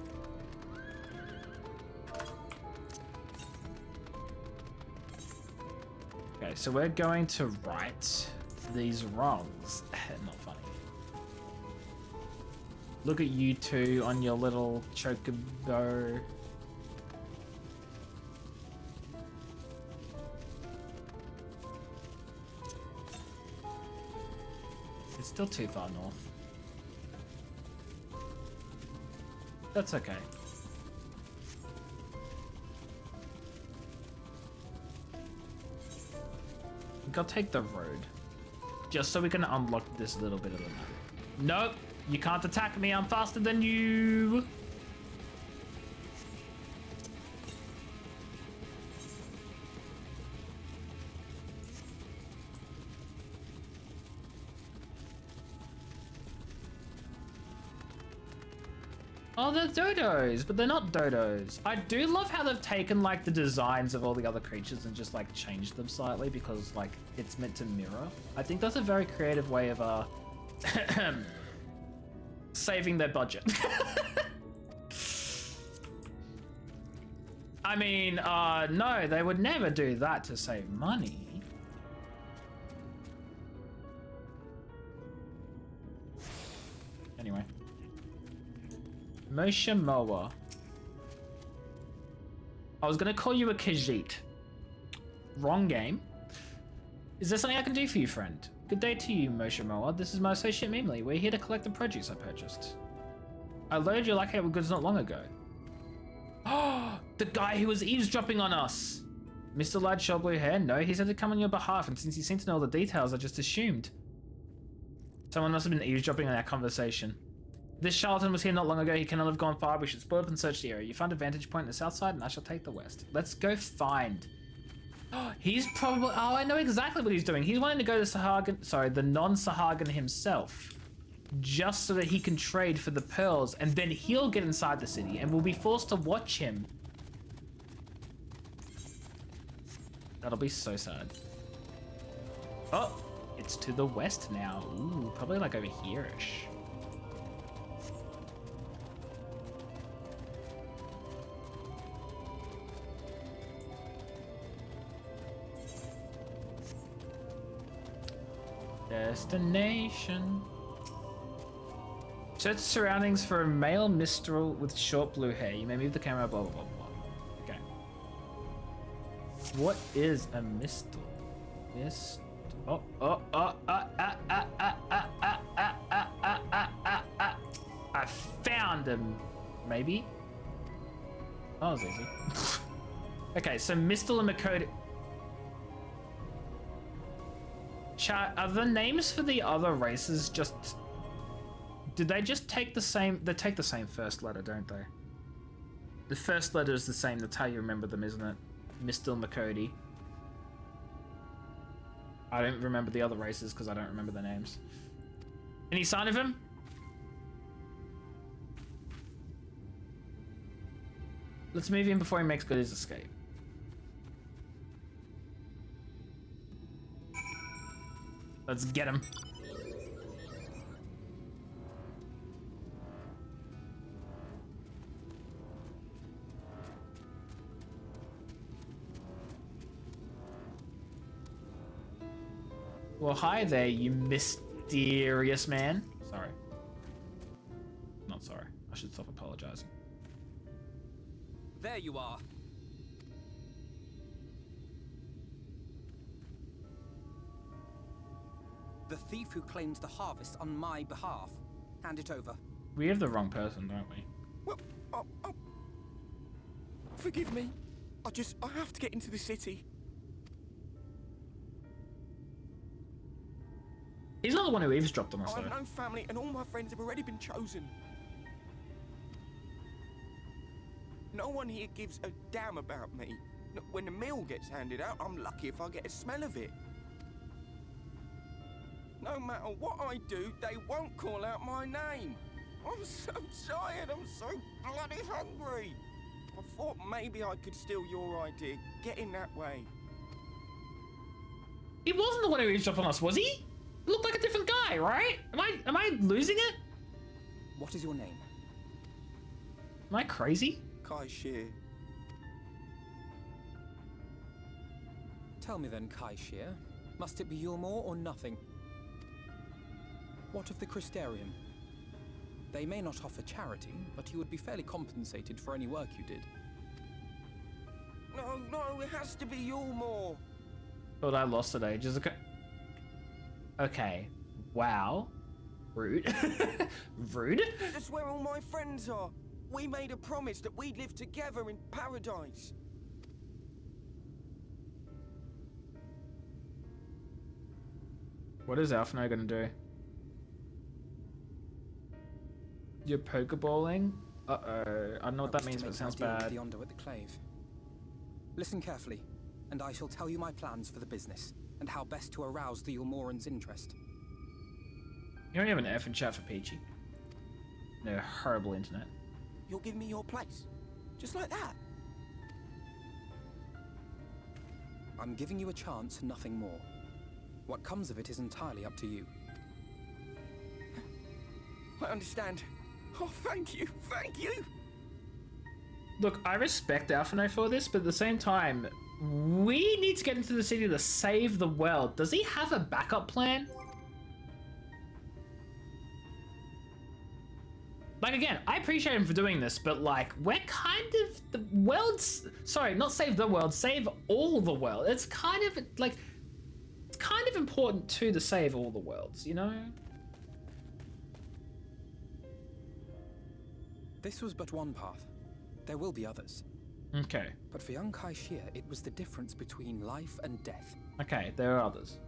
Okay, so we're going to right these wrongs. Not funny. Look at you two on your little chocobo. It's still too far north. That's okay. Go take the road. Just so we can unlock this little bit of the map. Nope, you can't attack me, I'm faster than you! Oh, they're dodos, but they're not dodos. I do love how they've taken like the designs of all the other creatures and just like changed them slightly because like it's meant to mirror. I think that's a very creative way of saving their budget. I mean, no, they would never do that to save money. Anyway. Moshe Moa. I was gonna call you a Khajiit. Wrong game. Is there something I can do for you, friend? Good day to you, Moshe Moa. This is my associate Mimli. We're here to collect the produce I purchased. I loaded your lucky with goods not long ago. Oh, the guy who was eavesdropping on us. Mr. Lad Short Blue Hair? No, he said to come on your behalf, and since he seemed to know all the details, I just assumed. Someone must have been eavesdropping on our conversation. This charlatan was here not long ago. He cannot have gone far. We should split up and search the area. You find a vantage point in the south side, and I shall take the west. Let's go find. He's probably... Oh, I know exactly what he's doing. He's wanting to go to Sahagin... Sorry, the non-Sahagin himself. Just so that he can trade for the pearls, and then he'll get inside the city, and we'll be forced to watch him. That'll be so sad. Oh, it's to the west now. Ooh, probably like over here-ish. Destination. Search surroundings for a male minstrel with short blue hair. You may move the camera, blah, blah, blah, blah. Okay. What is a minstrel? I found him. Maybe? Oh, that was easy. Okay, so minstrel and Makodi. Chat, are the names for the other races just... Did they just take the same... They take the same first letter, don't they? The first letter is the same. That's how you remember them, isn't it? Mr. Makodi. I don't remember the other races because I don't remember their names. Any sign of him? Let's move in before he makes good his escape. Let's get him. Well, hi there, you mysterious man. Sorry. Not sorry. I should stop apologizing. There you are. The thief who claims the harvest on my behalf. Hand it over. We have the wrong person, don't we? Well, forgive me. I have to get into the city. He's not the one who eavesdropped on us, I though. have no family, and all my friends have already been chosen. No one here gives a damn about me. When the meal gets handed out, I'm lucky if I get a smell of it. No matter what I do, they won't call out my name. I'm so tired, I'm so bloody hungry. I thought maybe I could steal your idea, get in that way. He wasn't the one who eavesdropped on us, was he? Looked like a different guy, right? Am I losing it? What is your name? Am I crazy? Kai Shear. Tell me then, Kai Shear, must it be Yulmore or nothing? What of the Crystarium? They may not offer charity, but you would be fairly compensated for any work you did. No, it has to be Yulmore. Thought I lost it ages ago. Okay. Wow. Rude. Rude? That's where all my friends are. We made a promise that we'd live together in paradise. What is Alphino gonna do? You're pokeballing? Uh-oh. I don't know what that means, but it sounds bad. The Ondo at the Clave. Listen carefully, and I shall tell you my plans for the business, and how best to arouse the Yulmoran's interest. You only have an F in chat for Peachy. No, horrible internet. You'll give me your place. Just like that. I'm giving you a chance, nothing more. What comes of it is entirely up to you. I understand. Oh, thank you, thank you. Look, I respect Alphino for this, but at the same time, we need to get into the city to save the world. Does he have a backup plan? Like, again, I appreciate him for doing this, but like, we're kind of the world's, sorry, not save the world, save all the world. It's kind of like, it's kind of important too to save all the worlds, you know? This was but one path. There will be others. Okay. But for young Kai Shear, it was the difference between life and death. Okay, there are others.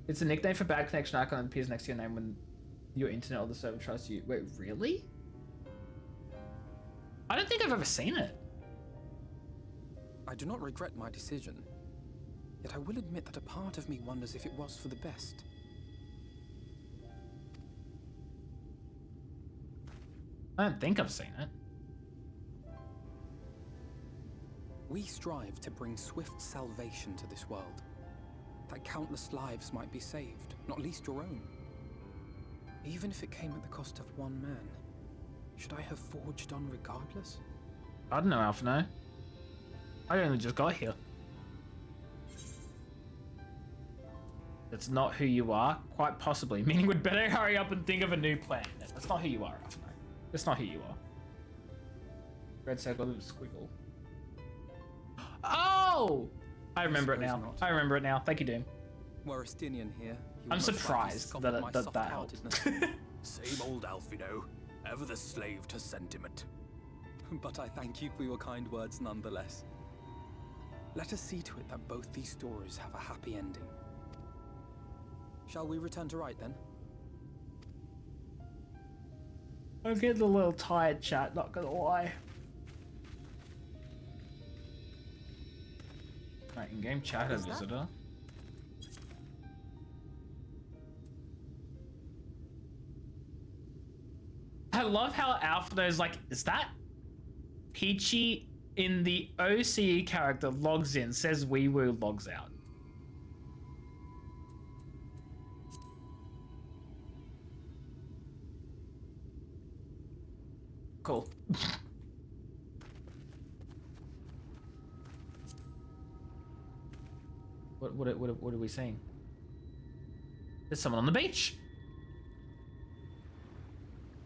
It's a nickname for bad connection icon that appears next to your name when your internet or the server tries to. Wait, really? I don't think I've ever seen it. I do not regret my decision. Yet I will admit that a part of me wonders if it was for the best. I don't think I've seen it. We strive to bring swift salvation to this world. That countless lives might be saved, not least your own. Even if it came at the cost of one man, should I have forged on regardless? I don't know, Alphino. I only just got here. That's not who you are? Quite possibly. Meaning we'd better hurry up and think of a new plan. That's not who you are, Alphino. That's not who you are. Red circle, squiggle. Oh! I remember it now. I remember it now. Thank you, Doom. Were Estinian here, I'm surprised that helped. Same old Alphino. Ever the slave to sentiment. But I thank you for your kind words nonetheless. Let us see to it that both these stories have a happy ending. Shall we return to Wright then? I'm getting a little tired, chat, not gonna lie. Right, in-game chat a visitor. I love how Alphino's like, is that Peachy in the OCE character logs in, says wee woo, logs out. Cool. What are we seeing? There's someone on the beach.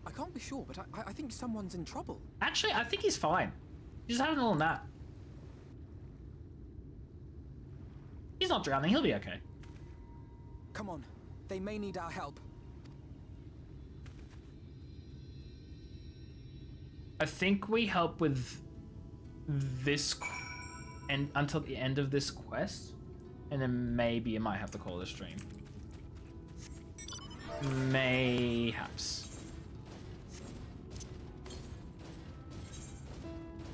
I can't be sure, but I think someone's in trouble. Actually, I think he's fine. He's having a little nap. He's not drowning. He'll be okay. Come on. They may need our help. I think we help with this and until the end of this quest, and then maybe I might have to call the stream. Mayhaps.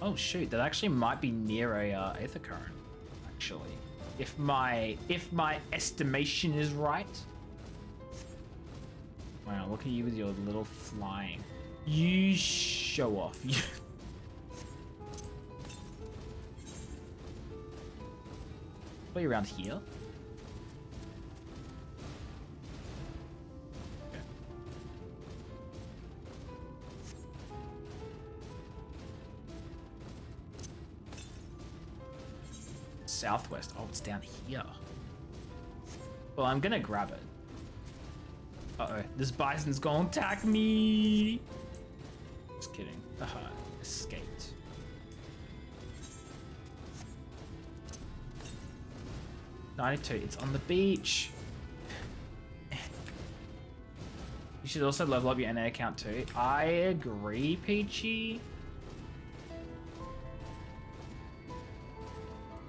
Oh shoot, that actually might be near a aether current. Actually, if my estimation is right. Wow, look at you with your little flying. You show off. Are you around here? southwest. Oh, it's down here. Well, I'm gonna grab it. Uh-oh, this bison's gonna attack me. Just kidding. Escaped. $92, it's on the beach. You should also level up your NA account too. I agree, Peachy.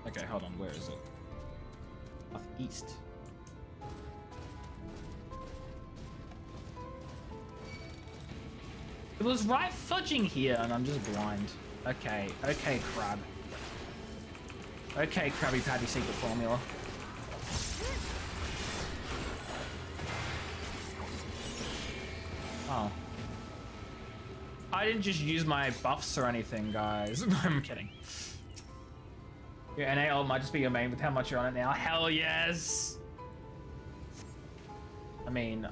Okay, hold on, where is it? Northeast. It was right fudging here and I'm just blind. Okay, okay, crab. Okay, Krabby Patty secret formula. Oh. I didn't just use my buffs or anything, guys. I'm kidding. Your NA ult might just be your main with how much you're on it now. Hell yes! I mean,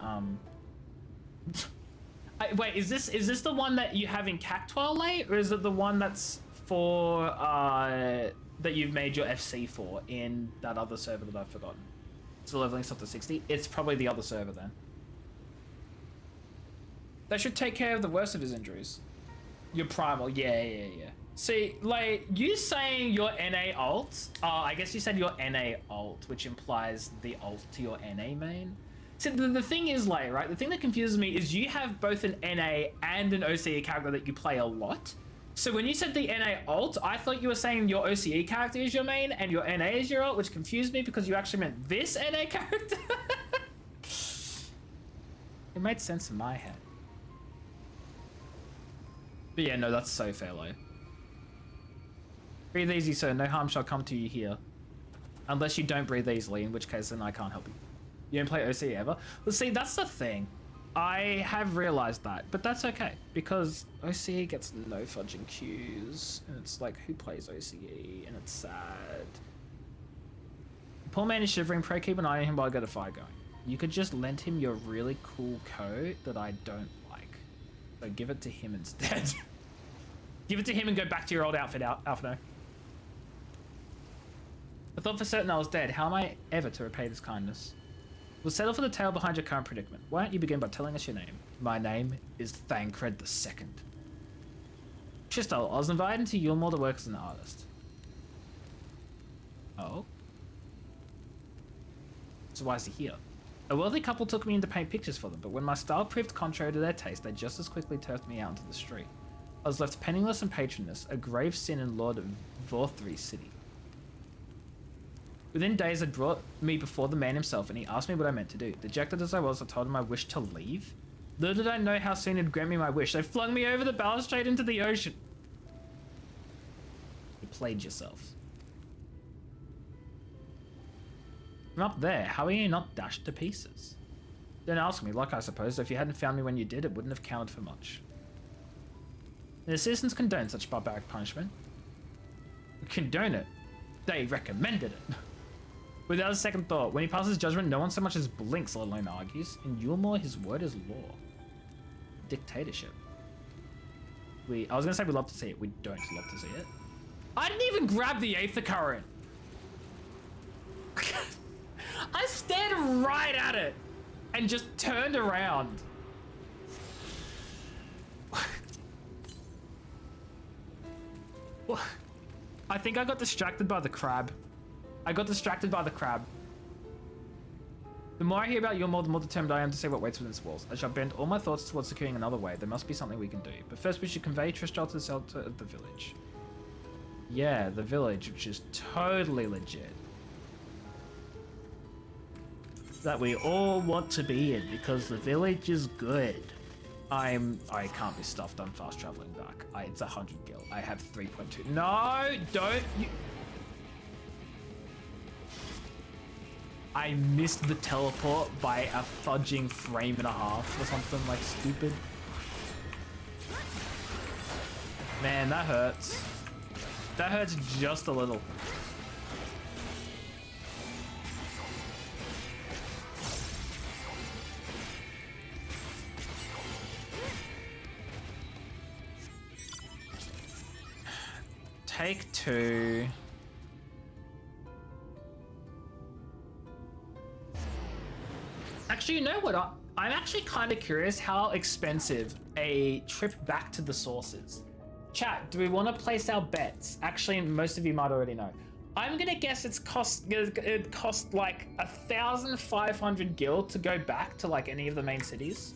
wait, is this the one that you have in Cactuar Late, or is it the one that's for, that you've made your FC for in that other server that I've forgotten? So leveling up to 60? It's probably the other server then. That should take care of the worst of his injuries. Your primal, yeah. See, like, you saying your NA ult, I guess you said your NA ult, which implies the ult to your NA main. See, the thing is, like, right, the thing that confuses me is you have both an NA and an OCE character that you play a lot. So when you said the NA ult, I thought you were saying your OCE character is your main and your NA is your ult, which confused me because you actually meant this NA character. It made sense in my head. But yeah, no, that's so fair, though. Breathe easy, sir. No harm shall come to you here. Unless you don't breathe easily, in which case then I can't help you. You don't play OCE ever? Well, see, that's the thing. I have realized that, but that's okay, because OCE gets no fudging queues, and it's like, who plays OCE? And it's sad. Poor man is shivering. Pray keep an eye on him while I get a fire going. You could just lend him your really cool coat that I don't like. So give it to him instead. Give it to him and go back to your old outfit, Alphino. I thought for certain I was dead. How am I ever to repay this kindness? We'll settle for the tale behind your current predicament. Why don't you begin by telling us your name? My name is Thancred II. Chistel, I was invited to Yulmore to work as an artist. Oh? So why is he here? A wealthy couple took me in to paint pictures for them, but when my style proved contrary to their taste, they just as quickly turfed me out into the street. I was left penniless and patronless, a grave sin in Lord of Vorthri City. Within days, had brought me before the man himself, and he asked me what I meant to do. Dejected as I was, I told him I wished to leave. Little did I know how soon he'd grant me my wish. They flung me over the balustrade into the ocean. You played yourself. From up there, how are you not dashed to pieces? Don't ask me, like I suppose. If you hadn't found me when you did, it wouldn't have counted for much. The citizens condone such barbaric punishment. Condone it. They recommended it. Without a second thought, when he passes judgment, no one so much as blinks, let alone argues. In Yulmore, his word is law. Dictatorship. I was gonna say we love to see it. We don't love to see it. I didn't even grab the Aether Current. I stared right at it and just turned around. What? I think I got distracted by the crab. The more I hear about Yulmore, the more determined I am to see what waits within its walls. I shall bend all my thoughts towards securing another way. There must be something we can do. But first we should convey Trishtal to the shelter of the village. Yeah, the village, which is totally legit. That we all want to be in, because the village is good. I can't be stuffed. I'm fast traveling back. It's 100 gil. I have 3.2. No, don't you. I missed the teleport by a fudging frame and a half or something, like stupid. Man, that hurts. That hurts just a little. Take two. Actually, you know what? I'm actually kind of curious how expensive a trip back to the source is. Chat, do we want to place our bets? Actually, most of you might already know. I'm gonna guess it cost like 1,500 gil to go back to like any of the main cities.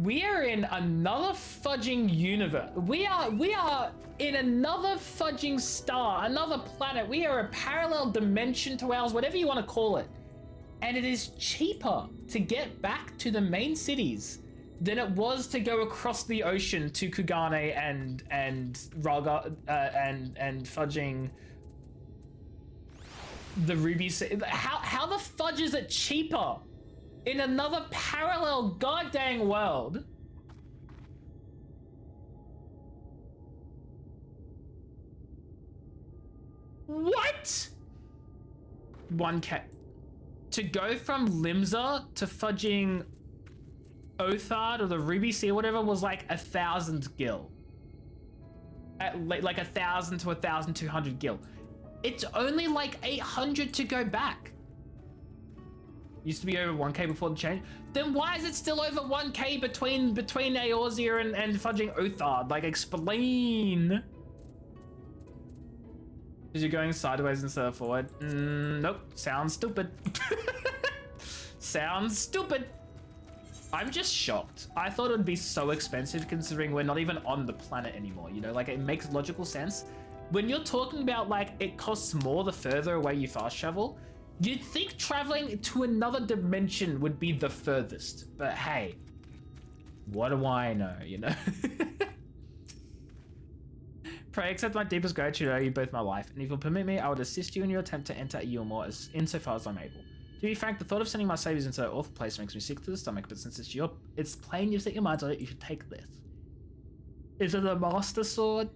We are in another fudging universe. We are in another fudging star, another planet. We are a parallel dimension to ours, whatever you want to call it. And it is cheaper to get back to the main cities than it was to go across the ocean to Kugane and Raga and fudging the Ruby City. How the fudge is it cheaper in another parallel goddamn world? What? 1K. To go from Limsa to fudging Othard or the Ruby Sea or whatever was like 1,000 gil. Like 1,000 to 1,200 gil. It's only like 800 to go back. Used to be over 1K before the change. Then why is it still over 1K between Eorzea and fudging Othard? Like, explain. Because you're going sideways instead of forward. Nope. Sounds stupid. Sounds stupid. I'm just shocked. I thought it would be so expensive considering we're not even on the planet anymore, you know? Like, it makes logical sense. When you're talking about, like, it costs more the further away you fast travel, you'd think traveling to another dimension would be the furthest. But hey, what do I know, you know? Pray, accept my deepest gratitude, owe you both my life, and if you'll permit me, I would assist you in your attempt to enter Eormore insofar as I'm able. To be frank, the thought of sending my saviors into that awful place makes me sick to the stomach, but since it's plain you've set your minds on it, you should take this. Is it a Master Sword?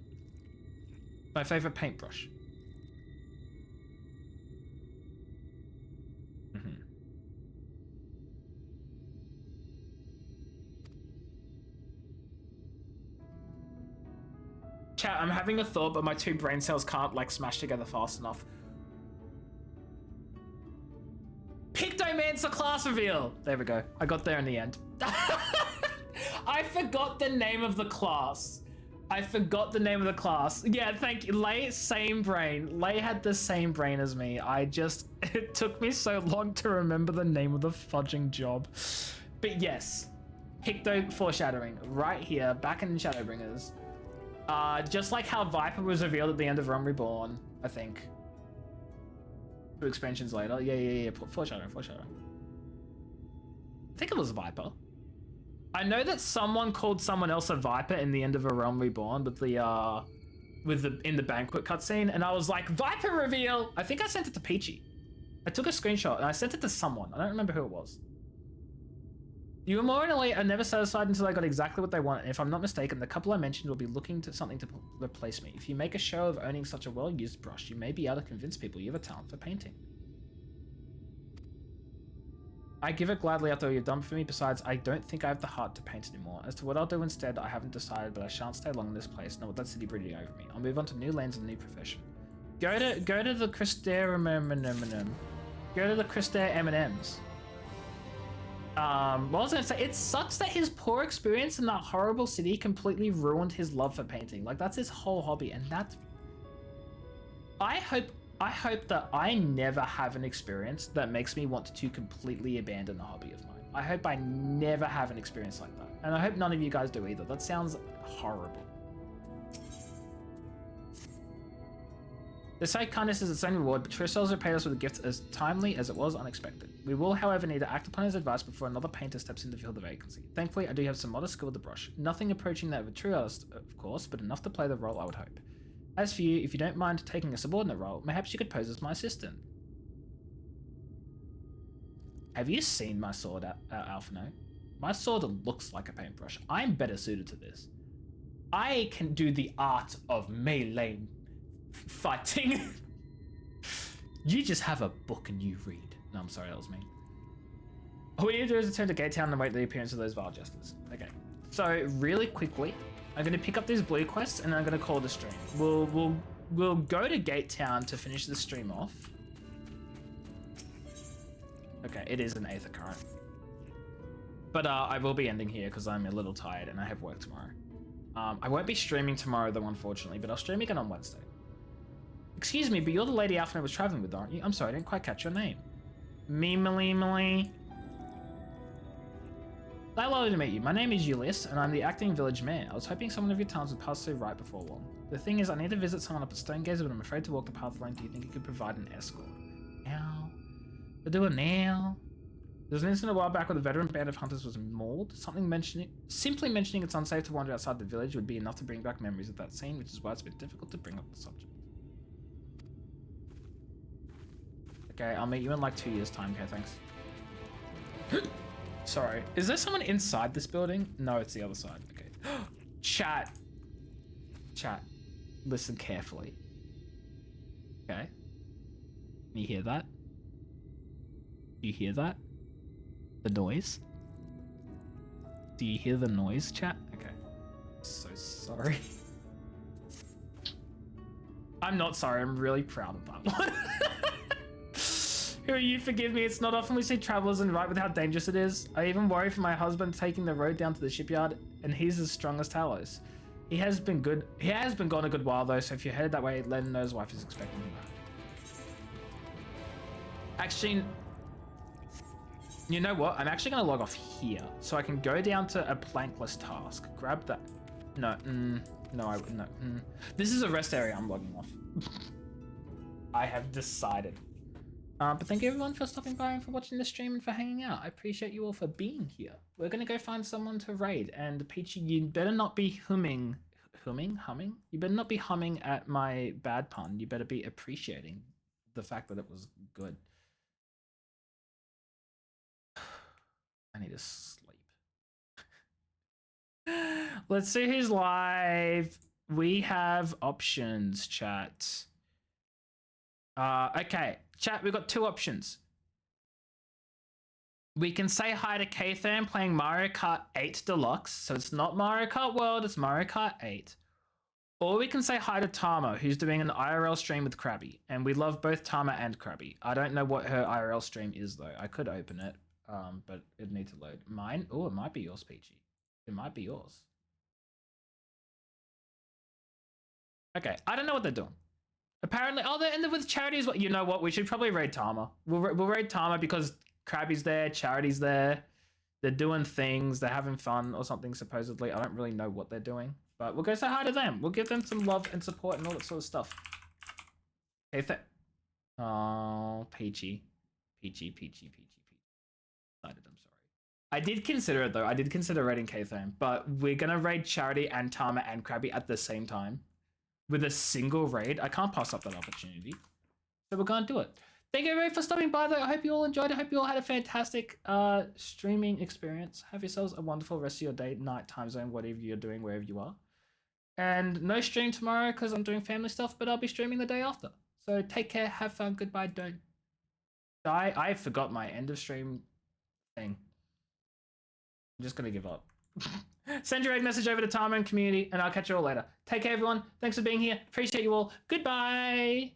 My favorite paintbrush. Chat, I'm having a thought, but my two brain cells can't, like, smash together fast enough. Pictomancer class reveal! There we go. I got there in the end. I forgot the name of the class. Yeah, thank you. Lay, same brain. Lay had the same brain as me. It took me so long to remember the name of the fudging job. But yes, Picto foreshadowing right here, back in Shadowbringers. Just like how Viper was revealed at the end of Realm Reborn, I think. 2 expansions later. Yeah. Foreshadowing. I think it was Viper. I know that someone called someone else a Viper in the end of a Realm Reborn with in the banquet cutscene, and I was like, Viper reveal! I think I sent it to Peachy. I took a screenshot and I sent it to someone. I don't remember who it was. You were more and Elite are never satisfied until they got exactly what they want, and if I'm not mistaken, the couple I mentioned will be looking to something to replace me. If you make a show of owning such a well-used brush, you may be able to convince people you have a talent for painting. I give it gladly after all you've done for me. Besides, I don't think I have the heart to paint anymore. As to what I'll do instead, I haven't decided, but I shan't stay long in this place, not with that city brooding over me. I'll move on to new lands and a new profession. Go to the Cristair M&Ms. What was I gonna say? It sucks that his poor experience in that horrible city completely ruined his love for painting. Like, that's his whole hobby, and that's... I hope that I never have an experience that makes me want to completely abandon a hobby of mine. I hope I never have an experience like that. And I hope none of you guys do either. That sounds horrible. The site kindness is its own reward, but Trisell's repaid us with a gift as timely as it was unexpected. We will, however, need to act upon his advice before another painter steps in to fill the vacancy. Thankfully, I do have some modest skill with the brush. Nothing approaching that of a true artist, of course, but enough to play the role I would hope. As for you, if you don't mind taking a subordinate role, perhaps you could pose as my assistant. Have you seen my sword, Alphino? My sword looks like a paintbrush. I'm better suited to this. I can do the art of melee fighting. You just have a book and you read. No, I'm sorry, that was mean. All we need to do is return to Gate Town and wait the appearance of those vile jesters. Okay, so really quickly, I'm gonna pick up these blue quests and I'm gonna call the stream. We'll go to Gate Town to finish the stream off. Okay, it is an Aether Current. But I will be ending here because I'm a little tired and I have work tomorrow. I won't be streaming tomorrow though, unfortunately, but I'll stream again on Wednesday. Excuse me, but you're the lady Alfred was traveling with, aren't you? I'm sorry, I didn't quite catch your name. Meemily. Lovely to meet you. My name is Julius, and I'm the acting village mayor. I was hoping someone of your talents would pass through right before long. The thing is, I need to visit someone up at Stonegazer, but I'm afraid to walk the path alone. Do you think you could provide an escort? Now. We'll do it now. There was an incident a while back where the veteran band of hunters was mauled. Simply mentioning it's unsafe to wander outside the village would be enough to bring back memories of that scene, which is why it's been difficult to bring up the subject. Okay, I'll meet you in like 2 years' time. Okay, thanks. Sorry. Is there someone inside this building? No, it's the other side. Okay. Chat. Listen carefully. Okay. You hear that? You hear that? The noise? Do you hear the noise, chat? Okay. So sorry. I'm not sorry. I'm really proud of that one. You forgive me, it's not often we see travelers and right with how dangerous it is. I even worry for my husband taking the road down to the shipyard, and he's as strong as Talos. He has been gone a good while though, so if you're headed that way, let him know his wife is expecting him back. Actually, you know what? I'm actually gonna log off here, so I can go down to a plankless task. Grab that. No, no. This is a rest area I'm logging off. I have decided. But thank you everyone for stopping by and for watching the stream and for hanging out. I appreciate you all for being here. We're gonna go find someone to raid, and Peachy, you better not be humming? You better not be humming at my bad pun. You better be appreciating the fact that it was good. I need to sleep. Let's see who's live. We have options, chat. Okay. Chat, we've got two options. We can say hi to Kathan playing Mario Kart 8 Deluxe. So it's not Mario Kart World, it's Mario Kart 8. Or we can say hi to Tama, who's doing an IRL stream with Krabby. And we love both Tama and Krabby. I don't know what her IRL stream is, though. I could open it, but it'd need to load. Mine? Oh, it might be yours, Peachy. It might be yours. Okay, I don't know what they're doing. Apparently, oh, they're ended with Charity as well. You know what? We should probably raid Tama. We'll raid Tama because Krabby's there, Charity's there. They're doing things. They're having fun or something, supposedly. I don't really know what they're doing. But we'll go say hi to them. We'll give them some love and support and all that sort of stuff. Okay, oh, Peachy. Peachy. I'm sorry. I did consider it, though. I did consider raiding K-Thame. But we're going to raid Charity and Tama and Krabby at the same time. With a single raid. I can't pass up that opportunity. So we're going to do it. Thank you everybody for stopping by, though. I hope you all enjoyed it. I hope you all had a fantastic streaming experience. Have yourselves a wonderful rest of your day, night, time zone, whatever you're doing, wherever you are. And no stream tomorrow because I'm doing family stuff, but I'll be streaming the day after. So take care, have fun, goodbye, don't die. I forgot my end of stream thing. I'm just going to give up. Send your raid message over to Tama and community, and I'll catch you all later. Take care, everyone. Thanks for being here. Appreciate you all. Goodbye.